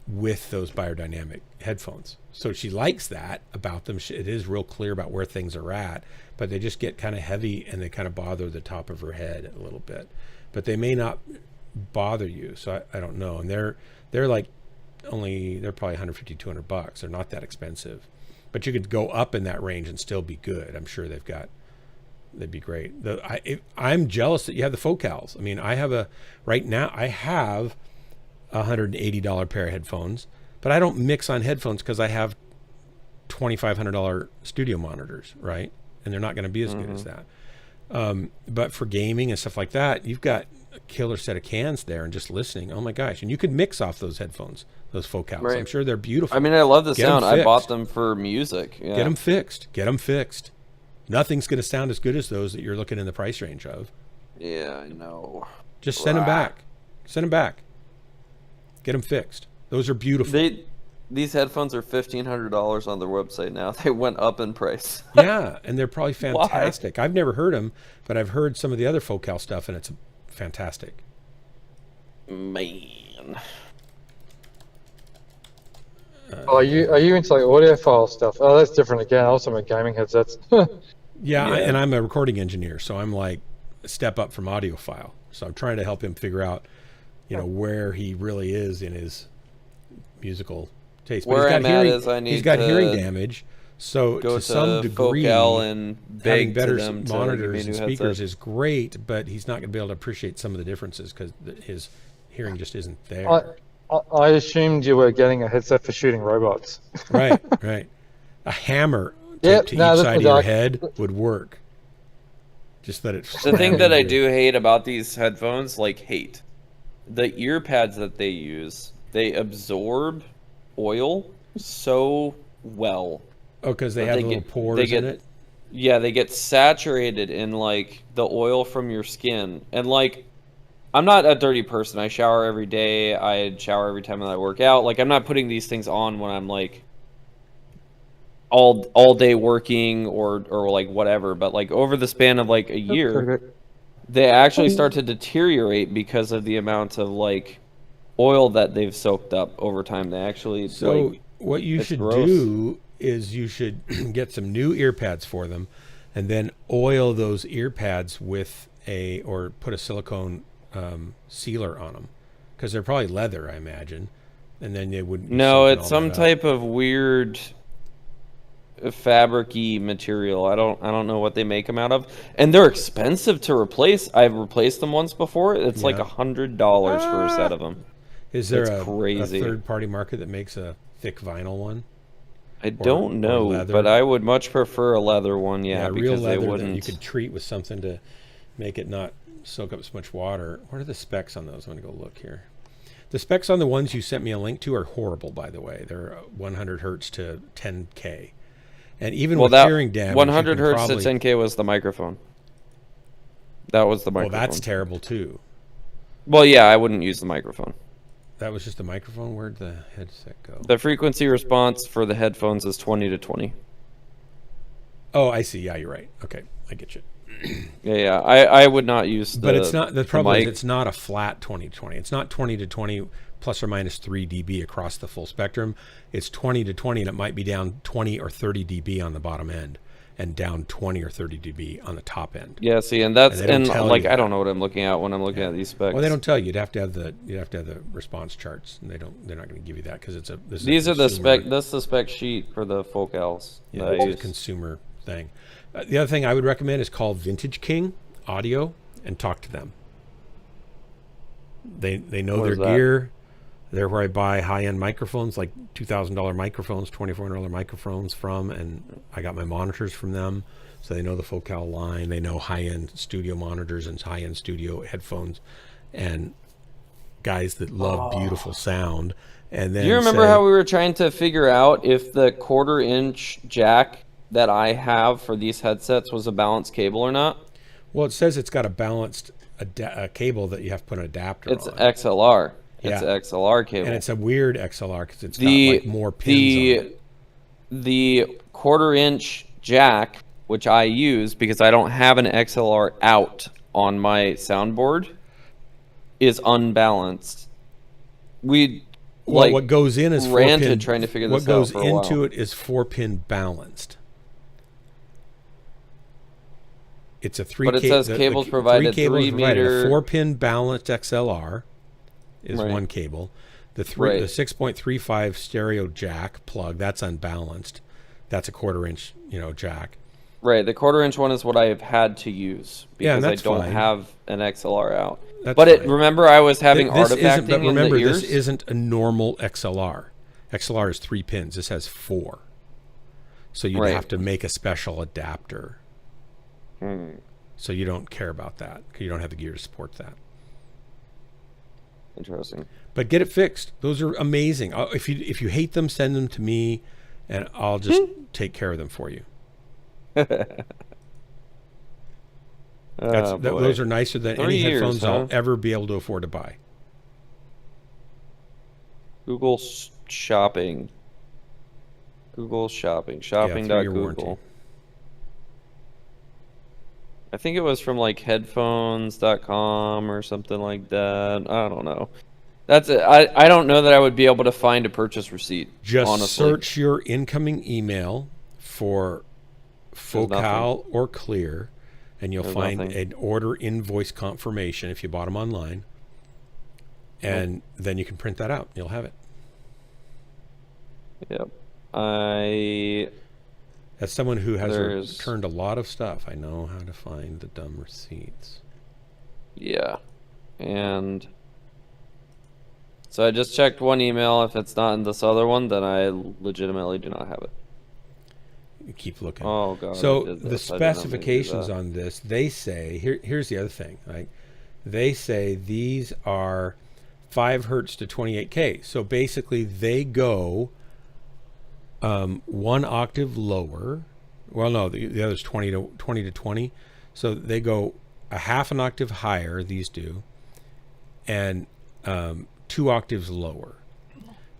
with those Beyerdynamic headphones. So she likes that about them. It is real clear about where things are at, but they just get kind of heavy and they kind of bother the top of her head a little bit. But they may not bother you, so I don't know. And they're probably $150, $200. They're not that expensive. But you could go up in that range and still be good. I'm sure they'd be great. I'm jealous that you have the Focals. I mean, right now I have a $180 pair of headphones, but I don't mix on headphones because I have $2,500 studio monitors, right? And they're not going to be as good as that. But for gaming and stuff like that, you've got a killer set of cans there and just listening. Oh my gosh! And you could mix off those headphones, those focals. Right. I'm sure they're beautiful. I mean, I love the Get 'em sound. I fixed. bought them for music. Yeah. Get them fixed. Get them fixed. Nothing's going to sound as good as those that you're looking in the price range of. Yeah, I know. Just send them back. Send them back. Get them fixed. Those are beautiful. These headphones are $1,500 on their website now. They went up in price. Yeah, and they're probably fantastic. I've never heard them, but I've heard some of the other focal stuff, and it's fantastic. Man. Are you into like audiophile stuff? Oh, that's different again. I also make gaming headsets. Yeah, and I'm a recording engineer, so I'm like a step up from audiophile. So I'm trying to help him figure out, where he really is in his musical taste. But Where I'm at is I need he's got to hearing damage, so go to some degree, Focal and having beg better to them to monitors give me and new speakers headsets. is great, but he's not going to be able to appreciate some of the differences because his hearing just isn't there. I assumed you were getting a headset for shooting robots. Right. A hammer to each side of your head would work. Just let it. The thing that I do hate about these headphones, the ear pads that they use, they absorb oil so well. Oh, because they have little pores in it? Yeah, they get saturated in, the oil from your skin. And, I'm not a dirty person. I shower every day. I shower every time that I work out. I'm not putting these things on when I'm, all day working or whatever. But, over the span of, a year, they actually start to deteriorate because of the amount of, oil that they've soaked up over time. They actually, what you should do is you should get some new ear pads for them and then oil those ear pads with or put a silicone sealer on them, because they're probably leather, I imagine, and then they wouldn't. No, it's some type of weird fabric-y material. I don't know what they make them out of, and they're expensive to replace. I've replaced them once before. It's like $100 for a set of them. Is there a third-party market that makes a thick vinyl one? I don't know, but I would much prefer a leather one. Yeah, real because leather they wouldn't. That you could treat with something to make it not soak up so much water. What are the specs on those? I'm going to go look here. The specs on the ones you sent me a link to are horrible, by the way. They're 100 hertz to 10K. And even with hearing damage, 100 hertz to 10K was the microphone. That was the microphone. Well, that's terrible, too. Well, yeah, I wouldn't use the microphone. That was just the microphone? Where'd the headset go? The frequency response for the headphones is 20 to 20. Oh, I see. Yeah, you're right. Okay, I get you. Yeah, I would not use the. But it's not the problem. Mic. Is it's not a flat 20-20. It's not 20 to 20 plus or minus 3 dB across the full spectrum. It's 20 to 20, and it might be down 20 or 30 dB on the bottom end, and down 20 or 30 dB on the top end. Yeah, see, and that's I don't know what I'm looking at when I'm looking at these specs. Well, they don't tell you. You'd have to have the response charts, and they're not going to give you that because these are the spec. That's the spec sheet for the focals. Yeah, it's a consumer thing. The other thing I would recommend is call Vintage King Audio and talk to them. They know their gear. They're where I buy high-end microphones, like $2,000 microphones, $2,400 microphones from, and I got my monitors from them. So they know the focal line. They know high-end studio monitors and high-end studio headphones, and guys that love beautiful sound. And then do you remember how we were trying to figure out if the 1/4-inch jack that I have for these headsets was a balanced cable or not? Well, it says it's got a balanced cable that you have to put an adapter it's on. It's XLR. It's XLR cable. And it's a weird XLR because it's got more pins on it. The 1/4-inch jack, which I use because I don't have an XLR out on my soundboard, is unbalanced. What goes in is 4-pin. Trying to figure this what goes out for a into while. it is 4-pin balanced. It's a 3. But it says cables provided 3 meter. A 4-pin balanced XLR is one cable. The 6.35 stereo jack plug, that's unbalanced. That's a 1/4-inch, jack. Right. The 1/4-inch one is what I have had to use because I don't have an XLR out. Remember, I was having artifacting in the ears. This isn't a normal XLR. XLR is 3 pins. This has 4. So you'd have to make a special adapter. So you don't care about that because you don't have the gear to support that. Interesting. But get it fixed. Those are amazing. If you hate them, send them to me, and I'll just take care of them for you. Those are nicer than any headphones I'll ever be able to afford to buy. Google Shopping. Google Shopping. Shopping.google. I think it was from like headphones.com or something like that. I don't know. That's it. I don't know that I would be able to find a purchase receipt. Just honestly. Search your incoming email for Focal or Clear, and you'll find an order invoice confirmation if you bought them online. And then you can print that out. You'll have it. Yep. As someone who has returned a lot of stuff, I know how to find the dumb receipts. Yeah. And so I just checked one email. If it's not in this other one, then I legitimately do not have it. You keep looking. Oh, God. So the specifications on this, they say, here's the other thing. Like, they say these are 5 hertz to 28K. So basically they go 1 octave lower. Well, no, the other's 20 to 20. So they go a half an octave higher, these do, and 2 octaves lower.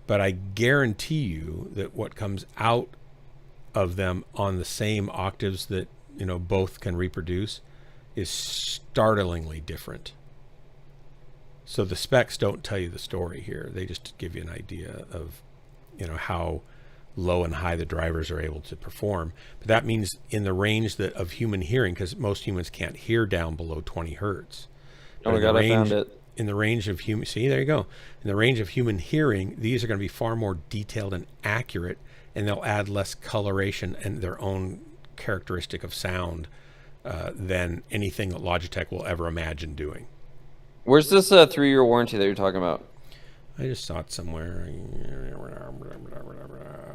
But I guarantee you that what comes out of them on the same octaves that, you know, both can reproduce is startlingly different. So the specs don't tell you the story here. They just give you an idea of, you know, how low and high the drivers are able to perform. But that means in the range of human hearing, because most humans can't hear down below 20 hertz. Oh my God, I found it. In the range of human, see, there you go. In the range of human hearing, these are going to be far more detailed and accurate, and they'll add less coloration and their own characteristic of sound than anything that Logitech will ever imagine doing. Where's this 3-year warranty that you're talking about? I just saw it somewhere.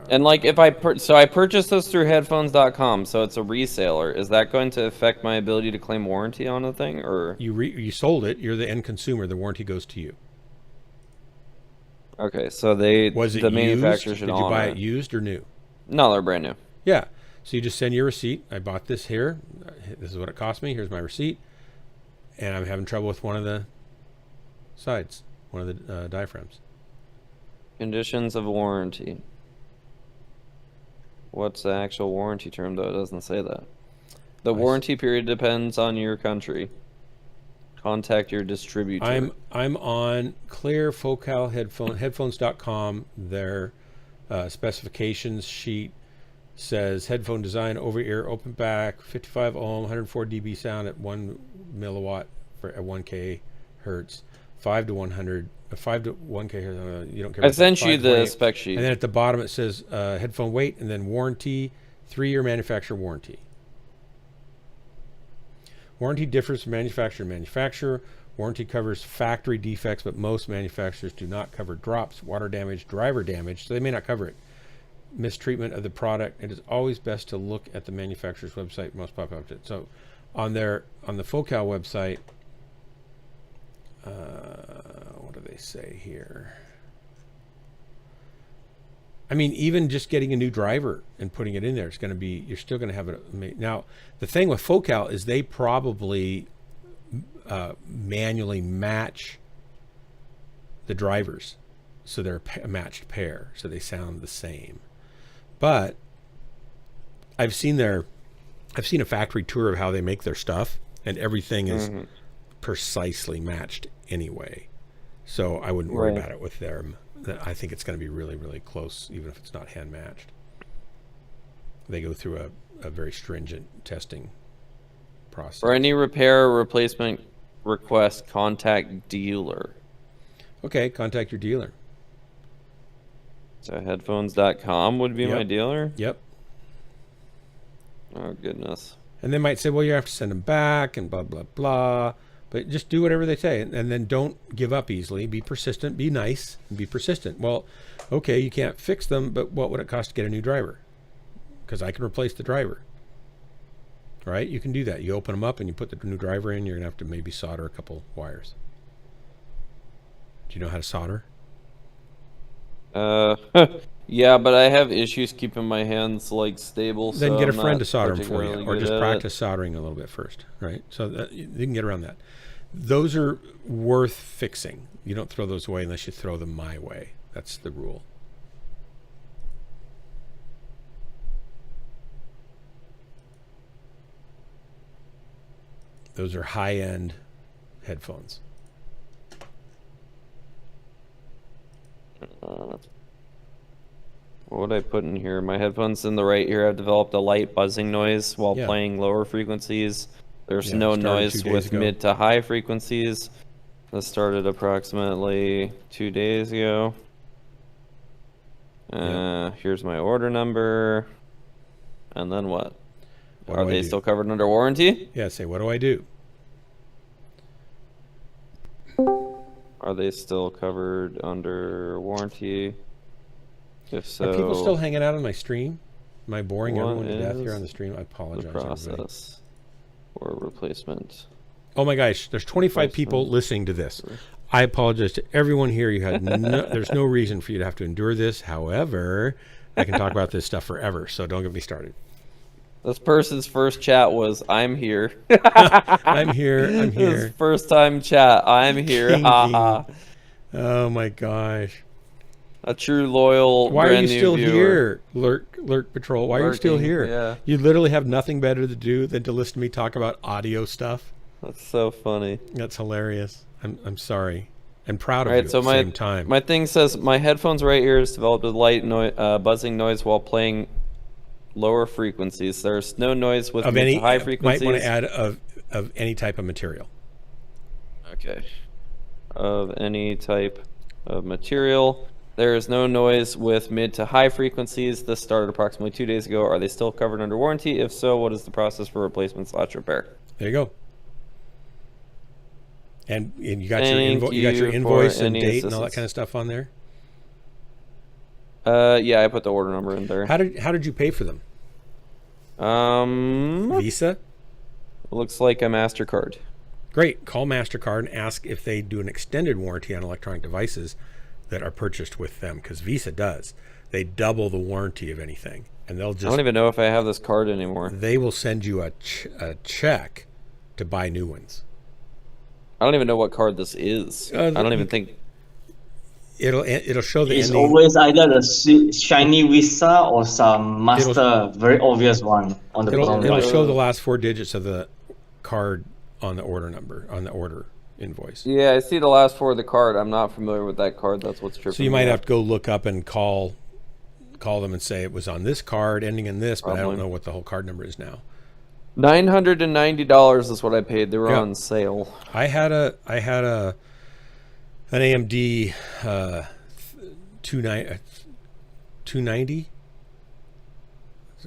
And like, if I purchased this through headphones.com, so it's a reseller. Is that going to affect my ability to claim warranty on the thing, or you sold it? You're the end consumer. The warranty goes to you. Okay, so the manufacturer should honor. Did you buy it used or new? No, they're brand new. Yeah. So you just send your receipt. I bought this here. This is what it cost me. Here's my receipt. And I'm having trouble with one of the sides, one of the diaphragms. Conditions of warranty. What's the actual warranty term, though? It doesn't say that. The warranty period depends on your country. Contact your distributor. I'm on Clear Focal headphones.com. Their specifications sheet says headphone design, over-ear, open back, 55 ohm, 104 dB sound at 1 milliwatt at 1K hertz, 5 to 100, 5 to 1K hertz. You don't care. I sent you the spec sheet. And then at the bottom it says headphone weight, and then warranty, 3-year manufacturer warranty. Warranty differs from manufacturer to manufacturer. Warranty covers factory defects, but most manufacturers do not cover drops, water damage, driver damage, so they may not cover it. Mistreatment of the product. It is always best to look at the manufacturer's website. Most popular. So on the Focal website, what do they say here? I mean, even just getting a new driver and putting it in there, it's going to be, you're still going to have it. Now, the thing with Focal is they probably manually match the drivers, so they're a matched pair, so they sound the same. But I've seen a factory tour of how they make their stuff, and everything is precisely matched anyway. So I wouldn't worry about it with them. I think it's going to be really, really close, even if it's not hand matched. They go through a very stringent testing process. For any repair or replacement request, contact dealer. Okay, contact your dealer. So headphones.com would be my dealer? Yep. Oh, goodness. And they might say, well, you have to send them back and blah, blah, blah. But just do whatever they say. And then don't give up easily. Be persistent. Be nice. And be persistent. Well, okay, you can't fix them, but what would it cost to get a new driver? Because I can replace the driver. Right? You can do that. You open them up and you put the new driver in. You're going to have to maybe solder a couple wires. Do you know how to solder? Yeah, but I have issues keeping my hands like stable. Then so get a I'm friend not to solder them for you, particularly or good just at practice it. soldering a little bit first, right? So that you can get around that. Those are worth fixing. You don't throw those away unless you throw them my way. That's the rule. Those are high-end headphones. What would I put in here? My headphones in the right ear have developed a light buzzing noise while playing lower frequencies. There's no noise with mid to high frequencies. This started approximately 2 days ago. Here's my order number. And then what? Are they still covered under warranty? Yeah, say, what do I do? Are they still covered under warranty? If so, are people still hanging out on my stream? Am I boring everyone to death here on the stream? I the apologize. process or replacement. Oh my gosh, there's 25 people listening to this. I apologize to everyone here. You had there's no reason for you to have to endure this. However, I can talk about this stuff forever, so don't get me started. This person's first chat was, "I'm here." I'm here. I'm here. His first time chat. I'm here. Haha. Oh my gosh. A true loyal. Why are you still viewer. here, Lurk Patrol? Why are you still here? Yeah. You literally have nothing better to do than to listen to me talk about audio stuff. That's so funny. That's hilarious. I'm sorry. I'm proud of you at the same time. My thing says my headphones right ear has developed a light buzzing noise while playing lower frequencies. There's no noise with mid to high frequencies. Might want to add of any type of material. Okay. Of any type of material. There is no noise with mid to high frequencies. This started approximately 2 days ago. Are they still covered under warranty? If so, what is the process for replacement / repair? There you go. And you got your invoice and date and all that kind of stuff on there? Yeah, I put the order number in there. How did you pay for them? Visa? Looks like a MasterCard. Great. Call MasterCard and ask if they do an extended warranty on electronic devices that are purchased with them, because Visa does. They double the warranty of anything, and they'll just. I don't even know if I have this card anymore. They will send you a check to buy new ones. I don't even know what card this is. I don't even think. It'll show the. It's always either the shiny Visa or some Master, very obvious one on the bottom. It'll show the last 4 digits of the card on the order number, on the order invoice. Yeah, I see the last 4 of the card. I'm not familiar with that card. That's what's tripping. So you might have to go look up and call them and say it was on this card ending in this, but I don't know what the whole card number is now. $990 is what I paid. They were on sale. I had an AMD 290.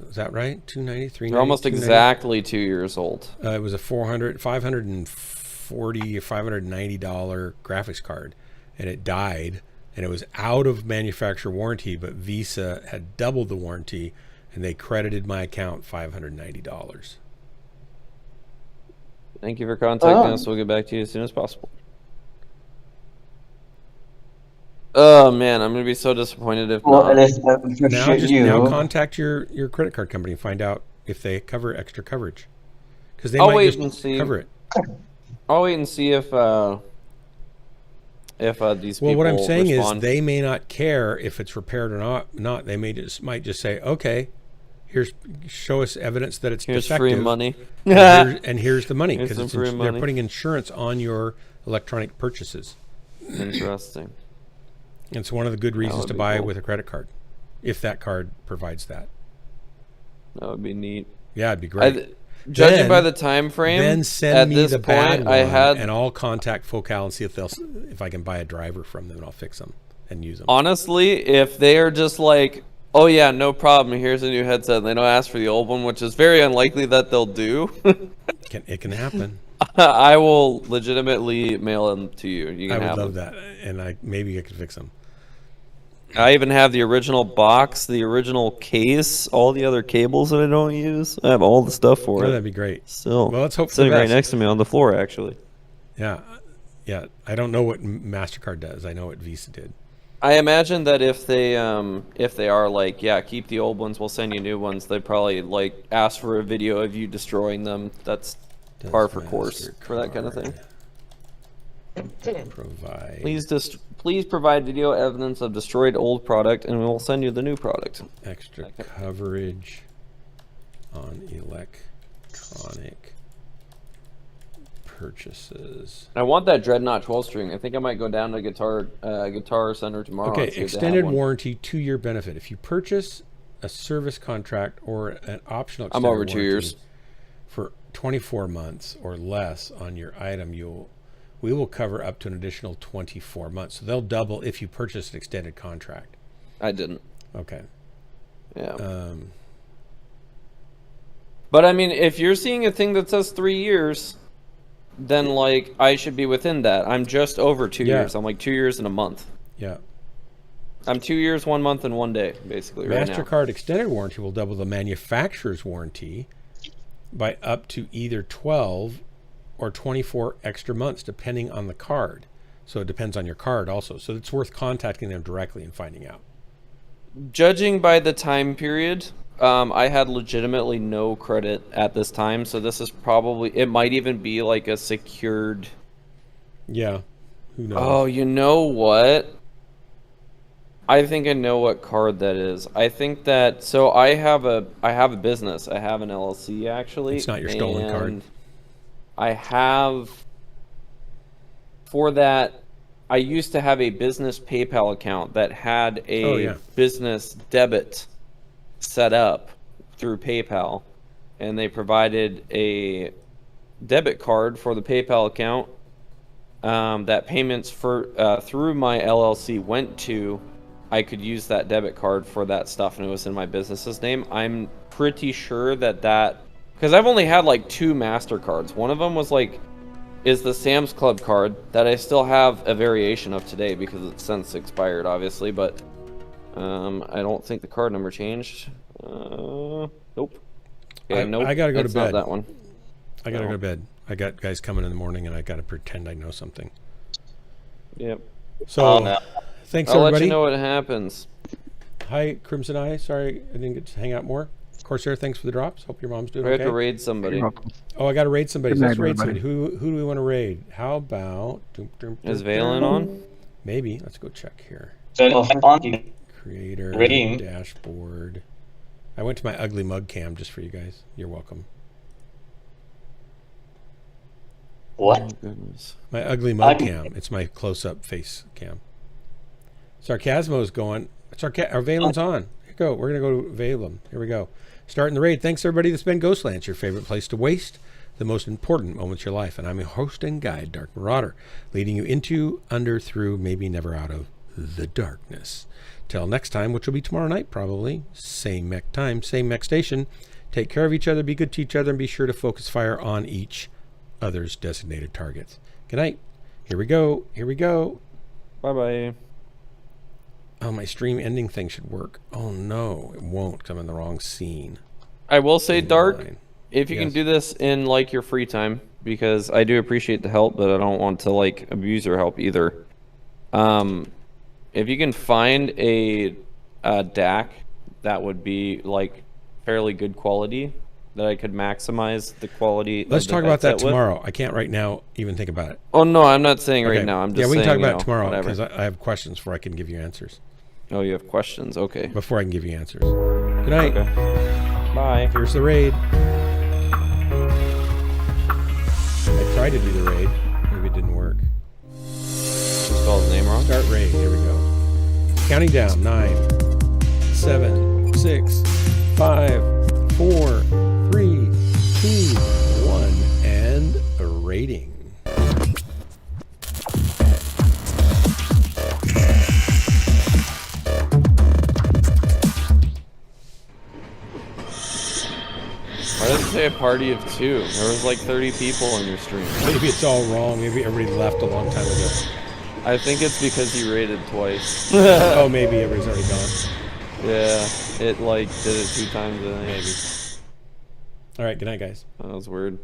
Is that right? 290, 390. They're almost exactly 2 years old. It was a $540 or $590 graphics card, and it died, and it was out of manufacturer warranty, but Visa had doubled the warranty, and they credited my account $590. Thank you for contacting us. We'll get back to you as soon as possible. Oh man, I'm gonna be so disappointed if not. Now contact your credit card company and find out if they cover extra coverage, because they might just cover it. I'll wait and see if these people. Well, what I'm saying respond. is they may not care if it's repaired or not. They might just say, okay, show us evidence that it's defective. Free money. and here's the money, because they're putting insurance on your electronic purchases. Interesting. It's one of the good reasons to buy with a credit card, if that card provides that. That would be neat. Yeah, it'd be great. Judging by the time frame, then send me the bad one, I had, and I'll contact Focal and see if I can buy a driver from them, and I'll fix them and use them. Honestly, if they are just like, oh yeah, no problem, here's a new headset, and they don't ask for the old one, which is very unlikely that they'll do. It can happen. I will legitimately mail them to you. You can I have would love them. that, and maybe I could fix them. I even have the original box, the original case, all the other cables that I don't use. I have all the stuff for it. That'd be great. Still, well, let's hope for sitting the right best. next to me on the floor, actually. Yeah, Yeah, I don't know what MasterCard does. I know what Visa did. I imagine that if they are like, yeah, keep the old ones, we'll send you new ones, they'd probably like ask for a video of you destroying them. That's par for course for that kind of thing. Provide. Please provide video evidence of destroyed old product, and we'll send you the new product. Extra coverage on electronic purchases. I want that Dreadnought 12 string. I think I might go down to Guitar Center tomorrow. Okay, extended warranty, 2-year benefit. If you purchase a service contract or an optional extended I'm over 2 years for 24 months or less on your item, we will cover up to an additional 24 months. So they'll double if you purchase an extended contract. I didn't. Okay. Yeah. But I mean, if you're seeing a thing that says 3 years, then like I should be within that. I'm just over 2 years. I'm like 2 years and a month. Yeah. I'm 2 years, 1 month, and 1 day, basically. Right now. MasterCard extended warranty will double the manufacturer's warranty by up to either 12 or 24 extra months, depending on the card. So it depends on your card also. So it's worth contacting them directly and finding out. Judging by the time period, I had legitimately no credit at this time, so this is probably, it might even be like a secured. Yeah. Who knows? Oh, you know what? I think I know what card that is. I think that, so I have a business. I have an LLC actually. It's not your stolen card. I have, for that, I used to have a business PayPal account that had a business debit set up through PayPal, and they provided a debit card for the PayPal account that payments for through my LLC went to. I could use that debit card for that stuff, and it was in my business's name. I'm pretty sure that because I've only had like 2 MasterCards. One of them is the Sam's Club card that I still have a variation of today because it's since expired, obviously, but I don't think the card number changed. Nope. Okay, nope. I gotta go to bed. Not that one. I gotta go to bed. I got guys coming in the morning, and I gotta pretend I know something. Yep. So, thanks I'll everybody. let you know what happens. Hi, Crimson Eye. Sorry I didn't get to hang out more. Corsair, thanks for the drops. Hope your mom's doing I okay. have to raid somebody. Oh, I got to raid somebody. Good night, Let's raid somebody. everybody. Who do we want to raid? How about... Is Valen on? Maybe. Let's go check here. Creator, dashboard. I went to my ugly mug cam just for you guys. You're welcome. What? Oh, goodness. My ugly mug cam. It's my close-up face cam. Sarcasmo's going. Valen's on. Here we go. We're going to go to Valen. Here we go. Starting the raid. Thanks, everybody. This has been Ghostlands, your favorite place to waste the most important moments of your life. And I'm your host and guide, Dark Marauder, leading you into, under, through, maybe never out of the darkness. Till next time, which will be tomorrow night, probably. Same mech time, same mech station. Take care of each other, be good to each other, and be sure to focus fire on each other's designated targets. Good night. Here we go. Here we go. Bye-bye. Oh, my stream ending thing should work. Oh, no, it won't because I'm in the wrong scene. I will say, Dark, if you Yes. can do this in, like, your free time, because I do appreciate the help, but I don't want to, like, abuse your help either. If you can find a DAC that would be, like, fairly good quality, that I could maximize the quality Let's of the talk about that headset with. tomorrow. I can't right now even think about it. Oh, no, I'm not saying right Okay. now. I'm just yeah, we can saying, talk about it tomorrow whatever. because I have questions before I can give you answers. Oh, you have questions? Okay. Before I can give you answers. Good night. Okay. Bye. Here's the raid. I tried to do the raid. Maybe it didn't work. Just spelled his name wrong? Start raid. Here we go. Counting down. 9, 7, 6, 5, 4, 3, 2, 1, and raiding. Why does it say a party of 2? There was like 30 people on your stream. Maybe it's all wrong. Maybe everybody left a long time ago. I think it's because you raided twice. Oh, maybe everybody's already gone. Yeah, it like did it 2 times. Maybe. All right, good night, guys. That was weird.